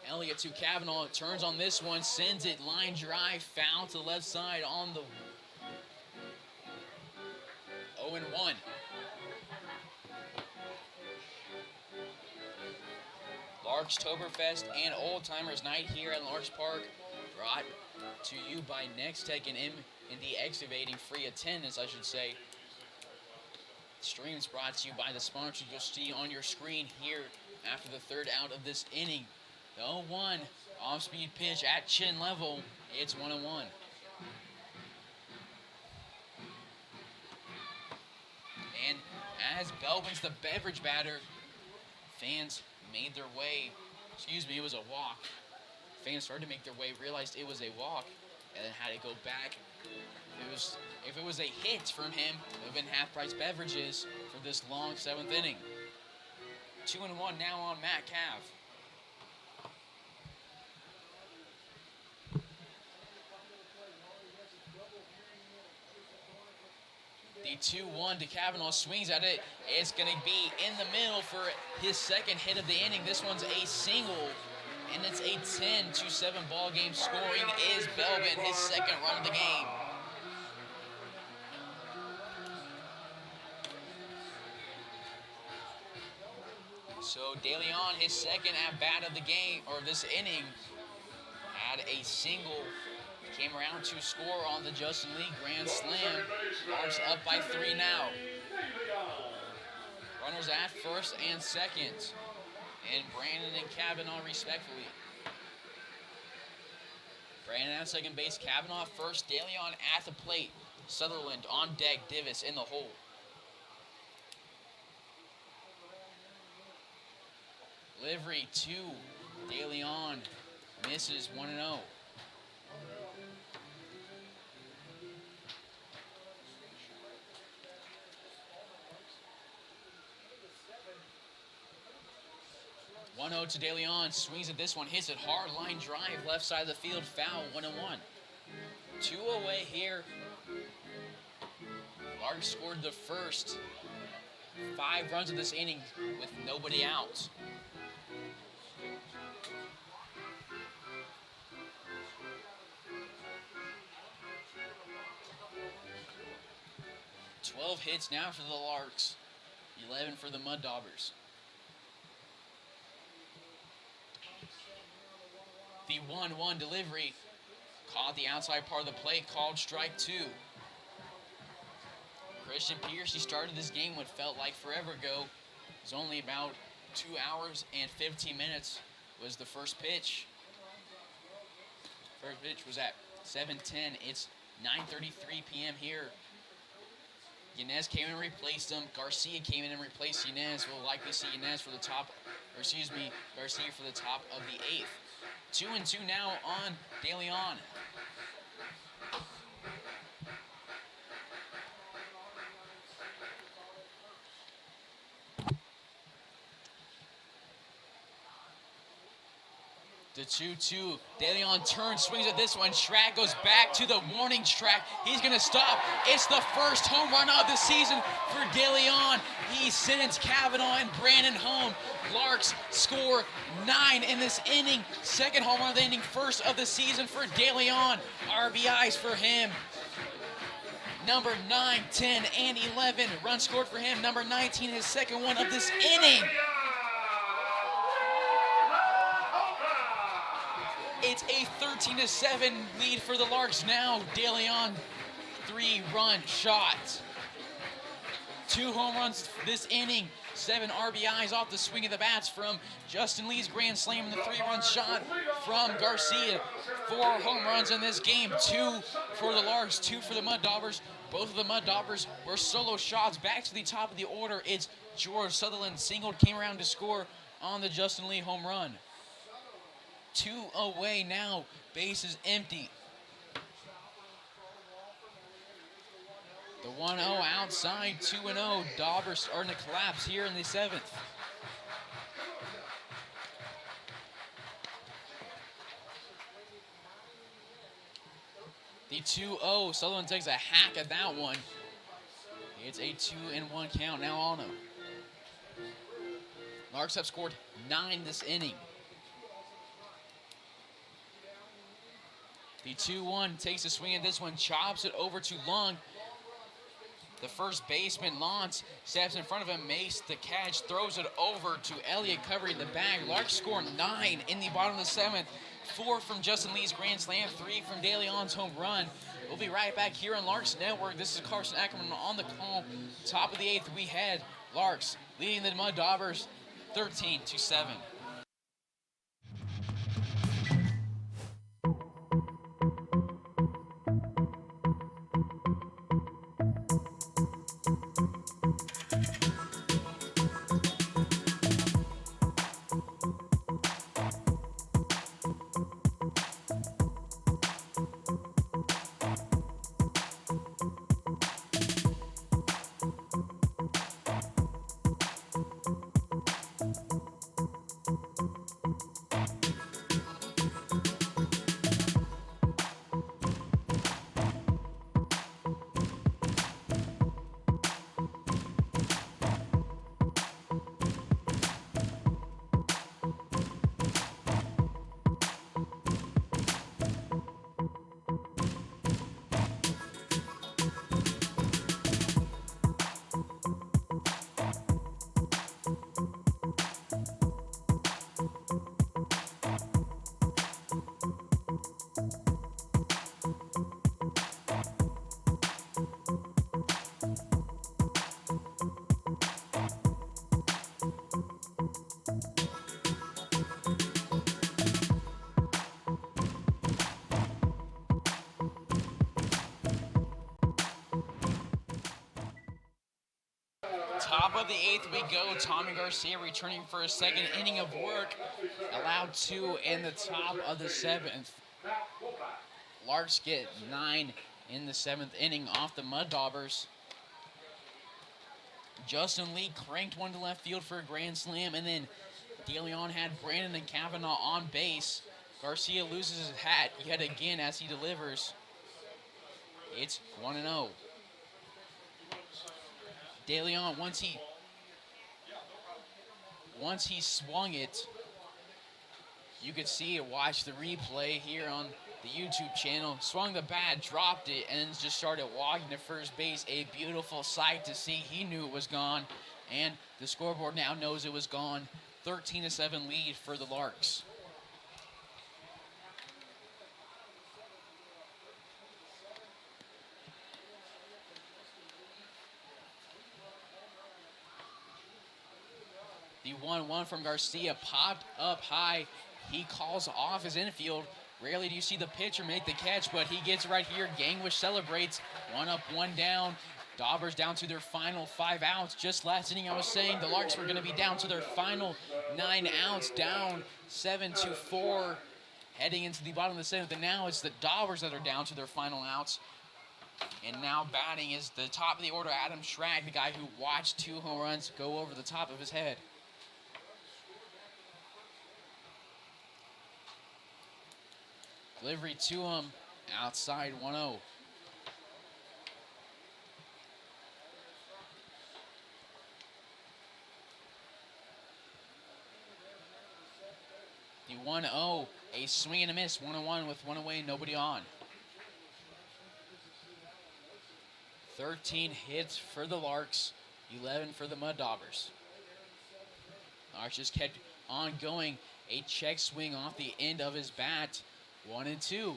Elliott to Kavanaugh. Turns on this one, sends it line drive, foul to the left side on the 0-1. Larks Toberfest and Old Timers Night here at Larks Park, brought to you by Next Tech and MD Excavating, free attendance, I should say. Streams brought to you by the sponsors you'll see on your screen here after the third out of this inning. The 0-1 off-speed pitch at chin level. It's 1-1. And as Belbin's the beverage batter, fans made their way. It was a walk. Fans started to make their way, realized it was a walk, and then had to go back. If it was a hit from him, it would have been half-price beverages for this long 7th inning. 2-1 now on Matt Cav. The 2-1 to Kavanaugh, swings at it. It's going to be in the middle for his second hit of the inning. This one's a single, and it's a 10-7 ball game. Scoring is Belbin, his second run of the game. So De Leon, his second at-bat of the game, or this inning, had a single. Came around to score on the Justin Lee grand slam. Larks up by 3 now. Runners at first and second. And Brandon and Kavanaugh respectively. Brandon at second base, Kavanaugh first, De Leon at the plate. Sutherland on deck, Divis in the hole. Delivery to De Leon misses 1-0. To De Leon, swings at this one, hits it hard, line drive, left side of the field, foul, 1-1. 2 away here. Larks scored the first 5 runs of this inning with nobody out. "12 hits now for the Larks, 11 for the Mud Daubers." The 1-1 delivery caught the outside part of the plate, called strike 2. Christian Pierce, he started this game what felt like forever ago. It was only about 2 hours and 15 minutes was the first pitch. First pitch was at 7:10. It's 9:33 p.m. here. Yanez came in and replaced him. Garcia came in and replaced Yanez. We'll likely see Garcia for the top of the 8th. 2-2 now on De Leon. The 2-2. De Leon turns, swings at this one. Schrack goes back to the warning track. He's going to stop. It's the first home run of the season for De Leon. He sends Kavanaugh and Brandon home. Larks score 9 in this inning. Second home run of the inning, first of the season for De Leon. RBIs for him. Number 9, 10, and 11. Runs scored for him. Number 19, his second one of this inning. It's a 13-7 lead for the Larks now. De Leon, 3-run shot. 2 home runs this inning. 7 RBIs off the swing of the bats from Justin Lee's grand slam and the 3-run shot from Garcia. 4 home runs in this game. 2 for the Larks, 2 for the Mud Daubers. Both of the Mud Daubers were solo shots. Back to the top of the order, it's George Sutherland. Singled, came around to score on the Justin Lee home run. 2 away now, bases empty. The 1-0 outside, 2-0. Daubers starting to collapse here in the 7th. The 2-0, Sutherland takes a hack at that one. It's a 2-1 count now on him. Larks have scored 9 this inning. The 2-1 takes a swing at this one, chops it over to Long. The first baseman, Lance, steps in front of him, makes the catch, throws it over to Elliott covering the bag. Larks score 9 in the bottom of the 7th. 4 from Justin Lee's grand slam, 3 from De Leon's home run. We'll be right back here on Larks Network. This is Carson Ackerman on the call. Top of the 8th, we had Larks leading the Mud Daubers 13-7. Top of the 8th we go. Tommy Garcia returning for a second inning of work. Allowed 2 in the top of the 7th. Larks get 9 in the 7th inning off the Mud Daubers. Justin Lee cranked one to left field for a grand slam, and then DeLeon had Brandon and Kavanaugh on base. Garcia loses his hat yet again as he delivers. It's 1-0. DeLeon, once he swung it, you could see it, watch the replay here on the YouTube channel. Swung the bat, dropped it, and then just started walking to first base. A beautiful sight to see. He knew it was gone, and the scoreboard now knows it was gone. 13-7 lead for the Larks. The 1-1 from Garcia popped up high. He calls off his infield. Rarely do you see the pitcher make the catch, but he gets right here. Gangwish celebrates. 1 up, 1 down. Daubers down to their final 5 outs. Just last inning I was saying the Larks were going to be down to their final 9 outs, down 7-4, heading into the bottom of the 7th. And now it's the Daubers that are down to their final outs. And now batting is the top of the order, Adam Schrag, the guy who watched 2 home runs go over the top of his head. Delivery to him, outside 1-0. The 1-0, a swing and a miss, 1-1 with 1 away, nobody on. 13 hits for the Larks, 11 for the Mud Daubers. Larks just kept on going, a check swing off the end of his bat. 1-2.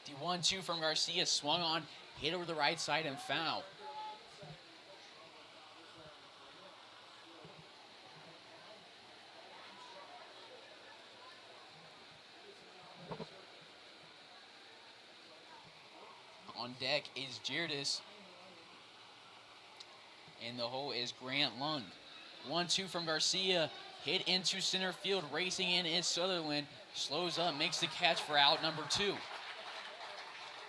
The 1-2 from Garcia swung on, hit over the right side and foul. On deck is Girdis. And the hole is Grant Lund. 1-2 from Garcia. Hit into center field. Racing in is Sutherland. Slows up, makes the catch for out number 2.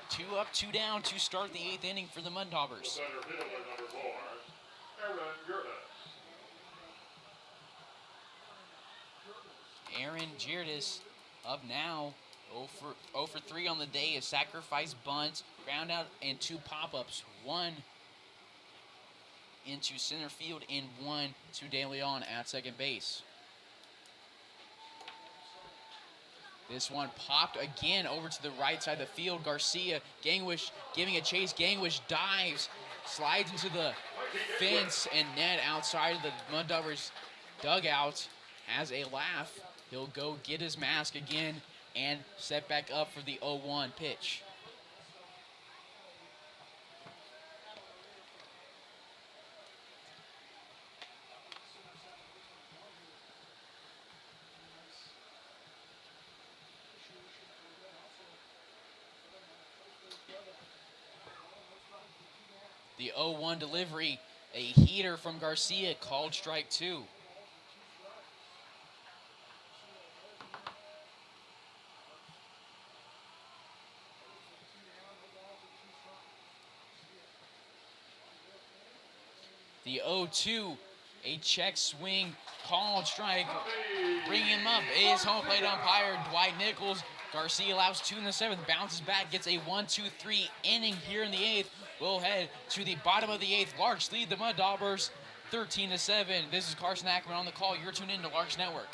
2 up, 2 down to start the 8th inning for the Mud Daubers. Center fielder number 4, Aaron Girdis. Aaron Girdis up now. 0 for 3 on the day. A sacrifice bunt, ground out, and 2 pop-ups. 1 into center field and 1 to De Leon at second base. This one popped again over to the right side of the field. Garcia, Gangwish giving a chase. Gangwish dives, slides into the fence and net outside of the Mud Daubers dugout. Has a laugh. He'll go get his mask again and set back up for the 0-1 pitch. The 0-1 delivery, a heater from Garcia, called strike 2. The 0-2, a check swing, called strike. Bring him up is home plate umpire Dwight Nichols. Garcia allows 2 in the 7th, bounces back, gets a 1-2-3 inning here in the 8th. We'll head to the bottom of the 8th. Larks lead the Mud Daubers 13-7. This is Carson Ackerman on the call. You're tuned in to Larks Network.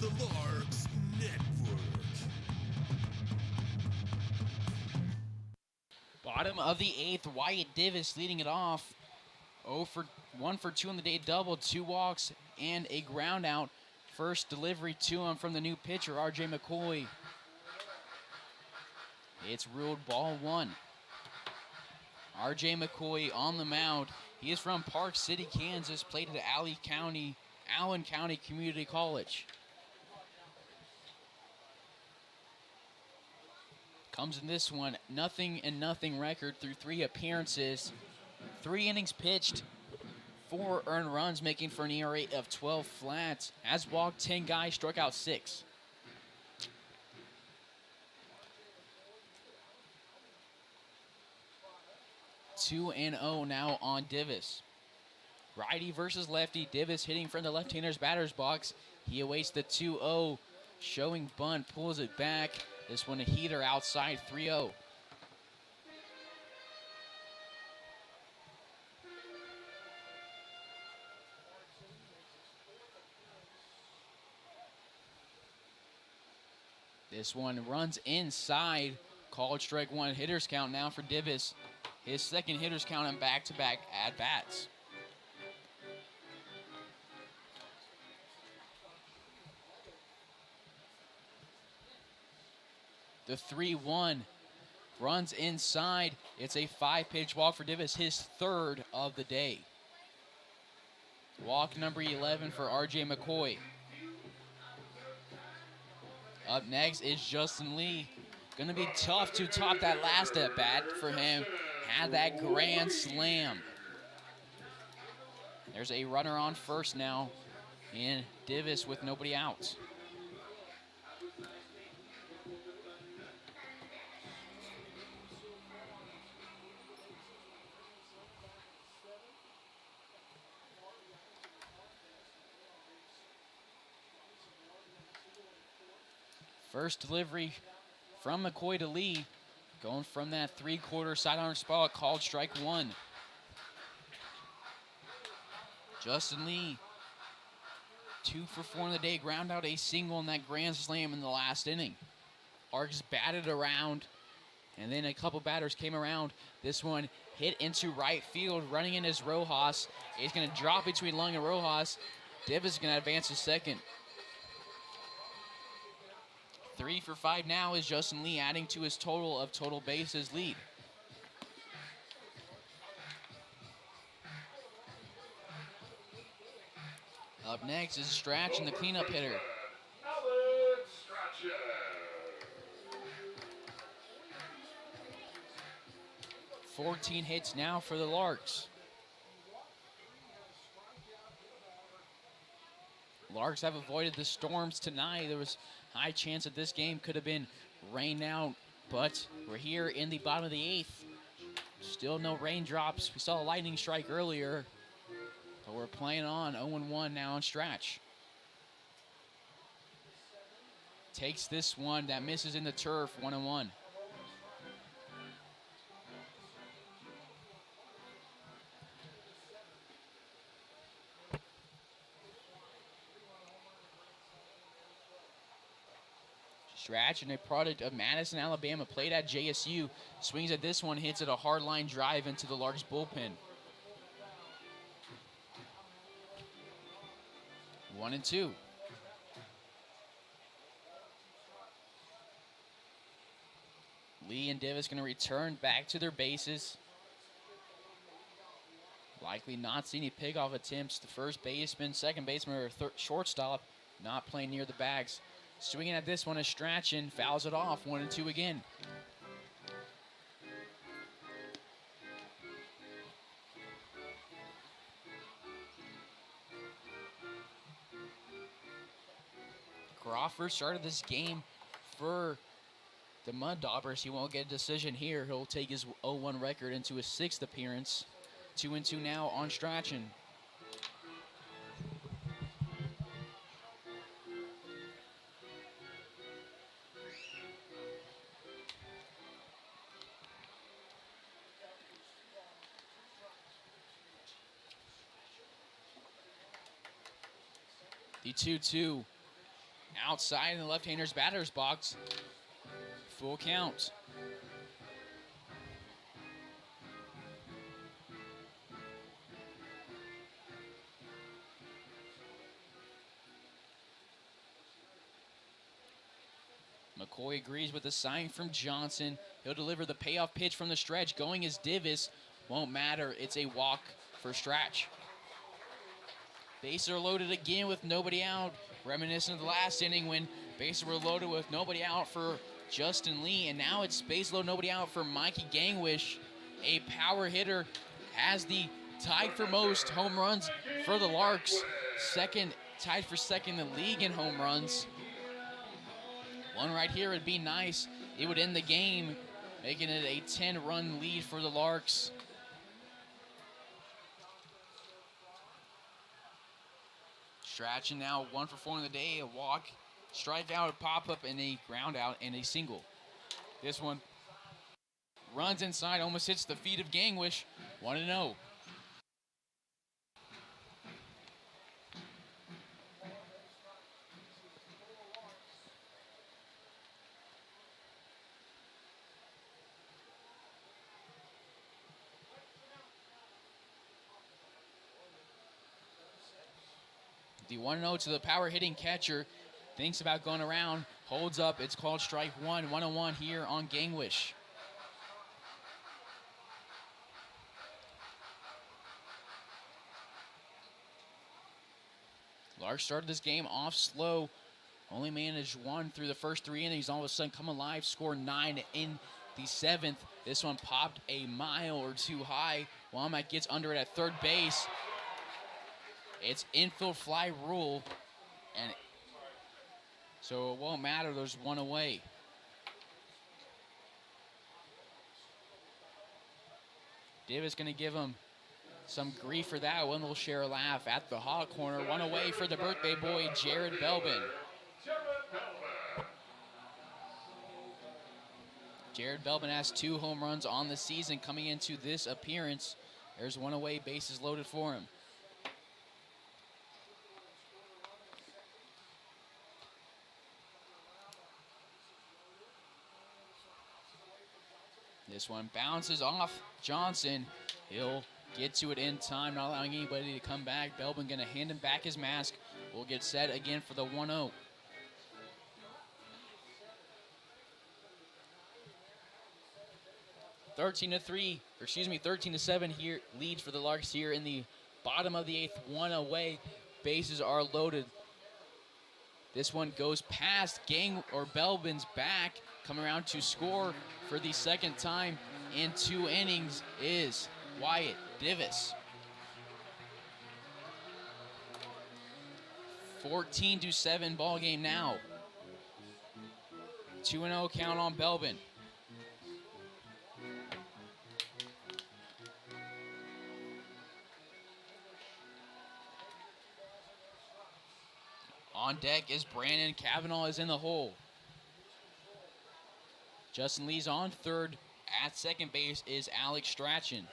the Larks Network. Bottom of the 8th, Wyatt Divis leading it off. 1 for 2 on the day double, 2 walks and a ground out. First delivery to him from the new pitcher, RJ McCoy. It's ruled ball 1. RJ McCoy on the mound. He is from Park City, Kansas, played at Allen County Community College. Comes in this one, 0-0 record through 3 appearances. 3 innings pitched, 4 earned runs, making for an ERA of 12 flat. Has walked 10 guys, struck out 6. (2-0) now on Divis. Righty versus lefty. Divis hitting from the left-hander's batter's box. He awaits the 2-0, showing bunt, pulls it back. This one a heater outside, 3-0. This one runs inside. Called strike 1. Hitters count now for Divis. His second hitters count on back-to-back at-bats. The 3-1 runs inside. It's a 5-pitch walk for Divis, his 3rd of the day. Walk number 11 for RJ McCoy. Up next is Justin Lee. Gonna be tough to top that last at bat for him. Had that grand slam. There's a runner on first now, and Divis with nobody out. First delivery from McCoy to Lee. Going from that 3/4 sidearm spot, called strike 1. Justin Lee, 2 for 4 in the day, ground out a single in that grand slam in the last inning. Larks batted around, and then a couple batters came around. This one hit into right field, running in is Rojas. It's going to drop between Lung and Rojas. Divis is going to advance to second. 3 for 5 now is Justin Lee, adding to his total bases lead. Up next is Stratch and the cleanup hitter. 14 hits now for the Larks. Larks have avoided the storms tonight. There was high chance that this game could have been rained out, but we're here in the bottom of the 8th. Still no raindrops. We saw a lightning strike earlier, but we're playing on 0-1 now on Stratch. Takes this one that misses in the turf, 1-1. Stratch, and a product of Madison, Alabama, played at JSU. Swings at this one, hits it a hard line drive into the Larks bullpen. 1-2. Lee and Divis going to return back to their bases. Likely not see any pickoff attempts. The first baseman, second baseman, or shortstop not playing near the bags. Swinging at this one is Strachan, fouls it off, 1-2 again. Crawford started this game for the Mud Daubers. He won't get a decision here. He'll take his 0-1 record into his 6th appearance. 2-2 now on Strachan. The 2-2 outside in the left-hander's batter's box. Full count. McCoy agrees with the sign from Johnson. He'll deliver the payoff pitch from the stretch. Going is Davis. Won't matter. It's a walk for Stratch. Bases are loaded again with nobody out. Reminiscent of the last inning when bases were loaded with nobody out for Justin Lee. And now it's base load, nobody out for Mikey Gangwish. A power hitter, has the tied for most home runs for the Larks. Tied for second in the league in home runs. One right here would be nice. It would end the game, making it a 10-run lead for the Larks. Strachan now 1 for 4 in the day, a walk, strikeout, a pop-up, and a ground out, and a single. This one runs inside, almost hits the feet of Gangwish. 1-0. The 1-0 to the power hitting catcher. Thinks about going around. Holds up. It's called strike one. 1-1 here on Gangwish. Larks started this game off slow. Only managed 1 through the first 3 innings. All of a sudden come alive. Score 9 in the 7th. This one popped a mile or 2 high. Womack gets under it at third base. It's infield fly rule, and so it won't matter. There's 1 away. Davis going to give him some grief for that one. We'll share a laugh at the hot corner. 1 away for the birthday boy, Jared Belbin. Jared Belbin has 2 home runs on the season coming into this appearance. There's 1 away, bases loaded for him. This one bounces off Johnson. He'll get to it in time, not allowing anybody to come back. Belbin going to hand him back his mask. We'll get set again for the 1-0. Thirteen to 7 here, lead for the Larks here in the bottom of the 8th. 1 away. Bases are loaded. This one goes past Belbin's back. Coming around to score for the second time in 2 innings is Wyatt Davis. 14-7 ball game now. 2-0 count on Belbin. On deck is Brandon. Cavanaugh is in the hole. Justin Lee's on third. At second base is Alex Strachan.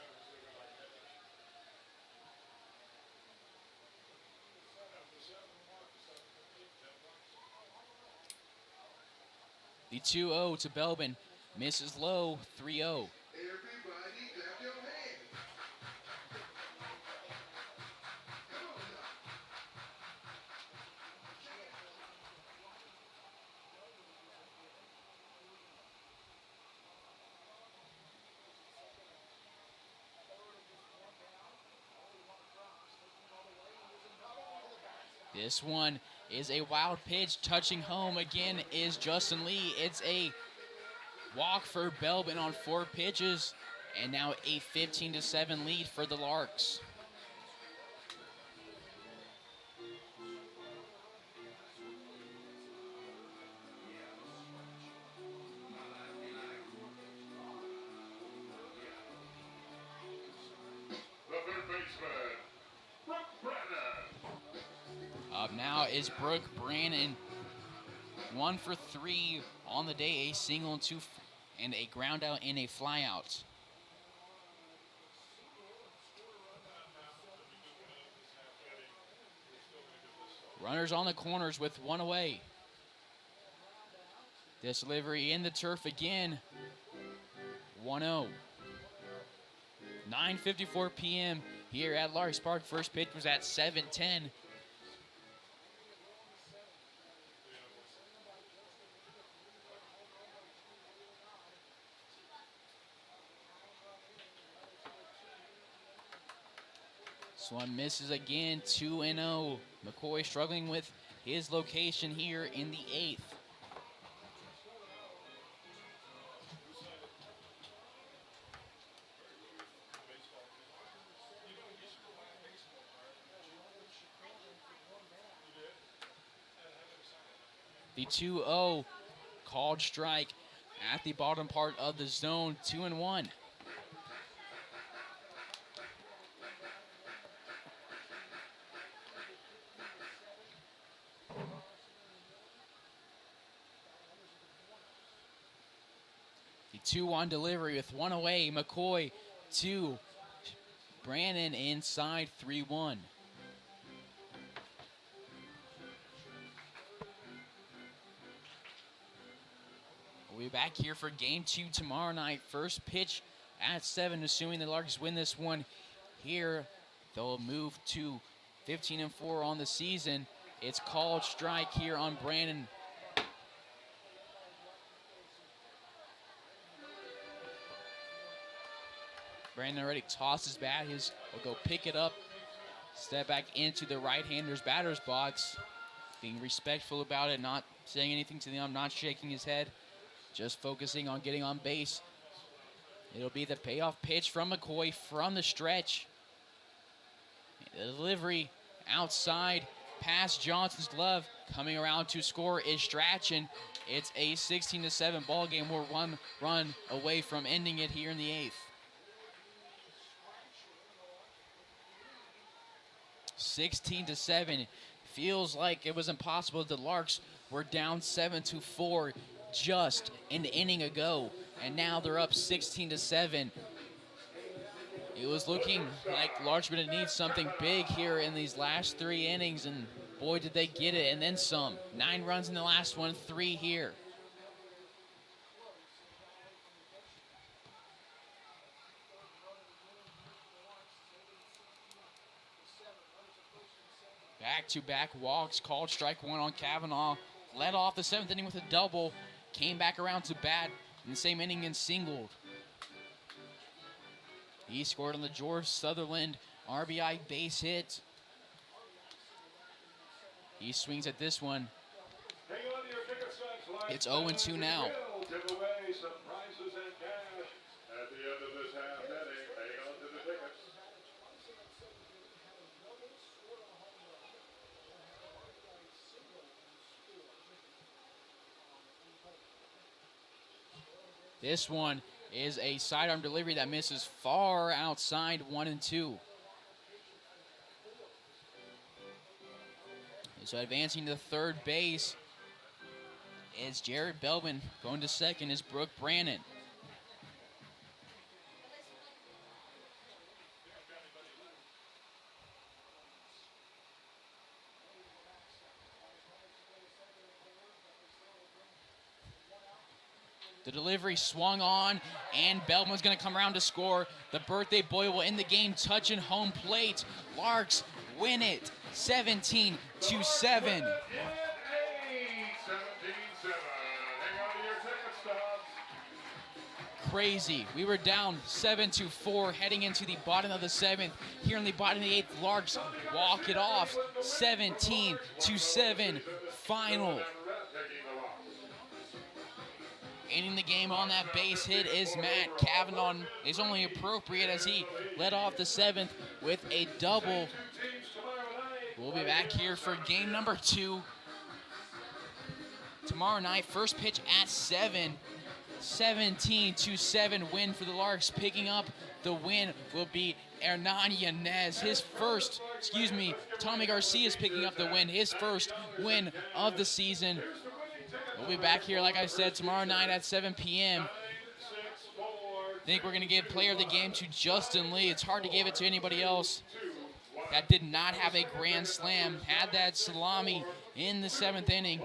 The 2-0 to Belbin. Misses low. 3-0. This one is a wild pitch. Touching home again is Justin Lee. It's a walk for Belbin on 4 pitches. And now a 15-7 lead for the Larks. Up now is Brooke Brannon. 1 for 3 on the day, a single and 2 and a ground out and a fly out. Runners on the corners with 1 away. This delivery in the turf again. 1-0. 9:54 p.m. here at Larks Park. First pitch was at 7:10. This one misses again, 2-0. McCoy struggling with his location here in the 8th. The 2-0 called strike at the bottom part of the zone, 2-1. The 2-1 delivery with one away. McCoy to Brandon inside, 3-1. We'll be back here for game 2 tomorrow night. First pitch at 7, assuming the Larks win this one here. They'll move to 15-4 on the season. It's called strike here on Brandon. Brandon already tossed his bat. Will go pick it up. Step back into the right-hander's batter's box. Being respectful about it, not saying anything to them, not shaking his head. Just focusing on getting on base. It'll be the payoff pitch from McCoy from the stretch. The delivery outside past Johnson's glove. Coming around to score is Strachan. It's a 16-7 ball game. We're one run away from ending it here in the 8th. 16-7. Feels like it was impossible. The Larks were down 7-4 just an inning ago, and now they're up 16-7. It was looking like Larks were going to need something big here in these last 3 innings, and boy, did they get it, and then some. 9 runs in the last one, 3 here. Back-to-back walks, called strike 1 on Kavanaugh. Led off the 7th inning with a double. Came back around to bat in the same inning and singled. He scored on the George Sutherland RBI base hit. He swings at this one. It's 0-2 now. This one is a sidearm delivery that misses far outside, 1-2. So advancing to third base is Jared Belvin. Going to second is Brooke Brannon. The delivery swung on, and Belman's going to come around to score. The birthday boy will end the game touching home plate. Larks win it 17-7. Crazy. We were down 7-4 heading into the bottom of the 7th. Here in the bottom of the 8th, Larks walk it off 17-7 final. Ending the game on that base hit is Matt Kavanaugh. Is only appropriate as he led off the 7th with a double. We'll be back here for game number 2 tomorrow night. First pitch at 7. 17-7 win for the Larks. Picking up the win will be Hernan Yanez. Tommy Garcia is picking up the win. His first win of the season. We'll be back here, like I said, tomorrow night at 7 p.m. I think we're going to give player of the game to Justin Lee. It's hard to give it to anybody else that did not have a grand slam. Had that salami in the 7th inning.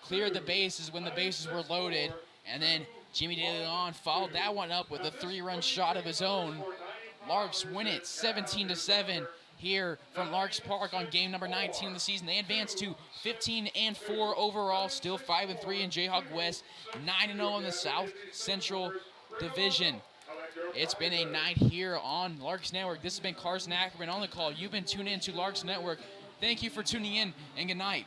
cleared the bases when the bases were loaded. And then Jimmy De Leon followed that one up with a 3-run shot of his own. Larks win it 17-7 here from Larks Park on game number 19 of the season. They advance to 15-4 overall, still 5-3 in Jayhawk West, 9-0 in the South Central Division. It's been a night here on Larks Network. This has been Carson Ackerman on the call. You've been tuned in to Larks Network. Thank you for tuning in, and good night.